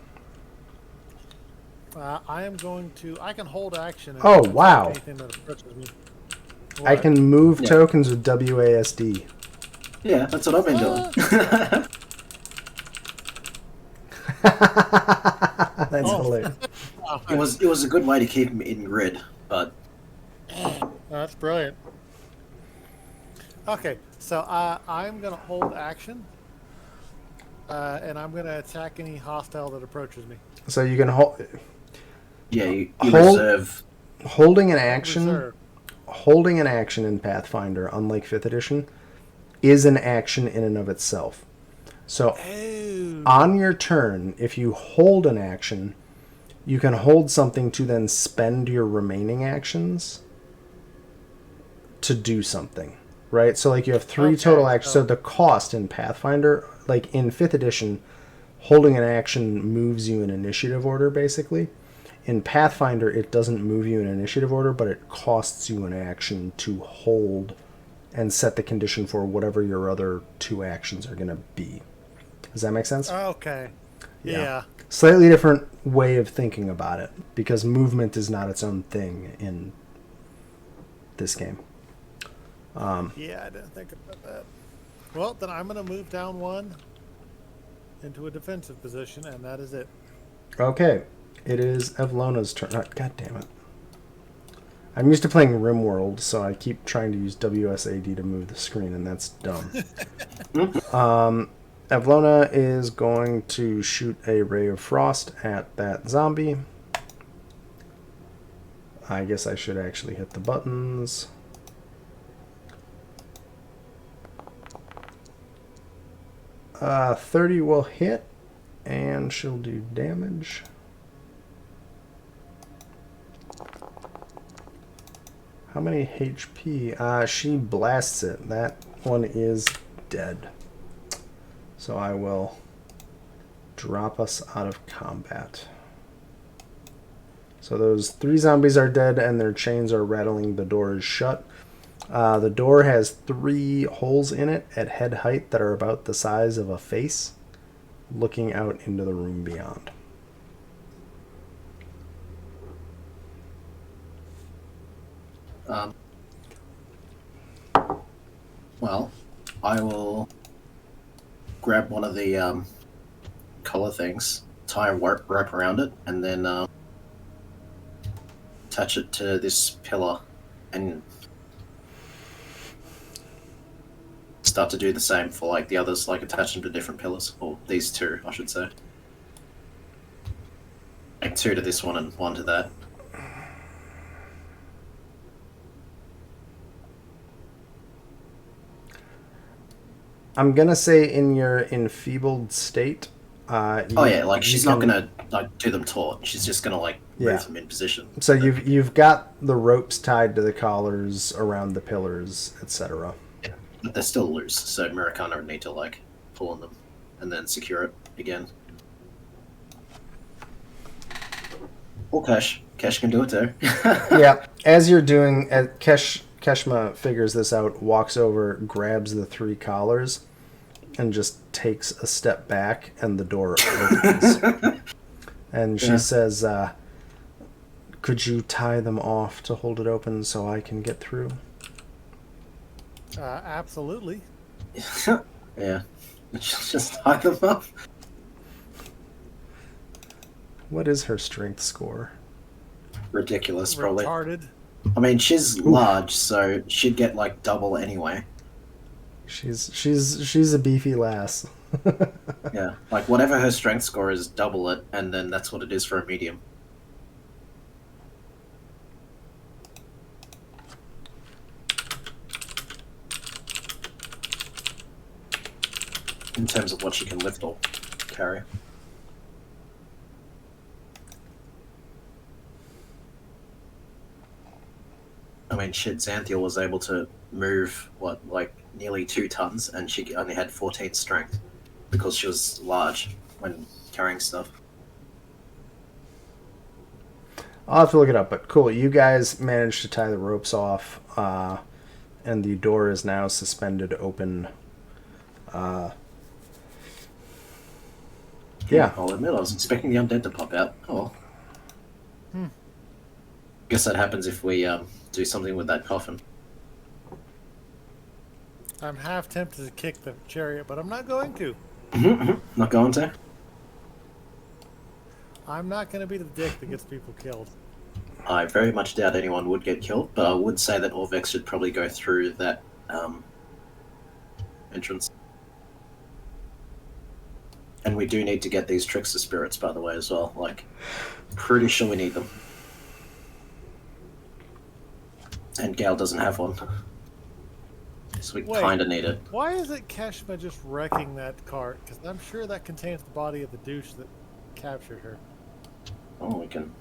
I am going to... I can hold action. Oh, wow. I can move tokens with WASD. Yeah, that's what I've been doing. That's hilarious. It was a good way to keep him in grid, but... That's brilliant. Okay, so I'm going to hold action, and I'm going to attack any hostile that approaches me. So you can hold... Yeah, you reserve... Holding an action... Holding an action in Pathfinder, unlike 5th edition, is an action in and of itself. So, on your turn, if you hold an action, you can hold something to then spend your remaining actions to do something, right? So, like, you have 3 total actions. So, the cost in Pathfinder, like in 5th edition, holding an action moves you in initiative order, basically. In Pathfinder, it doesn't move you in initiative order, but it costs you an action to hold and set the condition for whatever your other 2 actions are going to be. Does that make sense? Okay. Yeah. Slightly different way of thinking about it, because movement is not its own thing in this game. Yeah, I didn't think about that. Well, then I'm going to move down one into a defensive position, and that is it. Okay, it is Evlona's turn. God damn it. I'm used to playing RimWorld, so I keep trying to use WSAD to move the screen, and that's dumb. Evlona is going to shoot a ray of frost at that zombie. I guess I should actually hit the buttons. Uh, 30 will hit, and she'll do damage. How many HP? She blasts it. That one is dead. So I will drop us out of combat. So those 3 zombies are dead, and their chains are rattling. The door is shut. The door has 3 holes in it at head height that are about the size of a face, looking out into the room beyond. Well, I will grab one of the color things, tie a rope around it, and then attach it to this pillar and start to do the same for like the others, like attach them to different pillars, or these 2, I should say. Like 2 to this one and 1 to that. I'm gonna say in your enfeebled state. She's not gonna like do them taut. She's just gonna like move them in position. So you've got the ropes tied to the collars around the pillars, etc. Yeah, but they're still loose, so Miracana would need to like pull on them and then secure it again. Or Kesh. Kesh can do it too. Yeah, as you're doing, Keshma figures this out, walks over, grabs the 3 collars, and just takes a step back, and the door opens. And she says, could you tie them off to hold it open so I can get through? Absolutely. Yeah. Just tie them up. What is her strength score? Ridiculous, probably. Retarded. I mean, she's large, so she'd get like double anyway. She's a beefy lass. Yeah, like whatever her strength score is, double it, and then that's what it is for a medium. In terms of what she can lift or carry. I mean, shit, Xanthiel was able to move, like nearly 2 tons, and she only had 14 strength because she was large when carrying stuff. I'll have to look it up, but cool. You guys managed to tie the ropes off, and the door is now suspended open. Yeah. I'll admit, I was expecting the undead to pop out. Oh well. Guess that happens if we do something with that coffin. I'm half tempted to kick the chariot, but I'm not going to. Not going to? I'm not going to be the dick that gets people killed. I very much doubt anyone would get killed, but I would say that Orvex should probably go through that entrance. And we do need to get these trickster spirits, by the way, as well. Like, pretty sure we need them. And Gale doesn't have one. So we kind of need it. Why is it Keshma just wrecking that cart? Because I'm sure that contains the body of the douche that captured her. Oh, we can...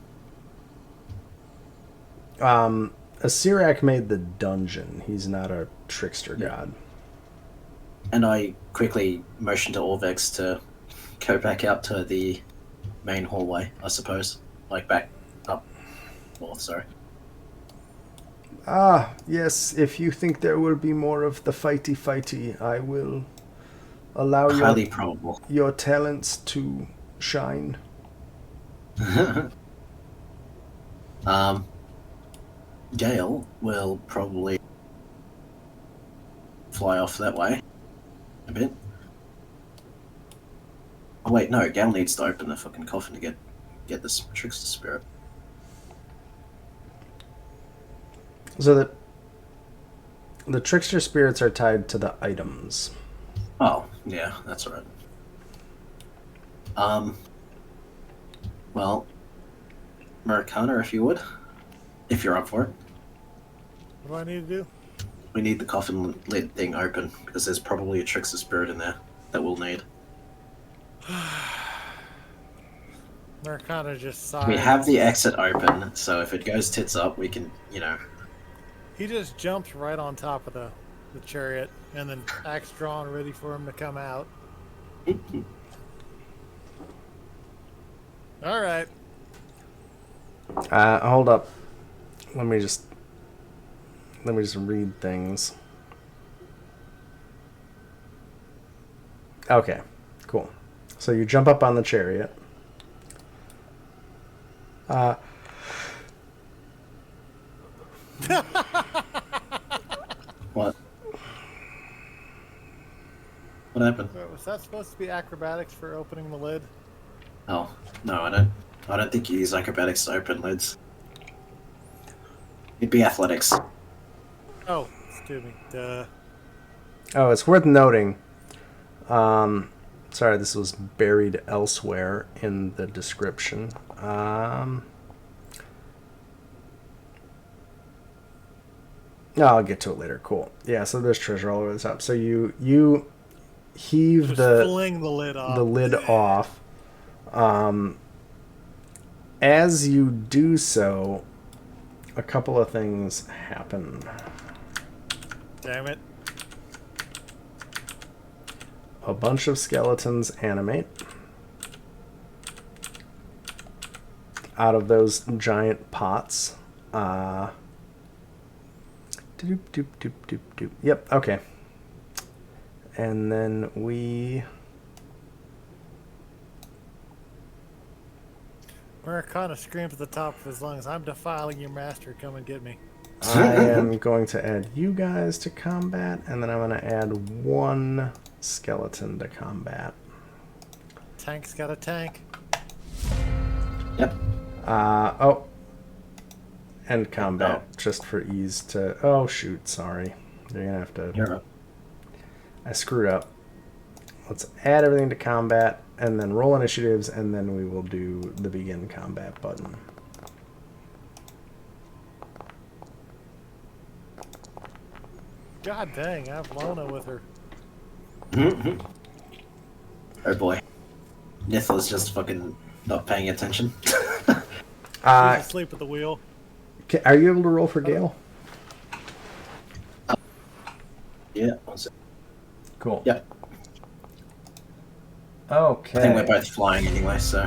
Asirak made the dungeon. He's not a trickster god. And I quickly motioned to Orvex to go back out to the main hallway, I suppose. Like, back up north, sorry. Ah, yes, if you think there will be more of the fighty, I will allow Highly probable. your talents to shine. Gale will probably fly off that way a bit. Oh wait, no, Gale needs to open the fucking coffin to get this trickster spirit. So the trickster spirits are tied to the items. Oh, yeah, that's right. Well, Americana, if you would, if you're up for it. What do I need to do? We need the coffin lid thing open because there's probably a trickster spirit in there that we'll need. Americana just sighs. We have the exit open, so if it goes tits up, we can, He just jumps right on top of the chariot and then axe drawn, ready for him to come out. All right. Hold up. Let me just read things. Okay, cool. So you jump up on the chariot. What? What happened? Was that supposed to be acrobatics for opening the lid? Oh, no, I don't. I don't think you use acrobatics to open lids. It'd be athletics. Oh, excuse me. Duh. Oh, it's worth noting. Sorry, this was buried elsewhere in the description. No, I'll get to it later. Cool. Yeah, so there's treasure all over the top. So you heave Just fling the lid off. the lid off. As you do so, a couple of things happen. Damn it. A bunch of skeletons animate out of those giant pots. Doop, doop, doop, doop, doop. Yep, okay. And then we... Americana screams at the top of his lungs, "I'm defiling your master, come and get me." I am going to add you guys to combat, and then I'm going to add one skeleton to combat. Tank's got a tank. Yep. End combat, just for ease to... Oh, shoot, sorry. You're going to have to... You're up. I screwed up. Let's add everything to combat, and then roll initiatives, and then we will do the begin combat button. God dang, I have Lona with her. Mm-hmm. Oh boy. Nithla's just fucking not paying attention. She's asleep at the wheel. Are you able to roll for Gale? Yeah. One sec. Cool. Yep. Okay. I think we're both flying anyway, so.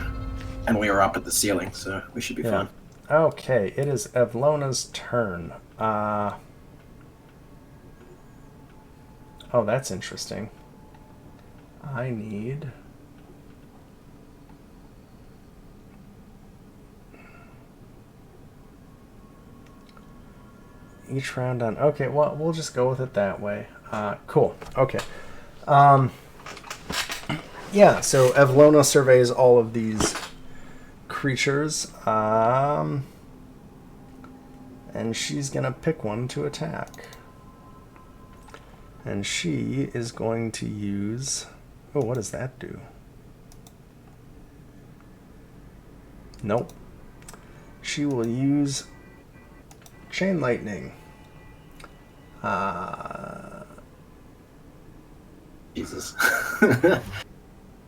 And we were up at the ceiling, so we should be fine. Okay, it is Evlona's turn. Oh, that's interesting. I need... each round on... Okay, well, we'll just go with it that way. Cool. Okay. Yeah, so Evlona surveys all of these creatures. And she's going to pick one to attack. And she is going to use... Oh, what does that do? Nope. She will use Chain Lightning. Jesus.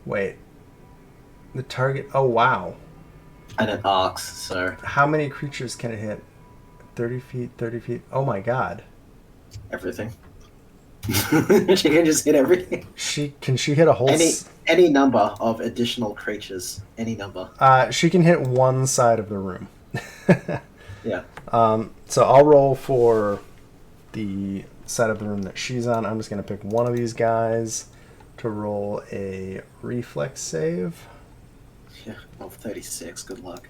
Wait. The target... Oh, wow. And it arcs, so How many creatures can it hit? 30 feet, 30 feet... Oh, my God. everything. She can just hit everything. Can she hit a whole... Any number of additional creatures. Any number. She can hit one side of the room. Yeah. So I'll roll for the side of the room that she's on. I'm just going to pick one of these guys to roll a reflex save. Yeah, well, 36. Good luck.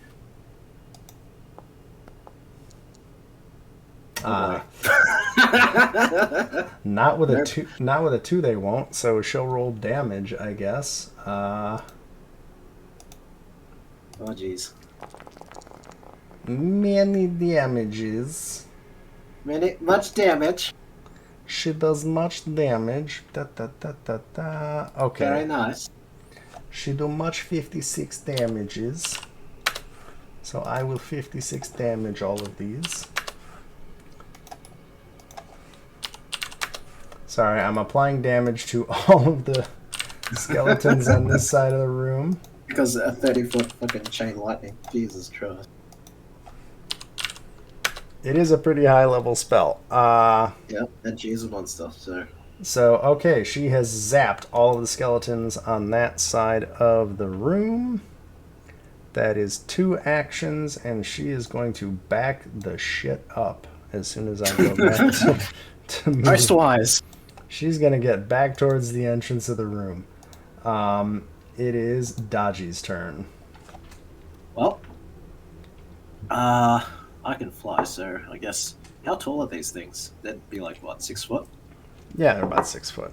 Oh boy. Not with a Nope. two. Not with a two. They won't. So she'll roll damage, I guess. Oh jeez. Many damages. Much damage. She does much damage. Da, da, da, da, da. Okay. Very nice. She do much 56 damages. So I will 56 damage all of these. Sorry, I'm applying damage to all of the skeletons on this side of the room. Because a 30-foot fucking chain lightning. Jesus Christ. It is a pretty high level spell. Yep, and she's a monster, so. So, okay, she has zapped all of the skeletons on that side of the room. That is 2 actions, and she is going to back the shit up as soon as I go back to move. Most wise. She's going to get back towards the entrance of the room. It is Dodgy's turn. Well, I can fly, so I guess. How tall are these things? They'd be like, what, 6 foot? Yeah, they're about 6 foot.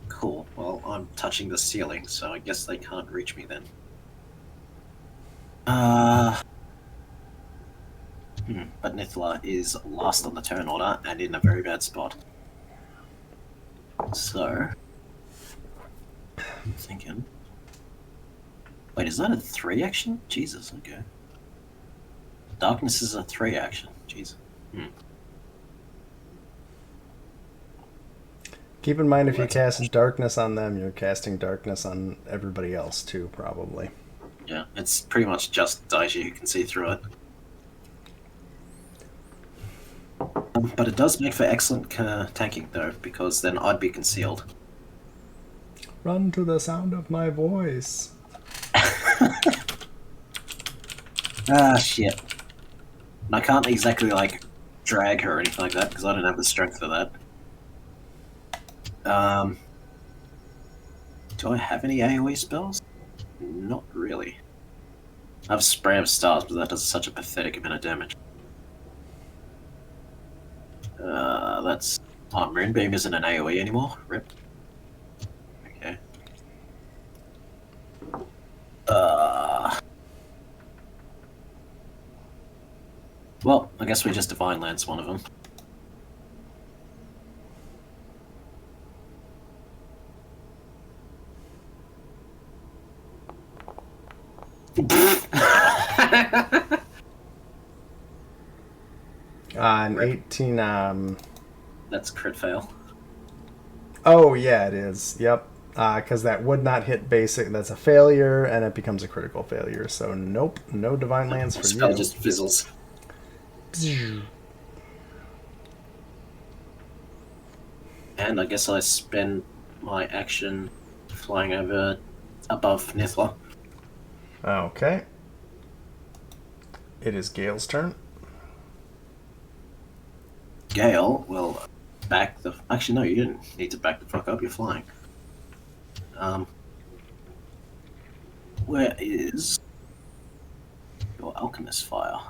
Cool. Well, I'm touching the ceiling, so I guess they can't reach me then. But Nithla is last on the turn order and in a very bad spot. So, I'm thinking. Wait, is that a 3 action? Jesus, okay. Darkness is a 3 action. Jesus. Keep in mind, if you cast darkness on them, you're casting darkness on everybody else too, probably. Yeah, it's pretty much just Daiji who can see through it. But it does make for excellent tanking, though, because then I'd be concealed. Run to the sound of my voice. Ah, shit. And I can't exactly, like, drag her or anything like that, because I don't have the strength for that. Do I have any AoE spells? Not really. I have Spray of Stars, but that does such a pathetic amount of damage. That's... Oh, Moonbeam isn't an AoE anymore? Rip. Okay. Well, I guess we just Divine Lance one of them. An 18, That's crit fail. Oh, yeah, it is. Yep. Because that would not hit basic. That's a failure, and it becomes a critical failure. So, nope. No Divine Lance for Spell you. just fizzles. And I guess I spend my action flying over above Nithla. Okay. It is Gale's turn. Gale will back the... Actually, no, you didn't need to back the fuck up. You're flying. Where is your Alchemist Fire?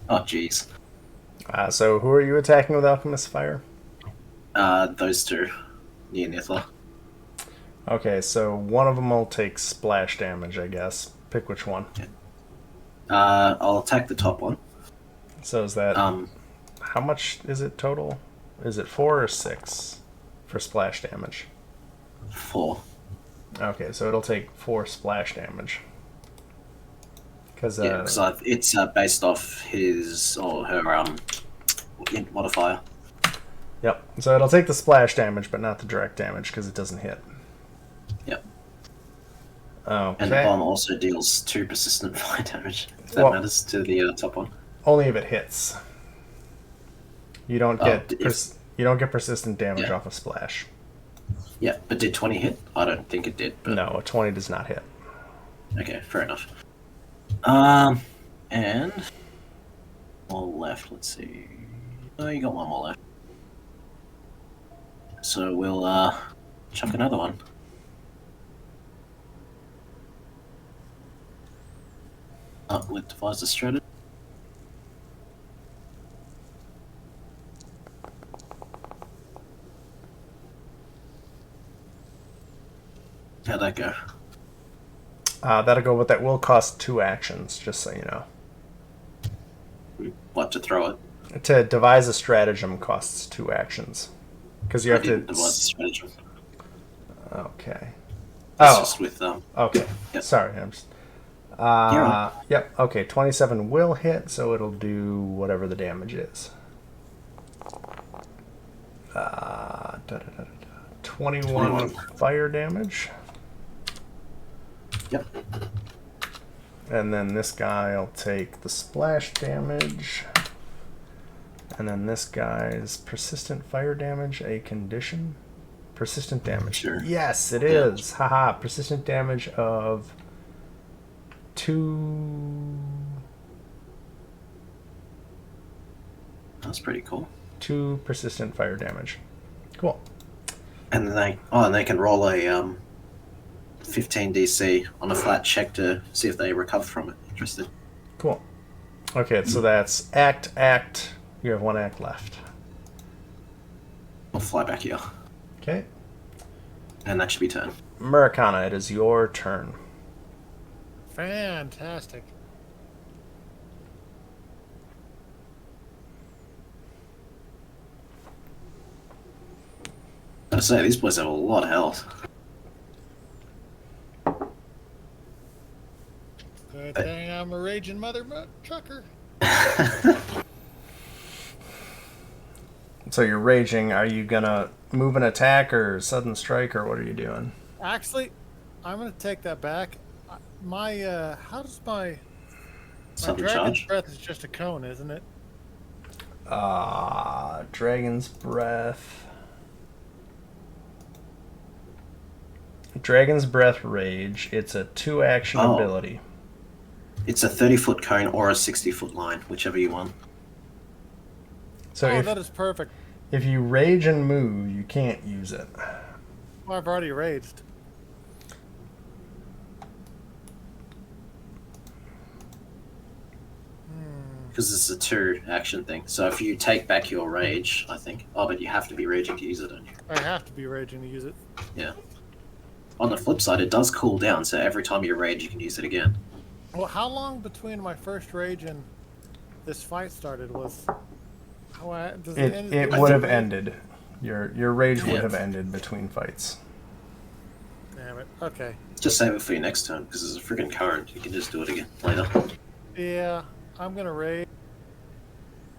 Oh, jeez. So who are you attacking with Alchemist Fire? Those two. Near Nithla. Okay, so one of them will take splash damage, I guess. Pick which one. I'll attack the top one. So is that... how much is it total? Is it 4 or 6 for splash damage? 4. Okay, so it'll take 4 splash damage. Because it's based off his or her int modifier. Yep. So it'll take the splash damage, but not the direct damage because it doesn't hit. Yep. Okay. And the bomb also deals 2 persistent fire damage. If that matters to the top one. Only if it hits. You don't get you don't get persistent damage off a splash. Yeah, but did 20 hit? I don't think it did. But... No, a 20 does not hit. Okay, fair enough. And More left. Let's see. Oh, you got one more left. So we'll chuck another one. With devise a strategy. How'd that go? That'll go with that. Will cost 2 actions, just so you know. What, to throw it? To devise a stratagem costs 2 actions. Because you have to... Devise a stratagem. Okay. It's just with Okay. Yep. Sorry, I'm just... Yep. Okay. 27 will hit, so it'll do whatever the damage is. 21 fire damage. Yep. And then this guy will take the splash damage. And then this guy's persistent fire damage, a condition. Persistent damage. Sure. Yes, it is. Haha. Persistent damage of 2. That's pretty cool. 2 persistent fire damage. Cool. And then they can roll a 15 DC on a flat check to see if they recover from it. Interested. Cool. Okay, so that's act. You have 1 act left. I'll fly back here. Okay. And that should be turn. Murakana, it is your turn. Fantastic. I say, these boys have a lot of health. Good thing I'm a raging mother trucker. So you're raging. Are you gonna move an attack or sudden strike, or what are you doing? Actually, I'm gonna take that back. My how does my Sudden dragon's charge. breath is just a cone, isn't it? Dragon's breath. Dragon's breath rage. It's a 2 action ability. It's a 30-foot cone or a 60-foot line, whichever you want. So that is perfect. if you rage and move, you can't use it. Well, I've already raged. Because it's a 2 action thing. So if you take back your rage, I think. Oh, but you have to be raging to use it, don't you? I have to be raging to use it. Yeah. On the flip side, it does cool down, so every time you rage, you can use it again. Well, how long between my first rage and this fight started was? Does it end? It would have ended. Your rage would have ended between fights. Damn it. Okay. Just save it for your next turn, because it's a freaking current. You can just do it again later. Yeah, I'm gonna rage.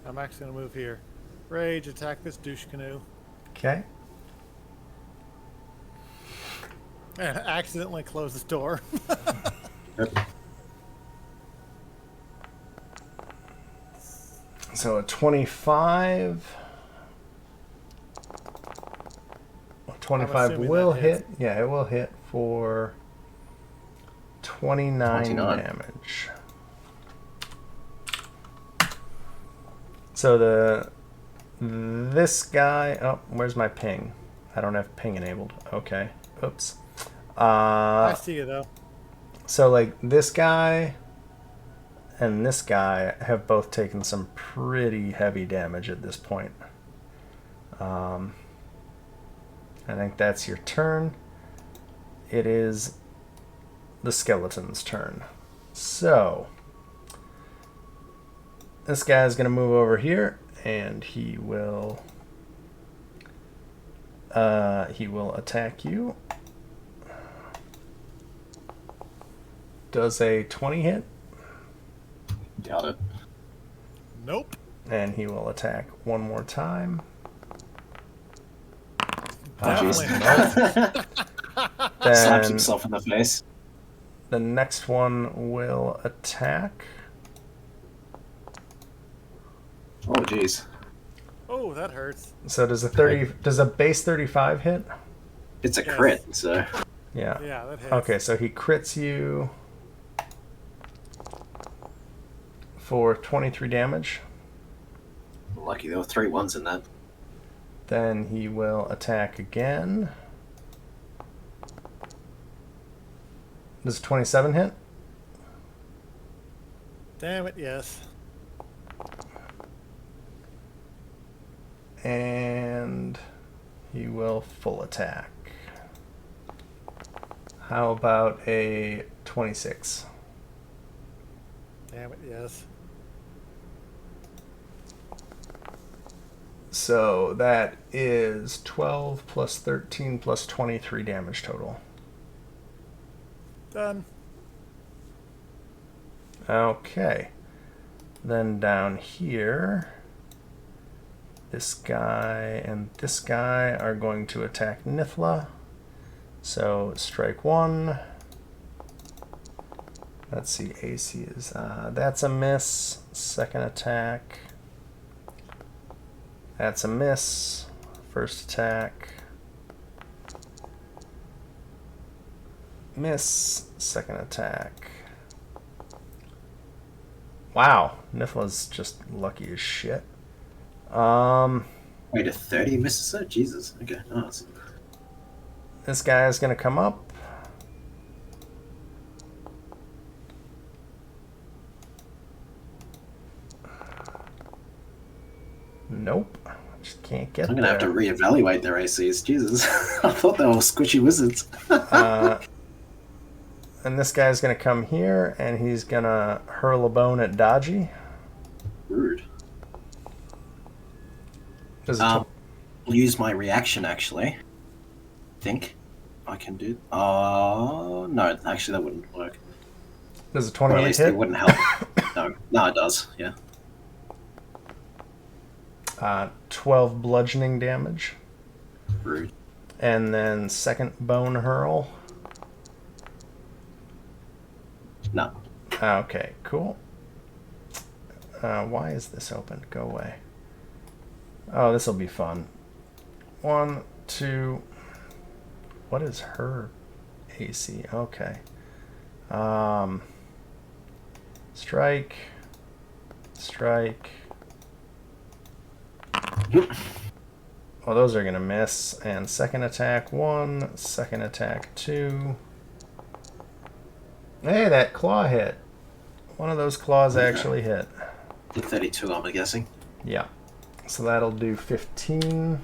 I'm actually gonna move here. Rage, attack this douche canoe. Okay. And accidentally close this door. Yep. So a 25. 25 assuming will that hits. hit. Yeah, it will hit for 29 29. damage. So this guy. Oh, where's my ping? I don't have ping enabled. Okay. Oops. I see you though. So like this guy and this guy have both taken some pretty heavy damage at this point. I think that's your turn. It is the skeleton's turn. So this guy's gonna move over here, and he will attack you. Does a 20 hit? Doubt it. Nope. And he will attack one more time. Oh, jeez. Definitely. Slaps Then himself in the face. the next one will attack. Oh, jeez. Oh, that hurts. So does a base 35 hit? It's a Yes. crit, so... Yeah. Yeah, that hits. Okay, so he crits you for 23 damage. Lucky there were 3 ones in that. Then he will attack again. Does 27 hit? Damn it, yes. And he will full attack. How about a 26? Damn it, yes. So that is 12 plus 13 plus 23 damage total. Done. Okay. Then down here, this guy and this guy are going to attack Nithla. So strike 1. Let's see, AC is, that's a miss. Second attack. That's a miss. First attack. Miss. Second attack. Wow, Nithla's just lucky as shit. Wait, a 30 misses it? Jesus. Okay, nice. This guy is going to come up. Nope. Just can't get I'm going to have to reevaluate their ACs. Jesus. I thought they were squishy wizards. And this guy's going to come here, and he's going to hurl a bone at Dodgy. Rude. Does I'll use my reaction, actually. I think I can do... no, actually that wouldn't work. does a Or at 28 least hit? it wouldn't help. No, it does, yeah. 12 bludgeoning damage. Rude. And then second bone hurl. No. Okay, cool. Why is this open? Go away. Oh, this will be fun. 1, 2. What is her AC? Okay. Strike. Strike. Well, those are going to miss. And second attack 1, second attack 2. Hey, that claw hit. One of those claws actually hit. The 32, I'm guessing. Yeah. So that'll do 15.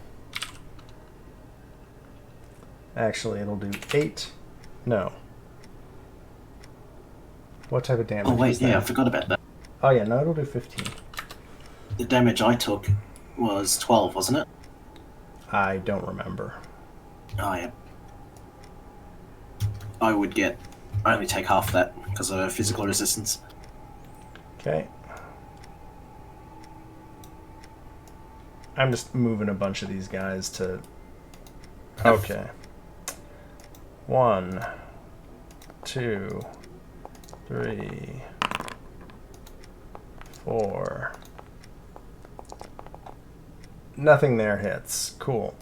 Actually, it'll do 8. No. What type of damage Oh, wait, is that? yeah, I forgot about that. Oh, yeah, no, it'll do 15. The damage I took was 12, wasn't it? I don't remember. Oh, yeah. I only take half that because of physical resistance. Okay. I'm just moving a bunch of these guys to... Okay. 1, 2, 3, 4. Nothing there hits. Cool.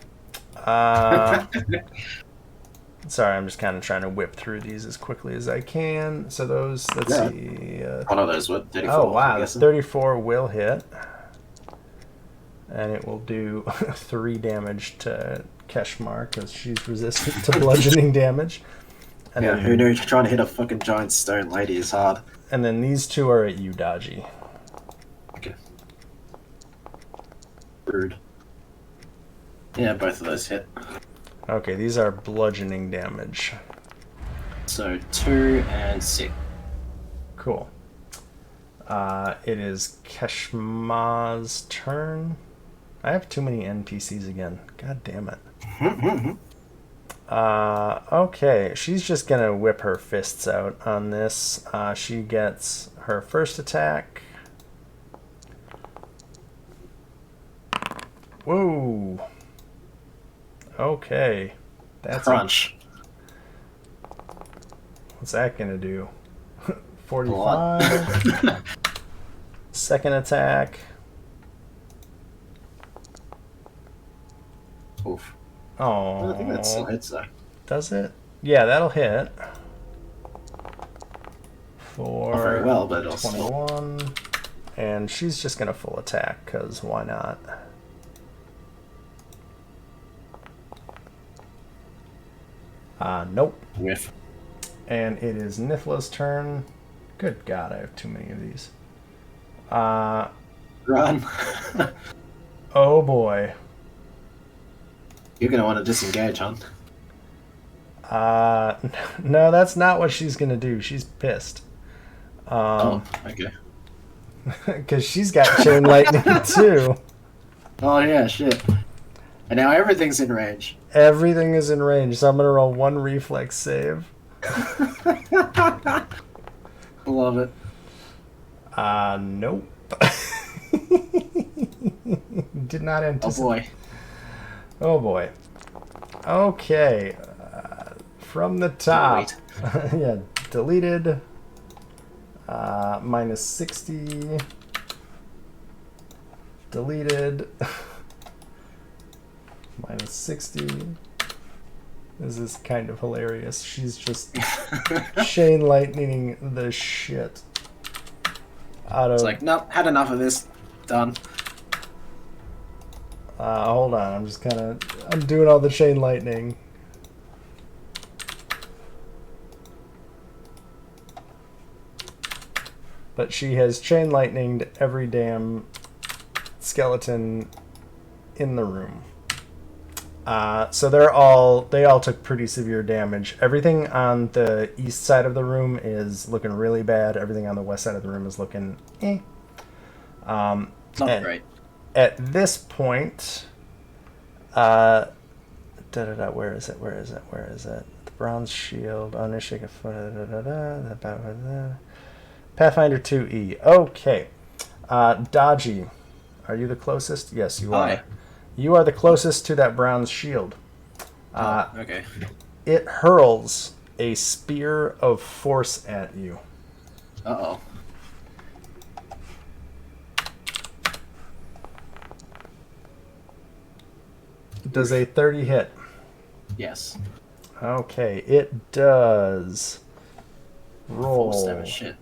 Sorry, I'm just kind of trying to whip through these as quickly as I can. So those, let's see. One of those, what? 34? Oh, wow. I'm The guessing? 34 will hit. And it will do 3 damage to Keshmar because she's resistant to bludgeoning damage. And Yeah, then, who knew trying to hit a fucking giant stone lady is hard. And then these 2 are at you, Dodgy. Okay. Rude. Yeah, both of those hit. Okay, these are bludgeoning damage. So 2 and 6. Cool. It is Keshmar's turn. I have too many NPCs again. God damn it. Okay, she's just gonna whip her fists out on this. She gets her first attack. Whoa. Okay. That's Crunch. What's that gonna do? 45. Second attack. Oof. Oh. I think that still hits though. Does it? Yeah, that'll hit. For Not very well, but it'll still. 21. And she's just going to full attack, because why not? Nope. Whiff. And it is Nifla's turn. Good God, I have too many of these. Run. Oh boy. You're going to want to disengage, huh? No, that's not what she's going to do. She's pissed. Okay. Because she's got chain lightning too. Oh, yeah, shit. And now everything's in range. Everything is in range, so I'm going to roll one reflex save. Love it. Nope. Did not anticipate. Oh, boy. Oh, boy. Okay. From the top. Yeah, deleted. Minus 60. Deleted. Minus 60. This is kind of hilarious. She's just chain lightning the shit out of. It's like, nope, had enough of this. Done. Hold on, I'm doing all the chain lightning. But she has chain lightninged every damn skeleton in the room. So they all took pretty severe damage. Everything on the east side of the room is looking really bad. Everything on the west side of the room is looking eh. Not great. At this point, where is it? The bronze shield, uninitiated Pathfinder 2E. Okay. Dodgy, are you the closest? Yes, you are. Hi. You are the closest to that bronze shield. Okay. It hurls a spear of force at you. Uh-oh. Does a 30 hit? Yes. Okay, it does. Roll. Force damage, shit.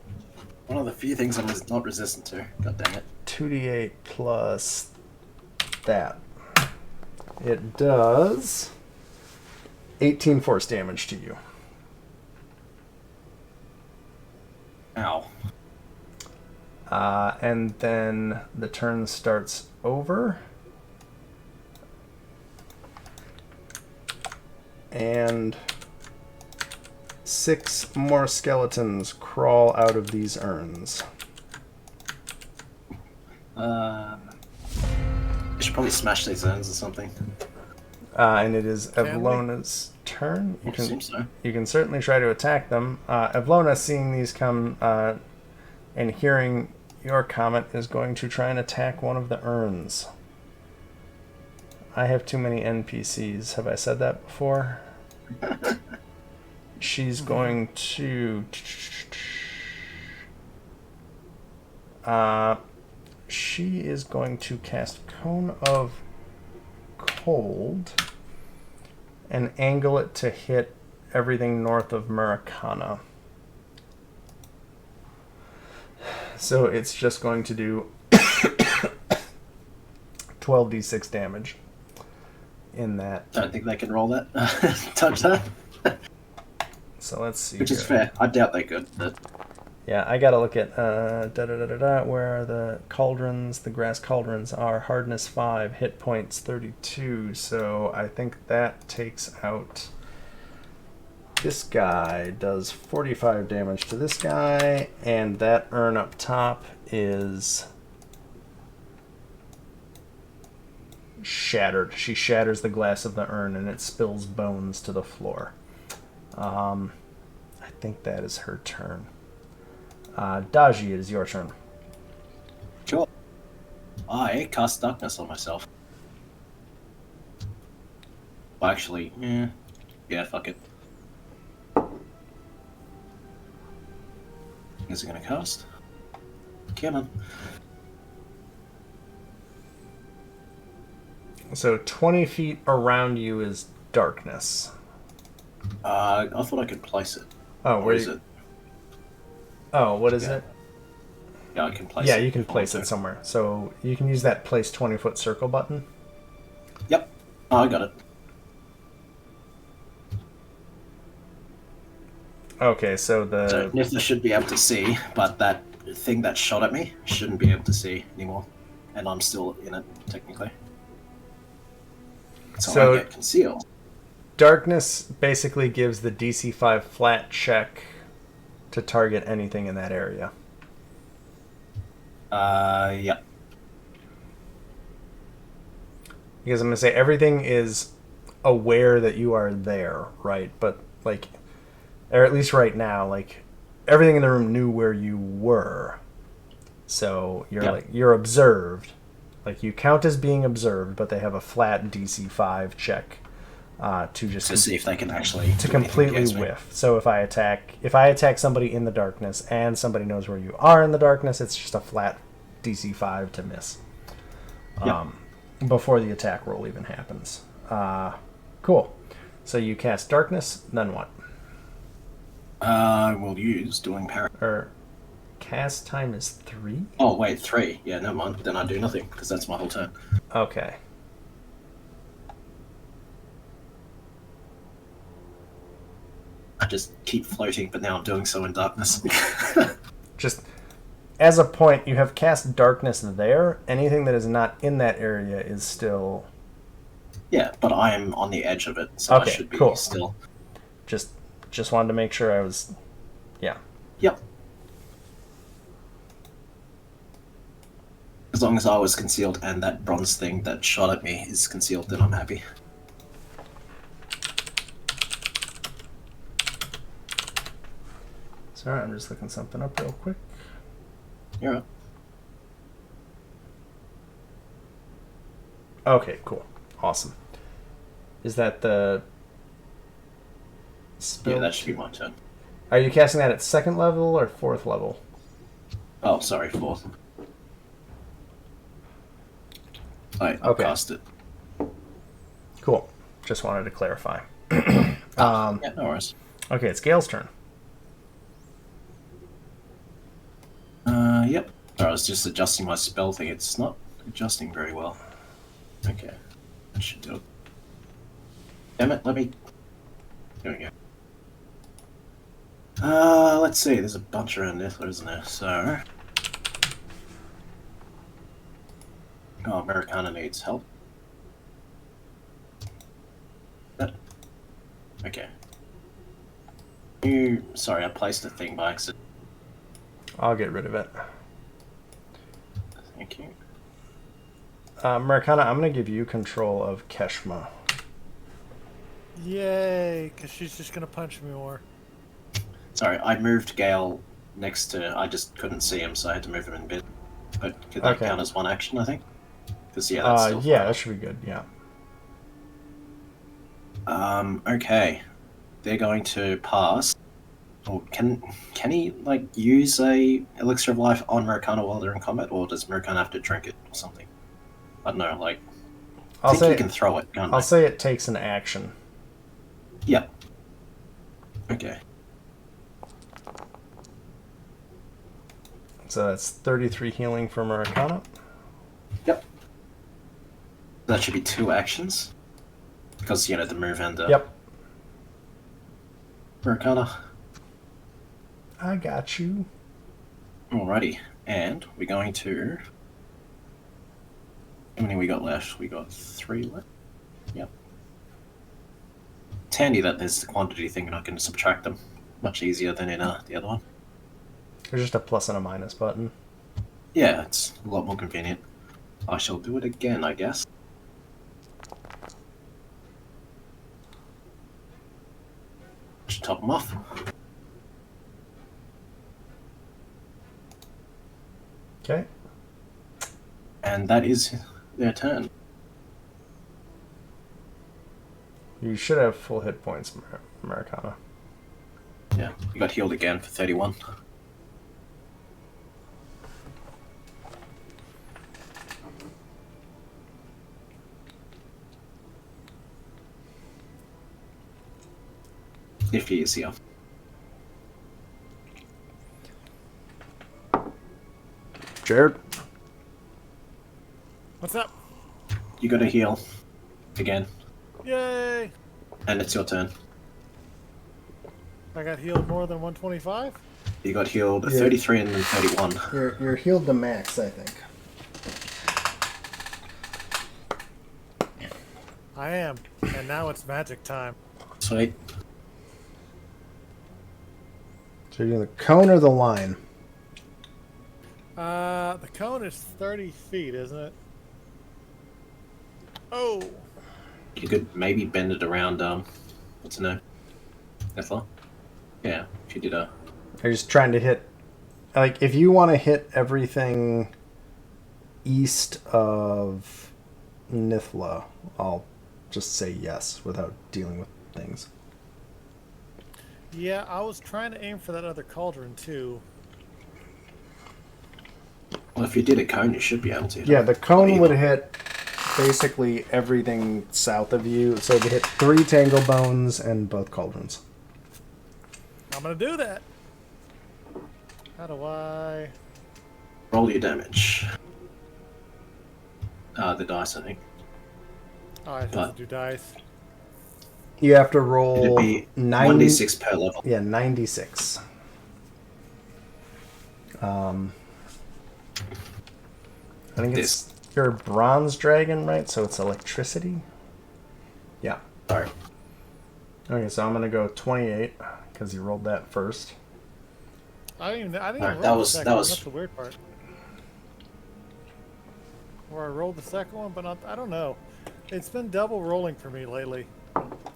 One of the few things I'm not resistant to. God dang it. 2d8 plus that. It does 18 force damage to you. Ow. And then the turn starts over. And 6 more skeletons crawl out of these urns. I should probably smash these urns or something. And it is Can we? Evlona's turn. It seems so. You can certainly try to attack them. Evlona, seeing these come and hearing your comment, is going to try and attack one of the urns. I have too many NPCs. Have I said that before? She's going to... she is going to cast Cone of Cold and angle it to hit everything north of Murakana. So it's just going to do 12d6 damage in that. Don't think they can roll that. Touch that. So let's see. Which is here. fair. I doubt they could. But... Yeah, I gotta look at where are the cauldrons? The grass cauldrons are hardness 5, hit points 32. So I think that takes out. This guy does 45 damage to this guy, and that urn up top is shattered. She shatters the glass of the urn, and it spills bones to the floor. I think that is her turn. Daji, it is your turn. Sure. I cast darkness on myself. Well, actually, yeah, fuck it. Is it gonna cast? Come on. So 20 feet around you is darkness. I thought I could place it. Oh, Where is it? Oh, what is Yeah. it? Yeah, I can place Yeah, it. you can if I place want it to. somewhere. So you can use that place 20-foot circle button. Yep. Oh, I got it. Okay, so So Nifla should be able to see, but that thing that shot at me shouldn't be able to see anymore. And I'm still in it, technically. So I get concealed. darkness basically gives the DC 5 flat check to target anything in that area. Yeah. Because I'm going to say everything is aware that you are there, right? But, like, or at least right now, like, everything in the room knew where you were. So you're observed. Like, you count as being observed, but they have a flat DC 5 check to see if they can actually to completely whiff. So if I attack somebody in the darkness and somebody knows where you are in the darkness, it's just a flat DC 5 to miss. Before the attack roll even happens. Cool. So you cast darkness, then what? I will use dueling power. Or cast time is 3? Oh wait, 3. Yeah, never mind. Then I do nothing because that's my whole turn. Okay. I just keep floating, but now I'm doing so in darkness. Just as a point, you have cast darkness there. Anything that is not in that area is still. Yeah, but I am on the edge of it, so Okay, I should be cool. still. Just wanted to make sure I was. Yeah. Yep. As long as I was concealed and that bronze thing that shot at me is concealed, then I'm happy. Sorry, I'm just looking something up real quick. You're right. Okay, cool. Awesome. Is that the spell? Yeah, that should be my turn. Are you casting that at 2nd level or 4th level? Oh, sorry, 4th. I Okay. cast it. Cool. Just wanted to clarify. Yeah, no worries. Okay, it's Gale's turn. Yep. I was just adjusting my spell thing. It's not adjusting very well. Okay. That should do it. Damn it, let me... There we go. Let's see. There's a bunch around Nifla, isn't there? So... Oh, Americana needs help. Okay. Sorry, I placed a thing by accident. I'll get rid of it. Thank you. Marikana, I'm going to give you control of Keshma. Yay, because she's just going to punch me more. Sorry, I moved Gale next to... I just couldn't see him, so I had to move him in a bit. But could that count as one action, I think? Because, yeah, that's still yeah, that should be good, yeah. Okay. They're going to pass. Or can he, like, use a Elixir of Life on Marikana while they're in combat, or does Marikana have to drink it or something? I don't know, like... I think he can throw it, can't I'll say it takes an action. Yep. Okay. So that's 33 healing for Marikana. Yep. That should be 2 actions. Because, you know, the move and the... Yep. Marikana. I got you. Alrighty. And we're going to... How many we got left? We got 3 left. Yep. It's handy that there's the quantity thing and I can subtract them. Much easier than in the other one. There's just a plus and a minus button. Yeah, it's a lot more convenient. I shall do it again, I guess. Just top them off. Okay. And that is their turn. You should have full hit points, Marikana. Yeah, you got healed again for 31. If he is here. Jared? What's up? You got to heal again, Yay! and it's your turn. I got healed more than 125? You got healed Yeah. 33 and then 31. You're healed to max, I think. I am. And now it's magic time. Sweet. So you're doing the cone or the line? The cone is 30 feet, isn't it? Oh! You could maybe bend it around, what's her name? Ethla? Yeah, if you did a... You're just trying to hit... Like, if you want to hit everything east of Nithla, I'll just say yes without dealing with things. Yeah, I was trying to aim for that other cauldron, too. Well, if you did a cone, you should be able to. Yeah, the cone would hit basically everything south of you, so it would hit 3 Tangle Bones and both cauldrons. I'm gonna do that! How do I... Roll your damage. The dice, I think. Oh, I have to do dice. You have to It'd roll be 1d6 per level. Yeah, 96. I think it's you're a bronze dragon, right? So it's electricity. Yeah. Sorry. Okay, so I'm gonna go 28 because you rolled that first. I didn't even Alright, roll that the was- second that one. was- That's the weird part. Or I rolled the second one, but not, I don't know. It's been double rolling for me lately.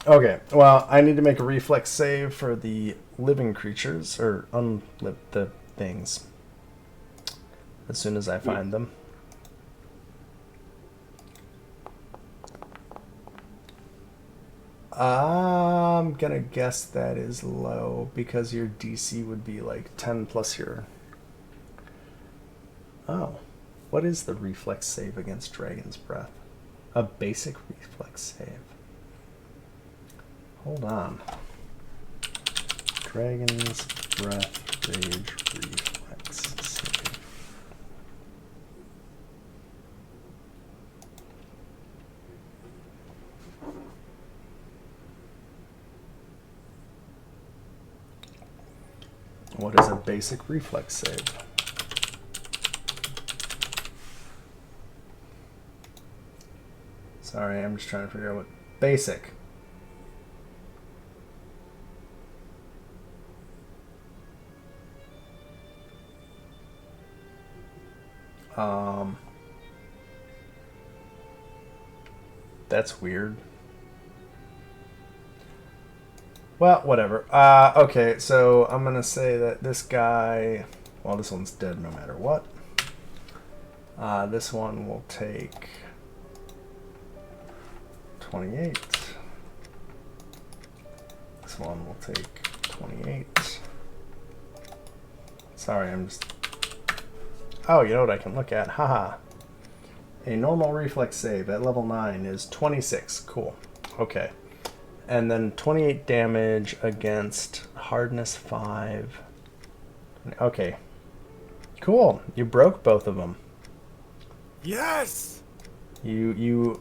Okay, well, I need to make a reflex save for the living creatures or the things as soon as I find them. I'm gonna guess that is low because your DC would be like 10 plus your... Oh. What is the reflex save against Dragon's Breath? A basic reflex save. Hold on. Dragon's Breath Rage Reflex save. What is a basic reflex save? Sorry, I'm just trying to figure out what basic. That's weird. Well, whatever. Okay, so I'm gonna say that this guy, well, this one's dead no matter what. This one will take 28. This one will take 28. Sorry, I'm just... Oh, you know what I can look at? Haha. A normal reflex save at level 9 is 26. Cool. Okay. And then 28 damage against hardness 5. Okay. Cool. You broke both of them. Yes! Your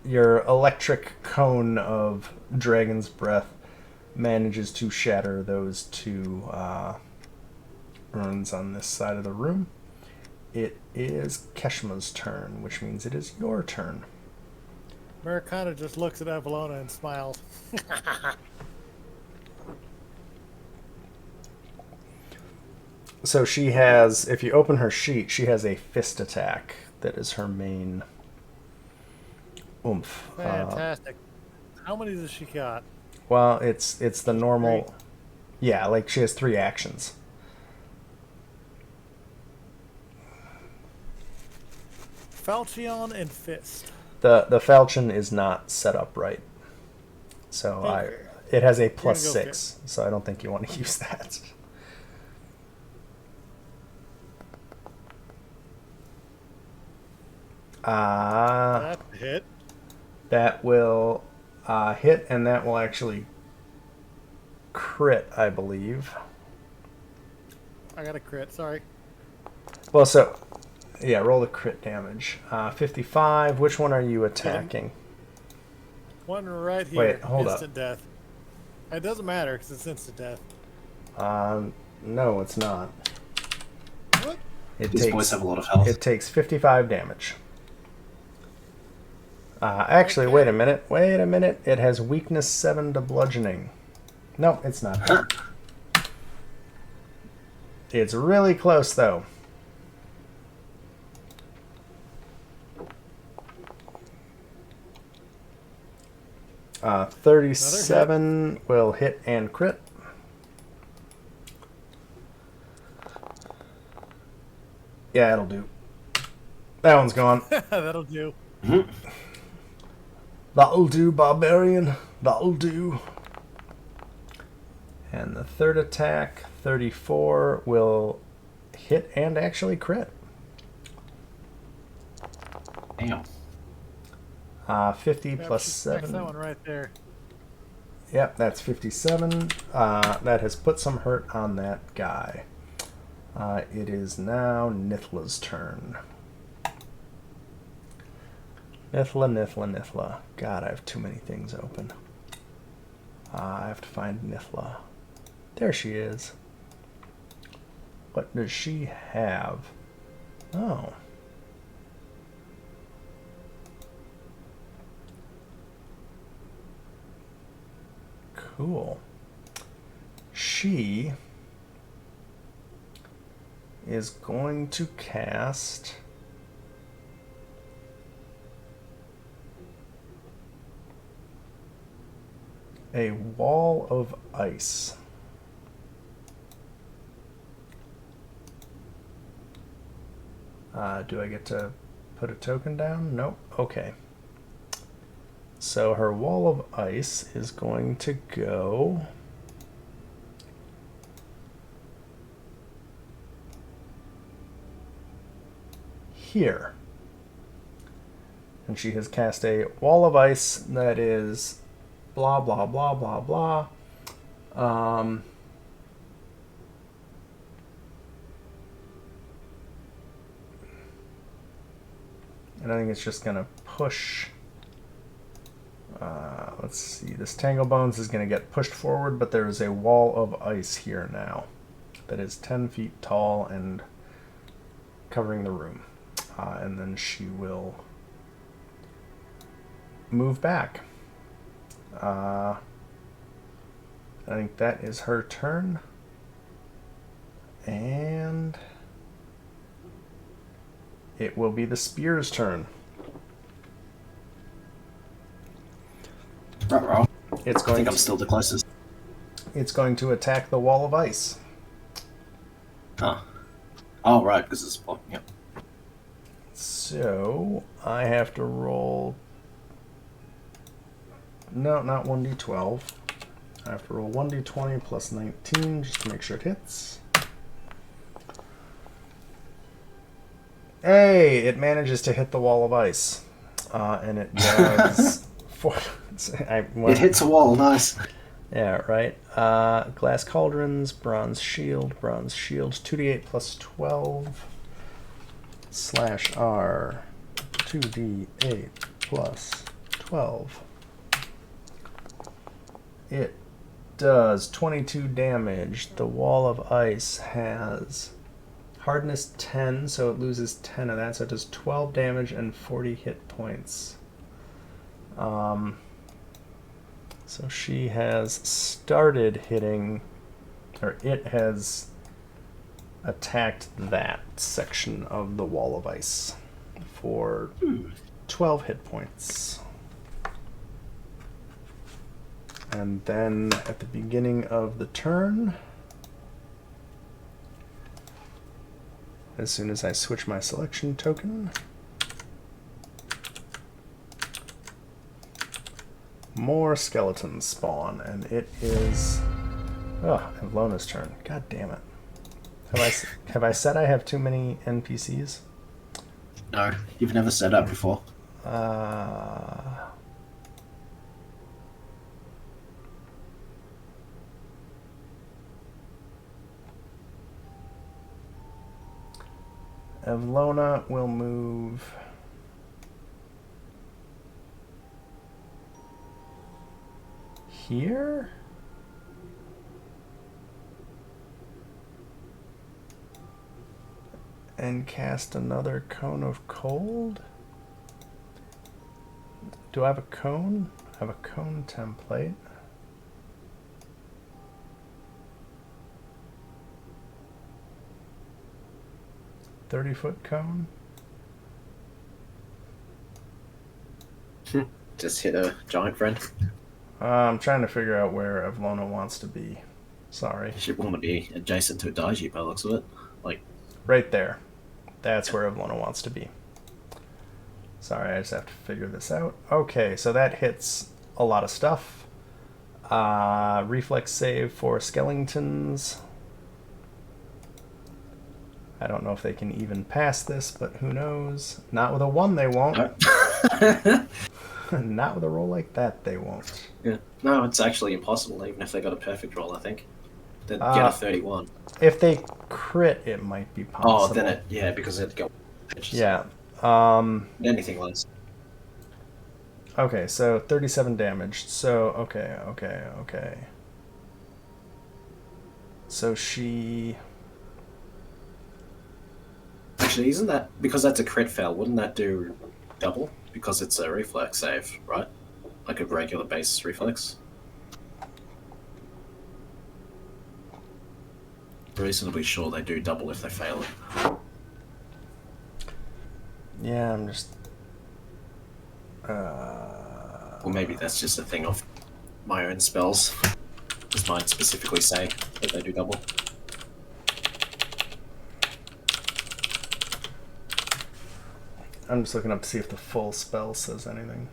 electric cone of Dragon's Breath manages to shatter those 2 runes on this side of the room. It is Keshma's turn, which means it is your turn. Americana just looks at Avalona and smiles. So she has, if you open her sheet, she has a fist attack that is her main oomph. Fantastic. How many does she got? Well, it's the normal. 3. Yeah, like she has 3 actions. Falchion and Fist. The falchion is not set up right, so Okay. it has a You're plus gonna go 6. So I don't think you want to use that. That hit. That will hit, and that will actually crit, I believe. I got a crit, sorry. Well, so yeah, roll the crit damage. 55. Which one are you attacking? One right here. Wait, hold up. Instant death. It doesn't matter because it's instant death. No, it's not. What? These boys have a lot of health. It takes 55 damage. Actually, Okay. wait a minute. Wait a minute. It has weakness 7 to bludgeoning. No, it's not. It's really close, though. Uh, 37 will hit and crit. Yeah, it'll do. That one's gone. That'll do. That'll do, barbarian. That'll do. And the third attack, 34, will hit and actually crit. Damn. 50 plus That's 7. that one right there. Yep, that's 57. That has put some hurt on that guy. It is now Nithla's turn. Nithla. God, I have too many things open. I have to find Nithla. There she is. What does she have? Oh. Cool. She is going to cast a wall of ice. Do I get to put a token down? Nope. Okay. So her wall of ice is going to go here. And she has cast a wall of ice that is blah, blah, blah, blah, blah. And I think it's just going to push. Let's see. This Tangle Bones is going to get pushed forward, but there is a wall of ice here now that is 10 feet tall and covering the room. And then she will move back. I think that is her turn. And it will be the spear's turn. Ruh-roh. It's I going think I'm to, still the closest. it's going to attack the wall of ice. Huh. Oh, right, because it's... Oh, yep. So I have to roll. No, not 1d12. I have to roll 1d20 plus 19 just to make sure it hits. Hey, it manages to hit the wall of ice. And it does. It hits a wall, nice. Yeah, right. Glass cauldrons, bronze shield, 2d8 plus 12. Slash R, 2d8 plus 12. It does 22 damage. The wall of ice has hardness 10, so it loses 10 of that, so it does 12 damage and 40 hit points. So she has started hitting, or it has attacked that section of the wall of ice for 12 hit points. And then at the beginning of the turn, as soon as I switch my selection token, more skeletons spawn, and it is Lona's turn. God damn it. Have I said I have too many NPCs? No, you've never said that before. Evlona will move here. And cast another cone of cold. Do I have a cone? I have a cone template. $30-foot cone. Just hit a giant friend. I'm trying to figure out where Evlona wants to be. Sorry. You should want to be adjacent to a Daiji by the looks of it. Like, right there. That's where Evlona wants to be. Sorry, I just have to figure this out. Okay, so that hits a lot of stuff. Reflex save for skeletons. I don't know if they can even pass this, but who knows? Not with a 1, they won't. Not with a roll like that, they won't. Yeah. No, it's actually impossible, even if they got a perfect roll, I think. They'd get a 31. If they crit, it might be possible. Oh, then it, yeah, because it'd go. Yeah. Anything less. Okay, so 37 damage. So, okay. So she... Actually, isn't that... Because that's a crit fail, wouldn't that do double? Because it's a reflex save, right? Like a regular base reflex? Reasonably sure they do double if they fail it. Yeah, I'm just... Or maybe that's just a thing of my own spells. Does mine specifically say that they do double? I'm just looking up to see if the full spell says anything.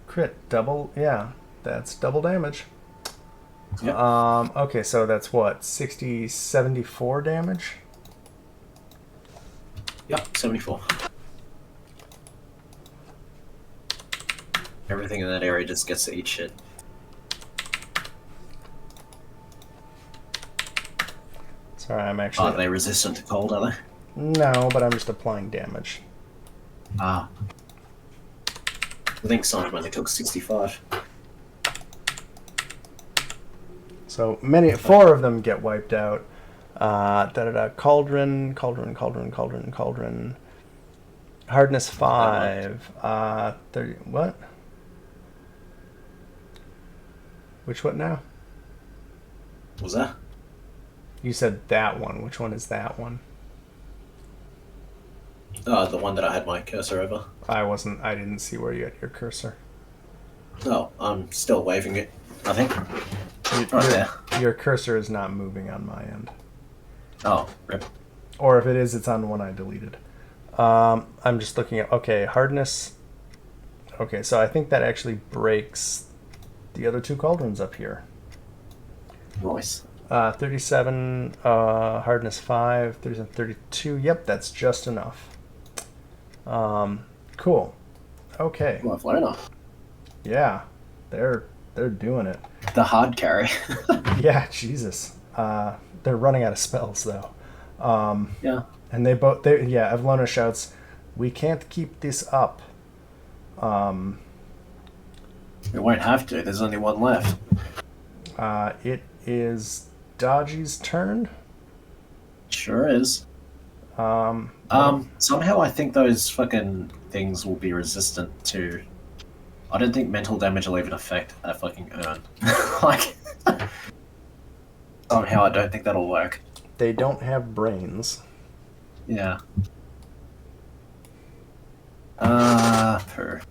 Crit, double, yeah, that's double damage. Yep. Okay, so that's what, 74 damage? Yep, 74. Everything in that area just gets to eat shit. Sorry, I'm actually... Are they resistant to cold, are they? No, but I'm just applying damage. Ah. I think some only took 65. So four of them get wiped out. Cauldron. Hardness 5. 30. What? Which what now? What was that? You said that one. Which one is that one? The one that I had my cursor over. I didn't see where you had your cursor. Oh, I'm still waving it, I think. Right there. Your cursor is not moving on my end. Oh, rip. Or if it is, it's on one I deleted. I'm just looking at... Okay, hardness... Okay, so I think that actually breaks the other two cauldrons up here. Nice. 37, hardness 5, 37, 32. Yep, that's just enough. Cool. Okay. Well, fly enough. Yeah, they're doing it. The hard carry. Yeah, Jesus. They're running out of spells though. Yeah. And Evlona shouts, "We can't keep this up." We won't have to. There's only one left. It is Dodgy's turn. Sure is. Somehow I think those fucking things will be resistant to... I don't think mental damage will even affect a fucking urn. Like... Somehow I don't think that'll work. They don't have brains. Yeah. Per.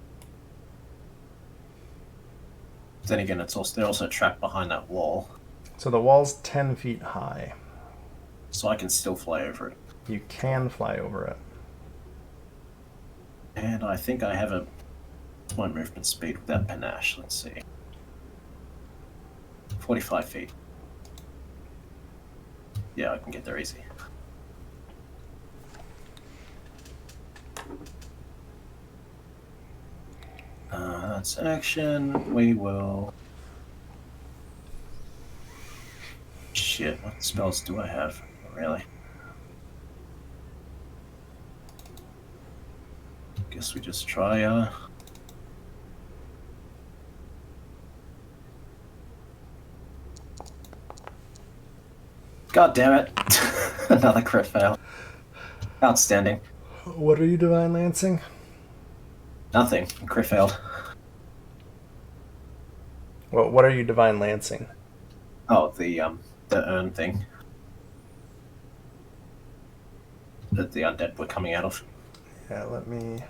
Then again, they're also trapped behind that wall. So the wall's 10 feet high. So I can still fly over it. You can fly over it. And I think I have my movement speed with that panache. Let's see. 45 feet. Yeah, I can get there easy. That's action. We will... shit. What spells do I have? Not really. Guess we just try, God damn it. Another crit fail. Outstanding. What are you divine lancing? Nothing. Crit failed. Well, what are you divine lancing? Oh, the urn thing. That the undead were coming out of. Yeah, let me...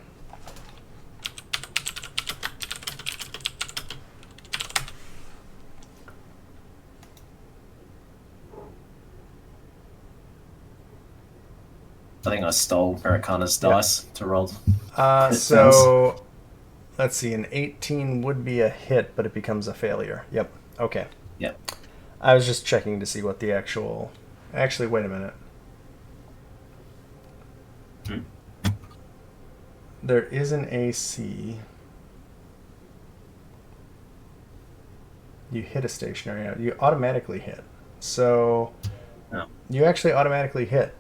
I think I stole Americana's dice to roll. So, let's see, an 18 would be a hit, but it becomes a failure. Yep, okay. Yep. I was just checking to see what the actual... Actually, wait a minute. There is an AC. You hit a stationary... You automatically hit. So, you actually automatically hit.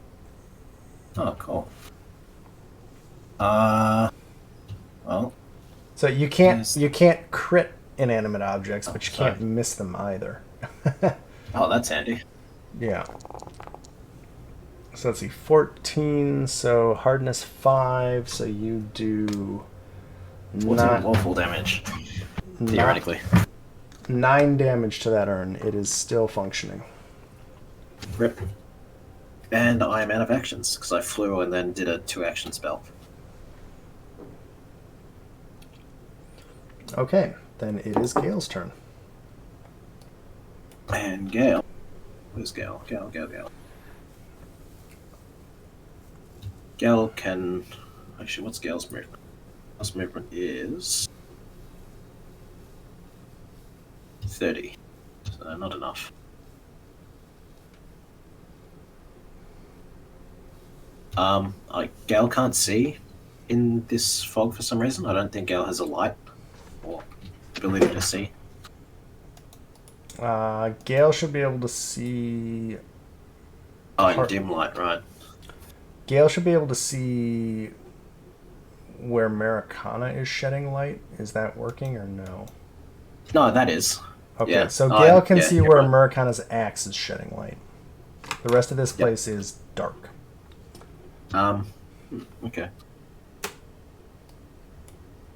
Oh, cool. Well. So you can't crit inanimate objects, but you can't miss them either. Oh, that's handy. Yeah. So let's see, 14, so hardness 5, so you do 14 woeful damage, theoretically. 9 damage to that urn. It is still functioning. Rip. And I am out of actions, because I flew and then did a 2-action spell. Okay, then it is Gale's turn. And Gale. Who's Gale? Gale. Gale can... Actually, what's Gale's movement? Gale's movement is... 30. So not enough. Gale can't see in this fog for some reason. I don't think Gale has a light or ability to see. Gale should be able to see... Oh, in dim light, right. Gale should be able to see where Americana is shedding light. Is that working or no? No, that is. Okay, yeah. so Gale can see where right. Americana's axe is shedding light. The rest of this place is dark. Okay.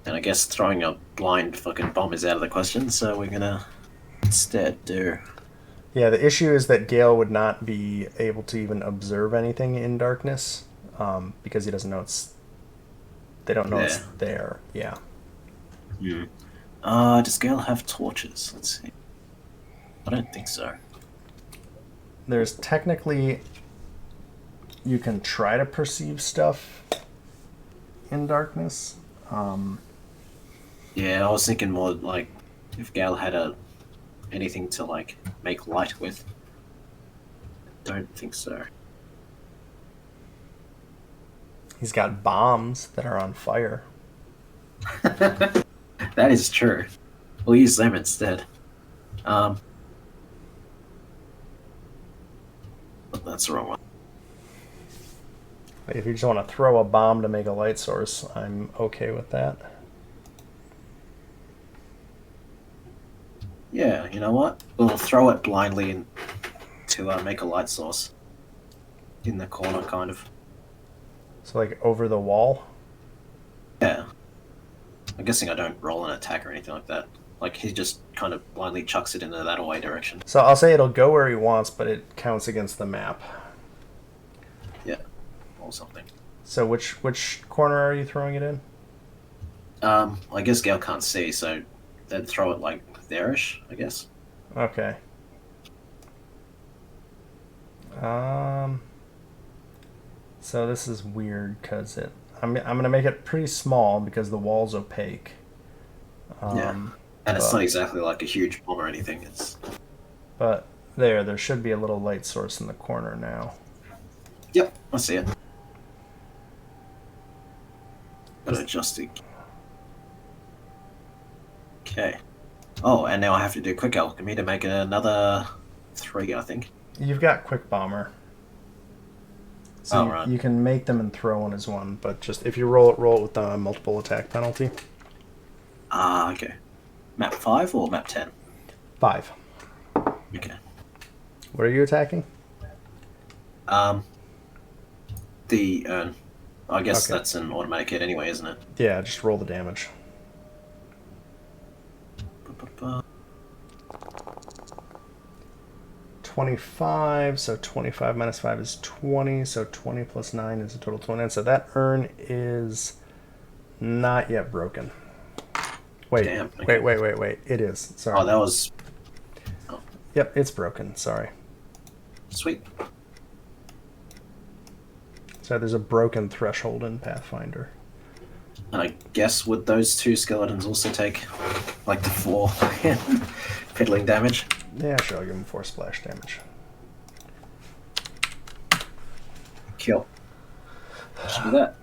And I guess throwing a blind fucking bomb is out of the question, so we're gonna instead do... Yeah, the issue is that Gale would not be able to even observe anything in darkness, because he doesn't know it's... They don't know it's there. Yeah. Does Gale have torches? Let's see. I don't think so. There's technically... You can try to perceive stuff in darkness. Yeah, I was thinking more like if Gale had anything to like make light with. Don't think so. He's got bombs that are on fire. That is true. We'll use them instead. But that's the wrong one. If you just want to throw a bomb to make a light source, I'm okay with that. Yeah, you know what? We'll throw it blindly to make a light source. In the corner, kind of. So, like, over the wall? Yeah. I'm guessing I don't roll an attack or anything like that. Like, he just kind of blindly chucks it into that away direction. So I'll say it'll go where he wants, but it counts against the map. Yeah. Or something. So which corner are you throwing it in? I guess Gale can't see, so they'd throw it, like, there-ish, I guess. Okay. So this is weird, because I'm going to make it pretty small, because the wall's opaque. Yeah. And it's not exactly like a huge bomb or anything. But there should be a little light source in the corner now. Yep, I see it. But adjust it. Okay. Oh, and now I have to do quick alchemy to make another 3, I think. You've got quick bomber. So Oh, you, right. you can make them and throw one as one, but just if you roll it with the multiple attack penalty. Ah, okay. Map 5 or map 10? 5. Okay. What are you attacking? The urn. I guess Okay. that's an automatic hit anyway, isn't it? Yeah, just roll the damage. Ba-ba-ba. 25, so 25 minus 5 is 20, so 20 plus 9 is a total 29. So that urn is not yet broken. Wait, Damn, okay. wait. It is. Sorry. Oh, that was Yep, it's broken. Sorry. sweet. So there's a broken threshold in Pathfinder. And I guess would those two skeletons also take like the 4 fiddling damage? Yeah, sure, I'll give him 4 splash damage. Kill. Should do that.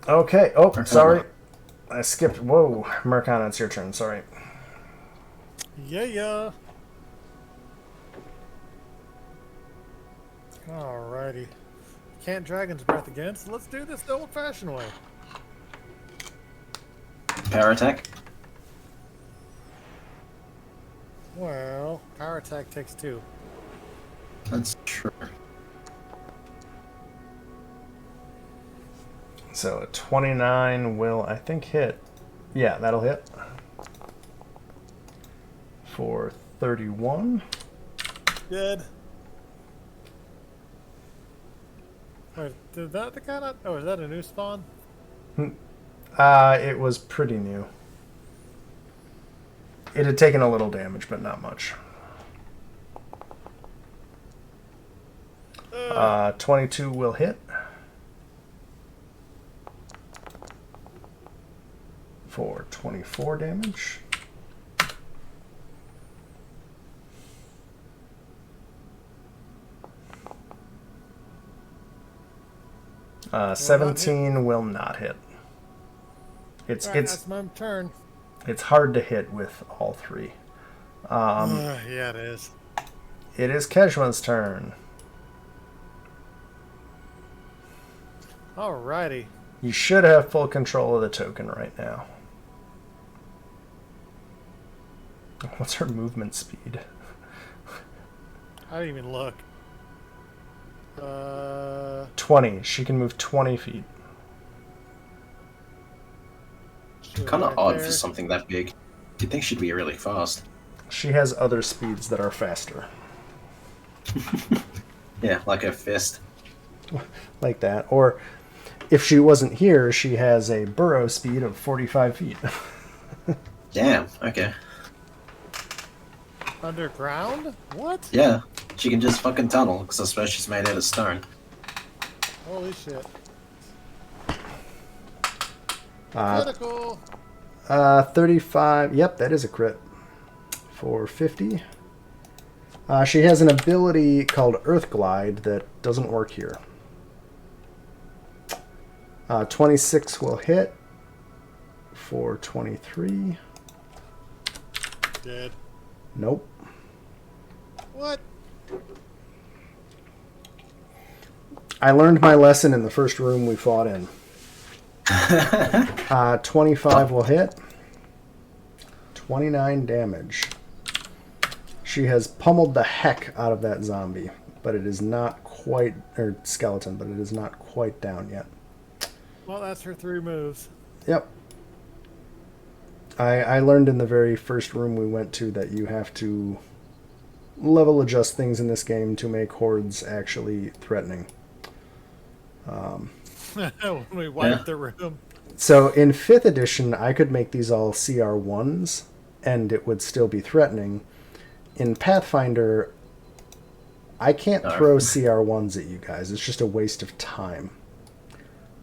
Okay. Oh, Mercana. sorry. I skipped. Whoa. Mercana, it's your turn. Sorry. Yeah. Alrighty. Can't Dragon's Breath again, so let's do this the old-fashioned way. Power attack. Well, power attack takes 2. That's true. So a 29 will, I think, hit. Yeah, that'll hit. For 31. Dead. Wait, did that the kind of? Oh, is that a new spawn? It was pretty new. It had taken a little damage, but not much. 22 will hit. For 24 damage. not 17 will not hit. It's Alright, it's that's my turn. it's hard to hit with all 3. Yeah, it is. It is Keshwa's turn. Alrighty. You should have full control of the token right now. What's her movement speed? I didn't even look. 20. She can move 20 feet. Kind of right odd there. for something that big. You'd think she'd be really fast. She has other speeds that are faster. Yeah, like her fist. Like that. Or if she wasn't here, she has a burrow speed of 45 feet. Damn, okay. Underground? What? Yeah, she can just fucking tunnel, because I suppose she's made out of stone. Holy shit. Uh, Critical. 35. Yep, that is a crit. For 50. She has an ability called Earth Glide that doesn't work here. 26 will hit. For 23. Dead. Nope. What? I learned my lesson in the first room we fought in. 25 will hit. 29 damage. She has pummeled the heck out of that zombie, but it is not quite, or skeleton, but it is not quite down yet. Well, that's her 3 moves. Yep. I learned in the very first room we went to that you have to level adjust things in this game to make hordes actually threatening. When we wiped the room. So in 5th edition, I could make these all CR1s, and it would still be threatening. In Pathfinder, I can't throw CR1s at you guys. It's just a waste of time.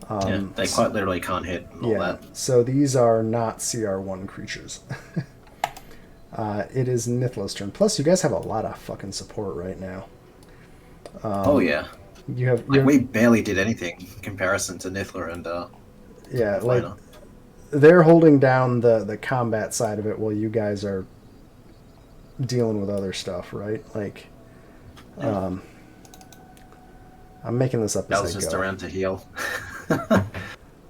Yeah, they quite literally can't hit and all that. So these are not CR1 creatures. It is Nithla's turn. Plus, you guys have a lot of fucking support right now. Oh yeah. You have We barely did anything in comparison to Nithla and yeah, like Lena. they're holding down the combat side of it while you guys are dealing with other stuff, right? Like I'm making this up That as was I just go. around to heal.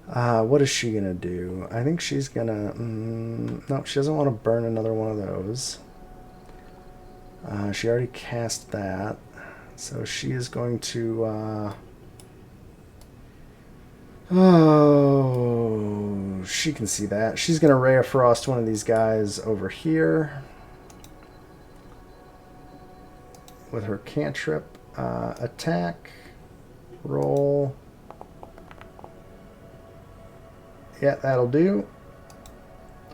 What is she gonna do? I think she's gonna... no, she doesn't want to burn another one of those. She already cast that. So she is going to... oh, she can see that. She's gonna Ray of Frost one of these guys over here. With her cantrip. Attack. Roll. Yeah, that'll do.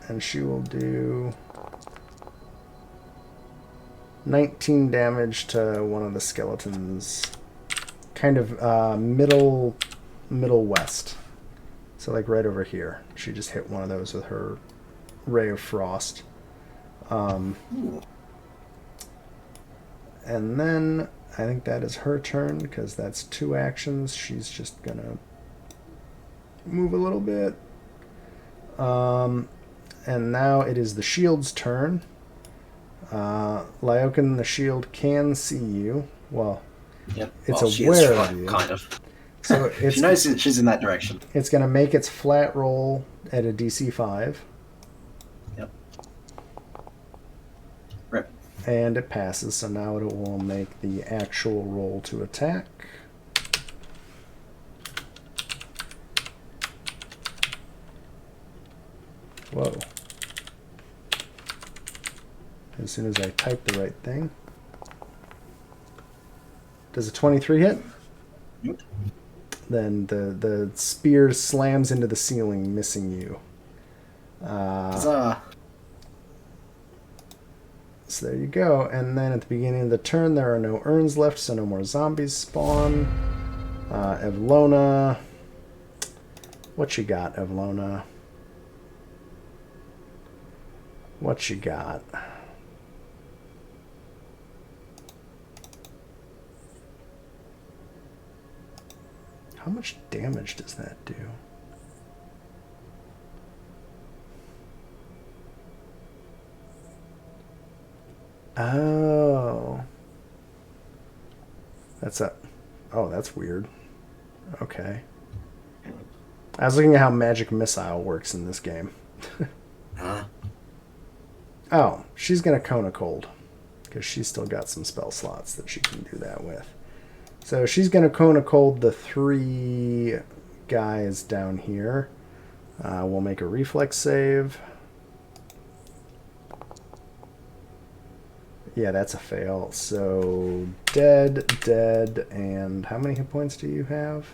And she will do 19 damage to one of the skeletons. Kind of middle west. So like right over here. She just hit one of those with her Ray of Frost. And then I think that is her turn because that's 2 actions. She's just gonna move a little bit. And now it is the shield's turn. Lyokin, the shield can see you. Well, Yep. it's well, she aware is, of you. kind of. So She knows she's in that direction. It's going to make its flat roll at a DC 5. Yep. Rip. And it passes, so now it will make the actual roll to attack. Whoa. As soon as I type the right thing. Does a 23 hit? Yep. Then the spear slams into the ceiling, missing you. Huzzah. So there you go. And then at the beginning of the turn, there are no urns left, so no more zombies spawn. Evlona. What you got, Evlona? What you got? How much damage does that do? Oh. That's a... oh, that's weird. Okay. I was looking at how Magic Missile works in this game. Huh? Oh, she's going to Cone of Cold. Because she's still got some spell slots that she can do that with. So she's going to Cone of Cold the 3 guys down here. We'll make a reflex save. Yeah, that's a fail. So dead, and how many hit points do you have?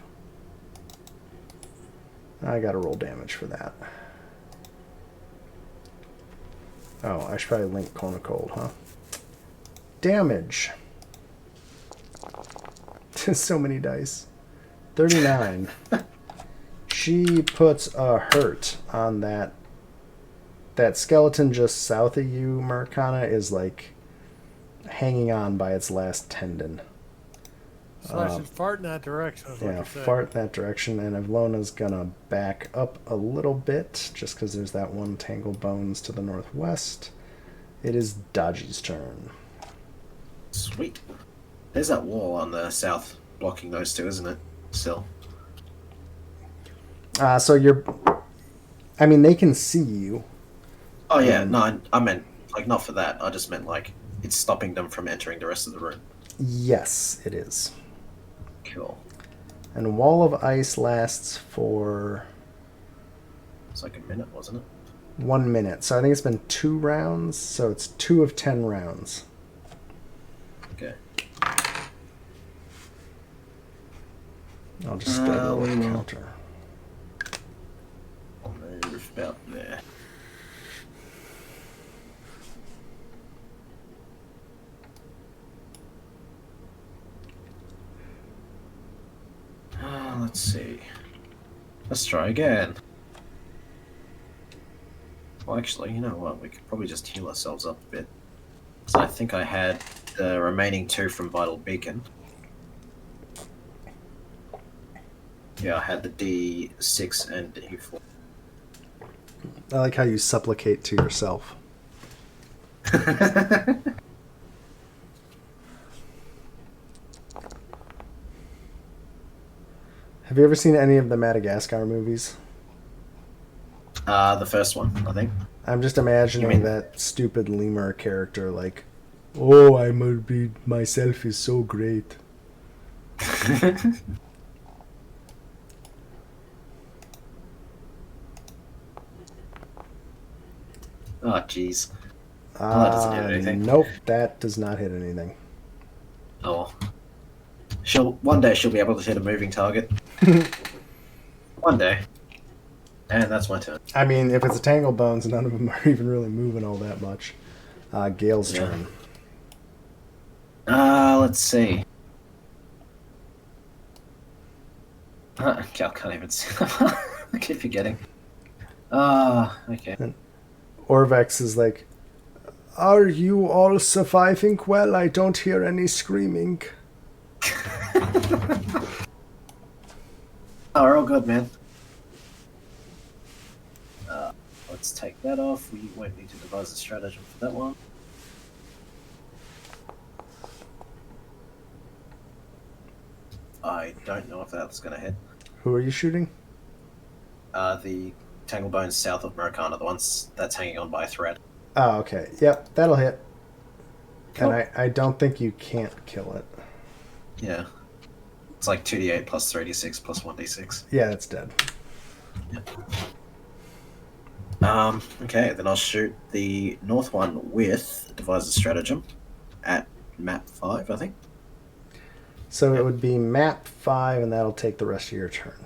I gotta roll damage for that. Oh, I should probably link Cone of Cold, huh? Damage. So many dice. 39. She puts a hurt on that. That skeleton just south of you, Marcana, is like hanging on by its last tendon. So I should fart in that direction. Is what Yeah, you're saying. fart in that direction, and Evlona's gonna back up a little bit, just because there's that one Tangle Bones to the northwest. It is Dodgy's turn. Sweet. There's that wall on the south blocking those two, isn't it? Still. So you're... I mean, they can see you. Oh yeah, no, I meant like not for that. I just meant like it's stopping them from entering the rest of the room. Yes, it is. Cool. And Wall of Ice lasts for It's like a minute, wasn't it? 1 minute. So I think it's been 2 rounds, so it's 2 of 10 rounds. Okay. I'll just schedule a we will- counter. I'll move about there. Let's see. Let's try again. Well, actually, you know what? We could probably just heal ourselves up a bit. So I think I had the remaining 2 from Vital Beacon. Yeah, I had the D6 and D4. I like how you supplicate to yourself. Have you ever seen any of the Madagascar movies? The first one, I think. I'm just imagining You mean- that stupid lemur character, like, oh, I must be myself is so great. Oh, jeez. that doesn't hit anything. Nope, that does not hit anything. Oh. One day she'll be able to hit a moving target. One day. And that's my turn. I mean, if it's a Tangle Bones, none of them are even really moving all that much. Gale's Yeah. turn. Let's see. Gal can't even see. I keep forgetting. Okay. Orvex is like, are you all surviving well? I don't hear any screaming. Oh, we're all good, man. Let's take that off. We won't need to devise a stratagem for that one. I don't know if that's going to hit. Who are you shooting? The Tanglebones south of Maracana, the ones that's hanging on by a thread. Oh, okay. Yep, that'll hit. Cool. And I don't think you can't kill it. Yeah. It's like 2d8 plus 3d6 plus 1d6. Yeah, it's dead. Okay, then I'll shoot the north one with devise a stratagem at map 5, I think. So it would be map 5, and that'll take the rest of your turn.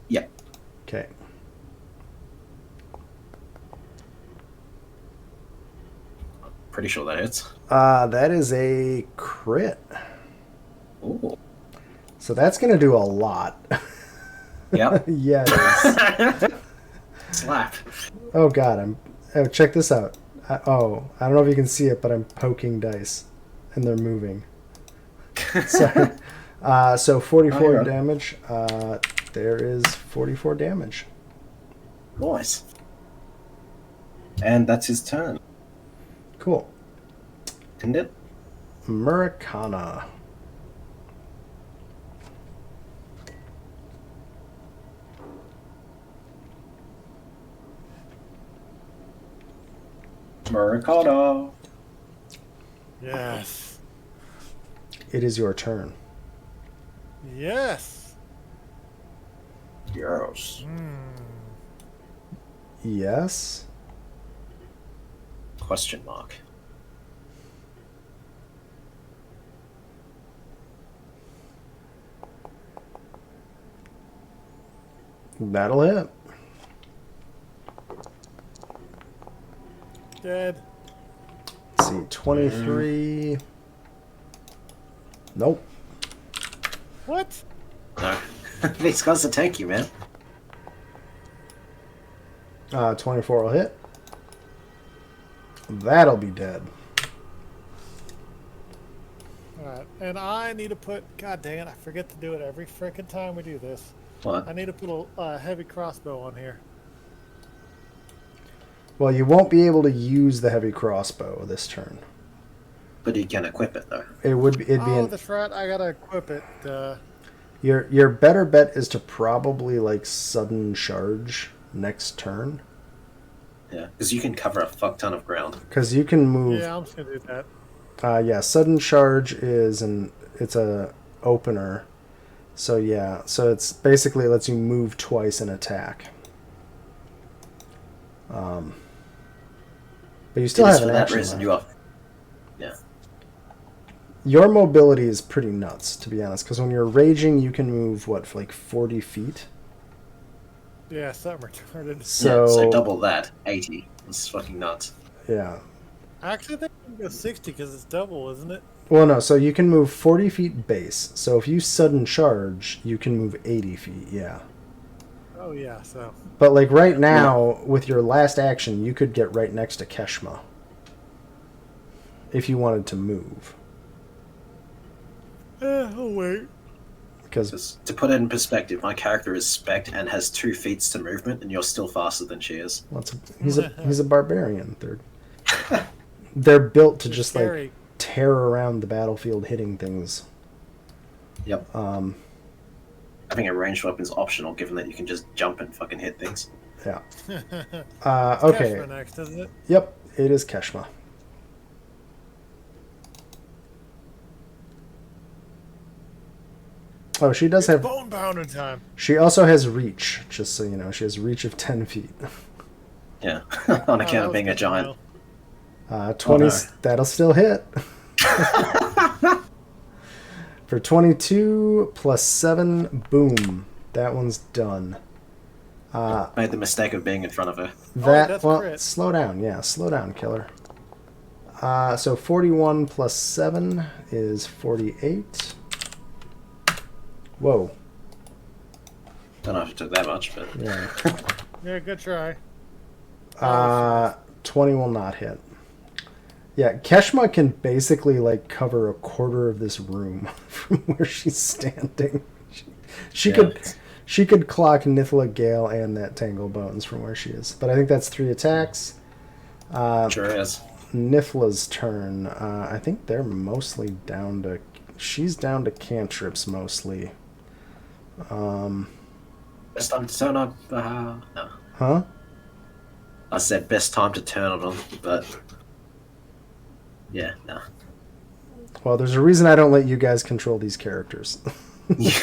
Yep. Okay. Pretty sure that hits. That is a crit. Ooh. So that's going to do a lot. Yep. Yeah, it is. Slap. Oh, God. Oh, check this out. I don't know if you can see it, but I'm poking dice, and they're moving. Sorry. So 44 Oh, yeah. damage. There is 44 damage. Nice. And that's his turn. Cool. Isn't it? Maracana. Maracana. Yes. It is your turn. Yes. Yes. Yes. Question mark. That'll hit. Dead. Let's see, 23. Nope. What? No. These guys are tanky, man. 24 will hit. That'll be dead. Alright. And I need to put. God dang it, I forget to do it every frickin' time we do this. What? I need to put a heavy crossbow on here. Well, you won't be able to use the heavy crossbow this turn. But you can equip it, though. It'd be That's right. I gotta equip it. your better bet is to probably like sudden charge next turn, Yeah, because you can cover a fuck ton of ground. because you can move. Yeah, I'm just gonna do that. Yeah, sudden charge it's a opener. So yeah, so it's basically lets you move twice and attack. But you still It is have for an that action reason left. you are. Yeah. Your mobility is pretty nuts, to be honest, because when you're raging, you can move what, like 40 feet. Yeah, something retarded. So double that, 80. That's fucking nuts. Yeah. Actually, I think I can go 60 because it's double, isn't it? Well, no, so you can move 40 feet base. So if you sudden charge, you can move 80 feet, yeah. Oh, yeah, so. But, like, right now, with your last action, you could get right next to Keshma. If you wanted to move. Oh, wait. Because, Just to put it in perspective, my character is spec'd and has 2 feet to movement, and you're still faster than she is. well, he's a barbarian. They're built to You're just, scary. like, tear around the battlefield hitting things. Yep. having a ranged weapon is optional, given that you can just jump and fucking hit things. Yeah. It's Okay. Keshma next, isn't it? Yep, it is Keshma. Oh, she does have. Bone pounding time. She also has reach, just so you know. She has reach of 10 feet. Yeah, on Oh, account that of was being a good to giant. know. 20, no. that'll still hit. For 22 plus 7, boom. That one's done. Made the mistake of being in front of her. that's Well, crit. slow down. Yeah, slow down, killer. So 41 plus 7 is 48. Whoa. Don't know if it took that much, but Yeah. Yeah, good try. 20 will not hit. Yeah, Keshma can basically like cover a quarter of this room from where she's standing. She Yeah. she could clock Nithla Gale and that Tangle Bones from where she is. But I think that's 3 attacks. sure is. Nithla's turn. I think they're mostly down to. She's down to cantrips mostly. Best time to turn on. No. Huh? I said best time to turn on them, but yeah, no. Well, there's a reason I don't let you guys control these characters. Because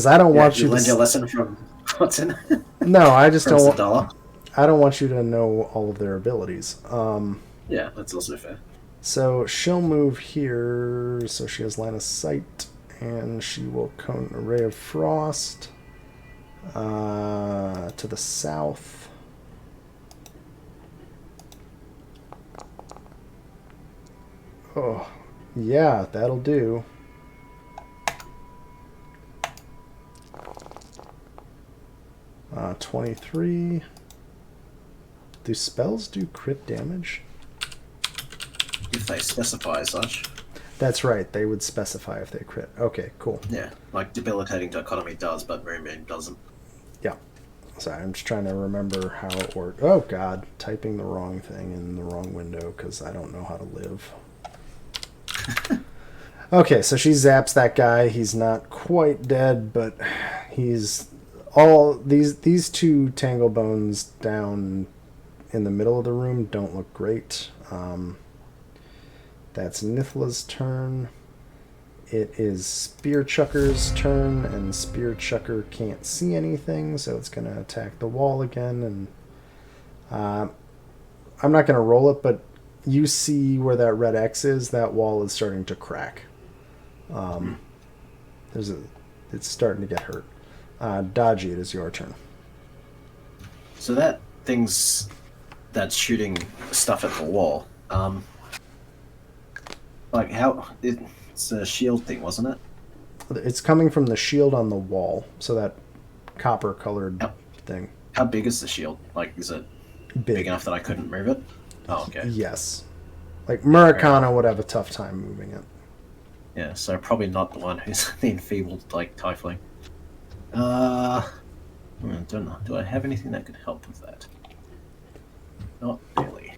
I don't want you learned to. your lesson from Watson. No, I just From don't. Sadala. I don't want you to know all of their abilities. Yeah, that's also fair. So she'll move here, so she has line of sight, and she will cone a ray of frost to the south. Oh, yeah, that'll do. Uh, 23. Do spells do crit damage? If they specify as such. That's right. They would specify if they crit. Okay, cool. Yeah, like debilitating dichotomy does, but Moonbeam doesn't. Yeah. Sorry, I'm just trying to remember how it worked. Oh, God. Typing the wrong thing in the wrong window because I don't know how to live. Okay, so she zaps that guy. He's not quite dead, but he's all these two Tangle Bones down in the middle of the room don't look great. That's Nithla's turn. It is Spear Chucker's turn, and Spear Chucker can't see anything, so it's going to attack the wall again. And I'm not going to roll it, but you see where that red X is. That wall is starting to crack. It's starting to get hurt. Dodgy, it is your turn. So that that's shooting stuff at the wall. Like how it's a shield thing, wasn't it? It's coming from the shield on the wall, so that copper-colored thing. How big is the shield? Like, is it big enough that I couldn't move it? Oh, okay. Yes. Like, Murakana would have a tough time moving it. Yeah, so probably not the one who's the enfeebled, like, tiefling. I don't know. Do I have anything that could help with that? Not really.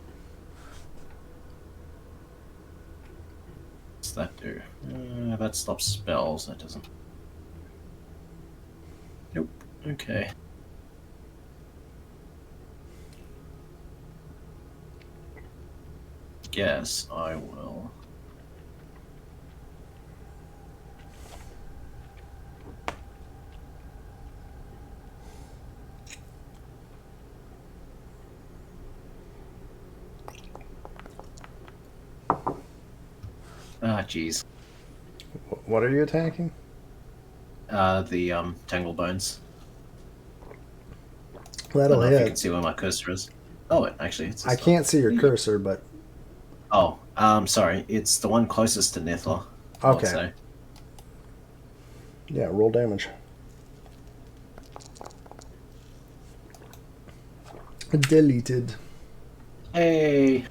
What's that do? That stops spells. That doesn't. Nope. Okay. Guess I will. Ah, jeez. What are you attacking? The Tangle Bones. I That'll don't know if you can hit. see where my cursor is. Oh, it actually it's. I can't see your cursor, but Oh, sorry. It's the one closest to Nithla. I would okay. say. Yeah, roll damage. Deleted. Hey.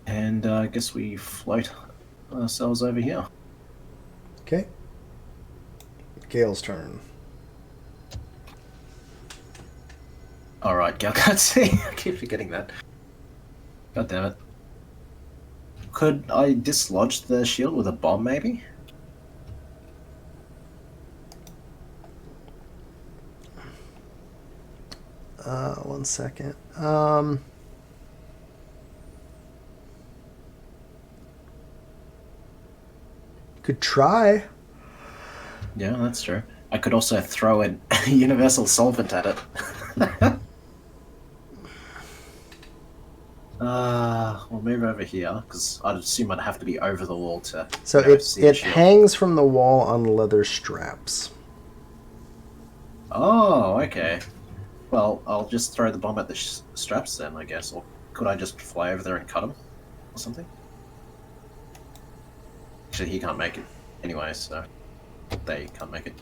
And I guess we float ourselves over here. Okay. Gale's turn. Alright, Gal can't see. I keep forgetting that. God damn it. Could I dislodge the shield with a bomb, maybe? One second. Could try. Yeah, that's true. I could also throw a universal solvent at it. We'll move over here, because I'd assume I'd have to be over the wall to So see the it shield. hangs from the wall on leather straps. Oh, okay. Well, I'll just throw the bomb at the straps then, I guess. Or could I just fly over there and cut him? Or something? Actually, he can't make it anyway, so... They can't make it.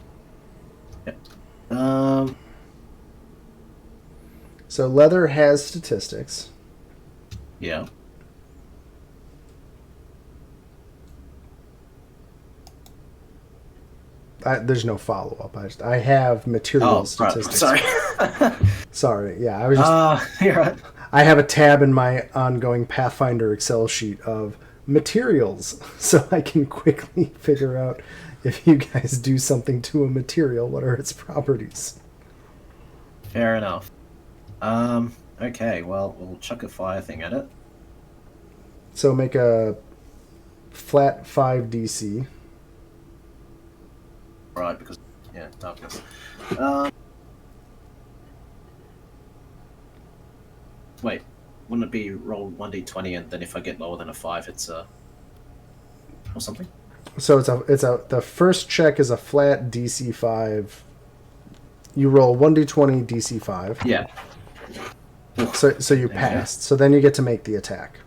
Yep. So leather has statistics. Yeah. There's no follow up. I have material Oh, statistics. right. Sorry. Sorry. Yeah, I was just. You're right. I have a tab in my ongoing Pathfinder Excel sheet of materials, so I can quickly figure out if you guys do something to a material, what are its properties. Fair enough. Okay, well, we'll chuck a fire thing at it. So make a flat 5 DC. Right, because, yeah, darkness. Wait, wouldn't it be roll 1d20 and then if I get lower than a 5, it's or something? So the first check is a flat DC 5. You roll 1d20 DC 5. Yeah. So you passed. So then you get to make the attack.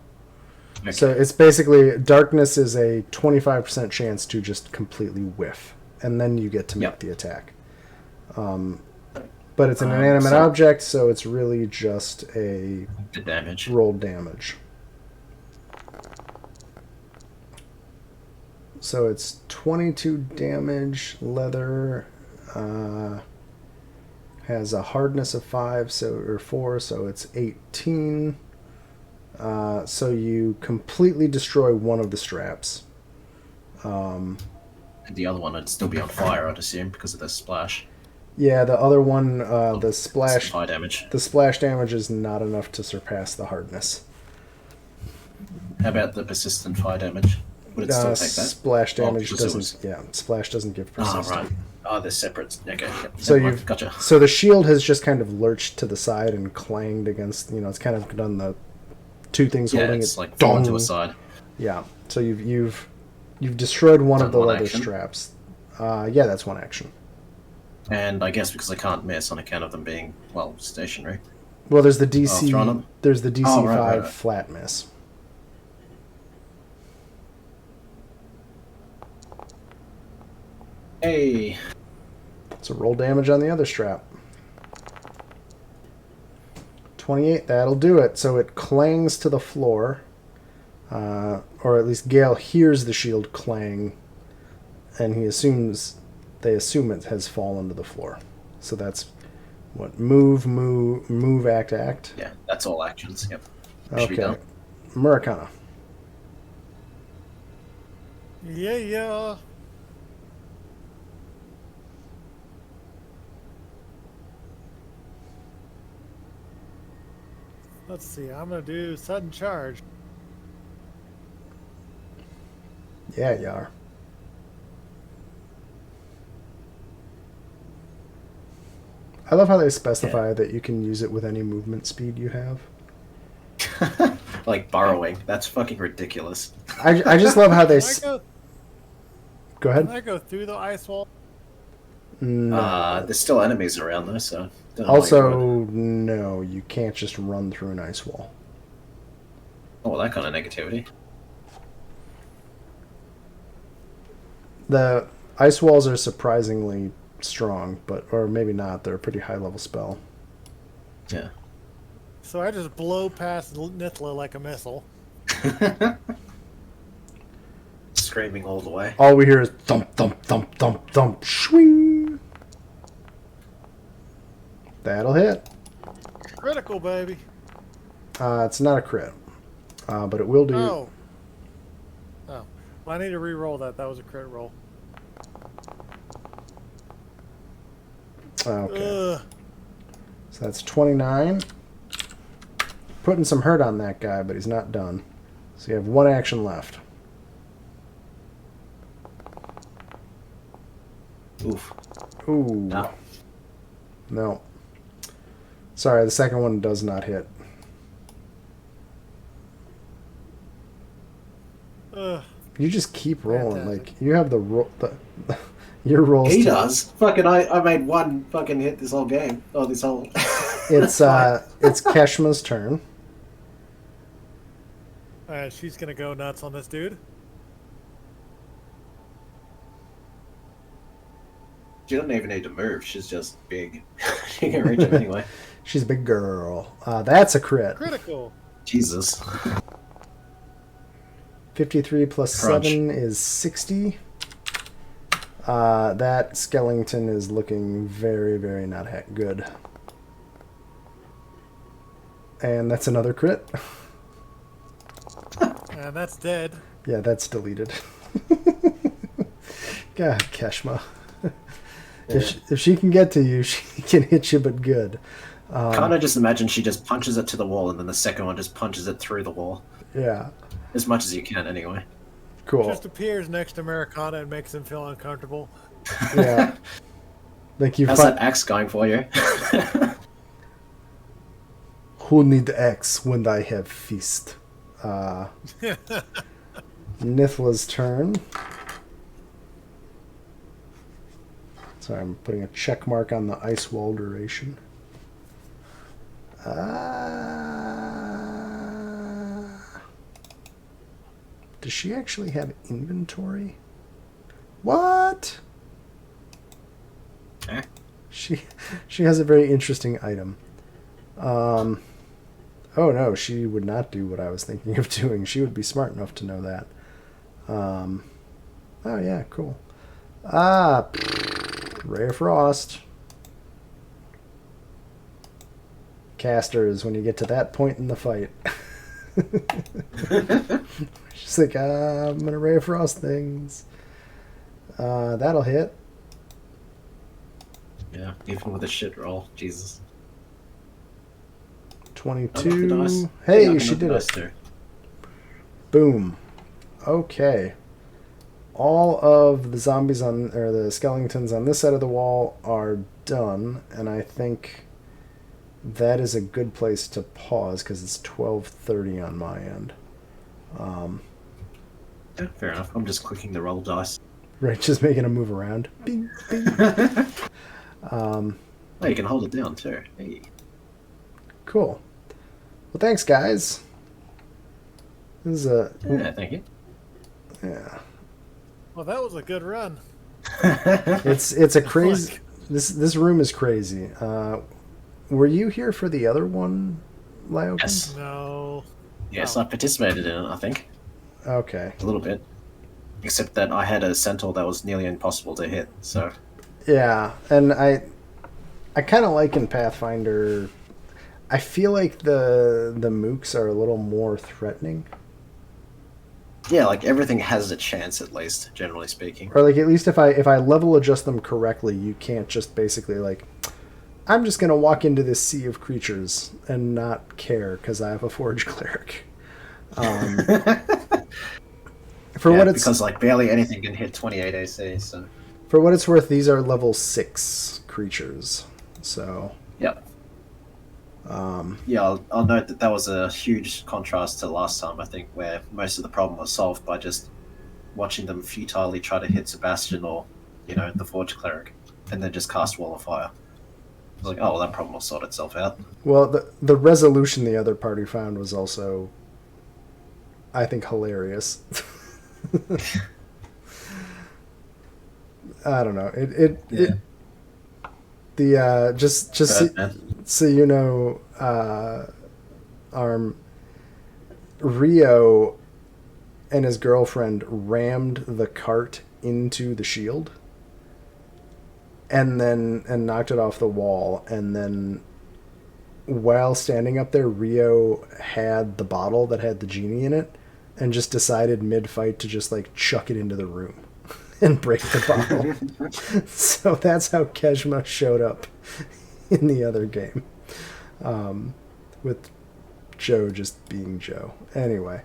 Okay. So it's basically darkness is a 25% chance to just completely whiff, and then you get to make Yep. the attack. But it's an inanimate so- object, so it's really just a The damage. rolled damage. So it's 22 damage. Leather has a hardness of 5, or 4, so it's 18. So you completely destroy one of the straps. The other one would still be on fire, I'd assume, because of the splash. Yeah, the other one, the splash, Fire damage. the splash damage is not enough to surpass the hardness. How about the persistent fire damage? Would it still take that? Splash damage because it doesn't. Yeah, splash doesn't give Oh, persistent. right. Oh, they're separate. Okay. Yep. So Never mind. you've Gotcha. So the shield has just kind of lurched to the side and clanged against. It's kind of done the two things Yeah, holding it's it. like fallen to dong. a side. Yeah. So you've destroyed one Done of the one leather action? straps. Yeah, that's one action. And I guess because I can't miss on account of them being, well, stationary. Well, there's the DC. thrown them? There's the DC Oh, right, 5 right. flat miss. Hey! So roll damage on the other strap. 28, that'll do it. So it clangs to the floor. Or at least Gale hears the shield clang. And they assume it has fallen to the floor. So that's what? Move, act. Yeah, that's all actions. Yep. Should be Okay. done. Murakana. Yeah. Let's see. I'm gonna do sudden charge. Yeah, you are. I love how they specify that you can use it with any movement speed you have. Like burrowing. That's fucking ridiculous. I just love how they. Can I go, Go can ahead. I go through the ice wall? No. There's still enemies around though, so. don't know why you would. Also, no, you can't just run through an ice wall. Oh, that kind of negativity. The ice walls are surprisingly strong, or maybe not. They're a pretty high level spell. Yeah. So I just blow past Nithla like a missile. Screaming all the way. All we hear is thump, thump, thump, thump, thump, swing. That'll hit. Critical, baby. It's not a crit, but it will do. Oh, Well, I need to re-roll that. That was a crit roll. Okay. Ugh. So that's 29. Putting some hurt on that guy, but he's not done. So you have one action left. Oof. Ooh. No. No. Sorry, the second one does not hit. Ugh. You just keep rolling. Fantastic. Like, you have the roll. Your rolls. He to- does. Fucking, I made one fucking hit this whole game. Oh, this whole. It's Keshma's turn. She's gonna go nuts on this dude. She doesn't even need to move. She's just big. She can reach him anyway. She's a big girl. That's a crit. Critical. Jesus. 53 plus Crunch. 7 is 60. That skeleton is looking very, very not good. And that's another crit. And that's dead. Yeah, that's deleted. God, Keshma. If she can get to you, she can hit you, but good. Can't I just imagine she just punches it to the wall and then the second one just punches it through the wall? Yeah, As much as you can, anyway. cool. Just appears next to Americana and makes him feel uncomfortable. Yeah. Like you How's find that axe going for you? who need X when I have feast. Nithla's turn. Sorry, I'm putting a check mark on the ice wall duration. Does she actually have inventory? What? Eh? She has a very interesting item. Oh no, she would not do what I was thinking of doing. She would be smart enough to know that. Oh yeah, cool. Ray of Frost. Casters, when you get to that point in the fight. She's like, I'm gonna Ray of Frost things. That'll hit. Yeah, even with a shit roll. Jesus. 22. Nice. Hey, Yeah, she did nice it. too. Boom. Okay. All of the zombies or the skeletons on this side of the wall are done, and I think that is a good place to pause because it's 12:30 on my end. Yeah, fair enough. I'm just clicking the roll dice. Right, just making a move around. Bing, bing. Oh, you can hold it down too. Hey. Cool. Well, thanks, guys. This is a Yeah, thank you. yeah. Well, that was a good run. It's a crazy. Fuck. This room is crazy. Were you here for the other one, Lyokin? Yes. No. Yes, Oh. I participated in it, I think. Okay. A little bit. Except that I had a centaur that was nearly impossible to hit, so... Yeah, and I kind of like in Pathfinder. I feel like the mooks are a little more threatening, Yeah, like, everything has a chance, at least, generally speaking. or like at least if I level adjust them correctly, you can't just basically like, I'm just gonna walk into this sea of creatures and not care because I have a forge cleric. For Yeah, what it's because, like, barely anything can hit 28 AC, so... for what it's worth, these are level 6 creatures. So Yep. Yeah, I'll note that was a huge contrast to last time, I think, where most of the problem was solved by just watching them futilely try to hit Sebastian or, the Forge Cleric, and then just cast Wall of Fire. I was like, oh, well, that problem will sort itself out. well, the resolution the other party found was also, I think, hilarious. I don't know. Just so you know, Rio and his girlfriend rammed the cart into the shield and knocked it off the wall, and then while standing up there, Rio had the bottle that had the genie in it and just decided mid-fight to just like chuck it into the room and break the bottle. So that's how Keshma showed up in the other game, with Joe just being Joe. Anyway,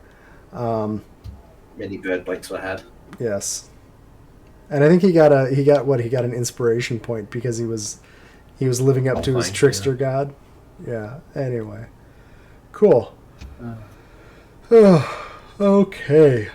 Many bird bites were had. yes, and I think he got an inspiration point because he was living up to his Fine, trickster god. Yeah. Anyway, cool. Okay.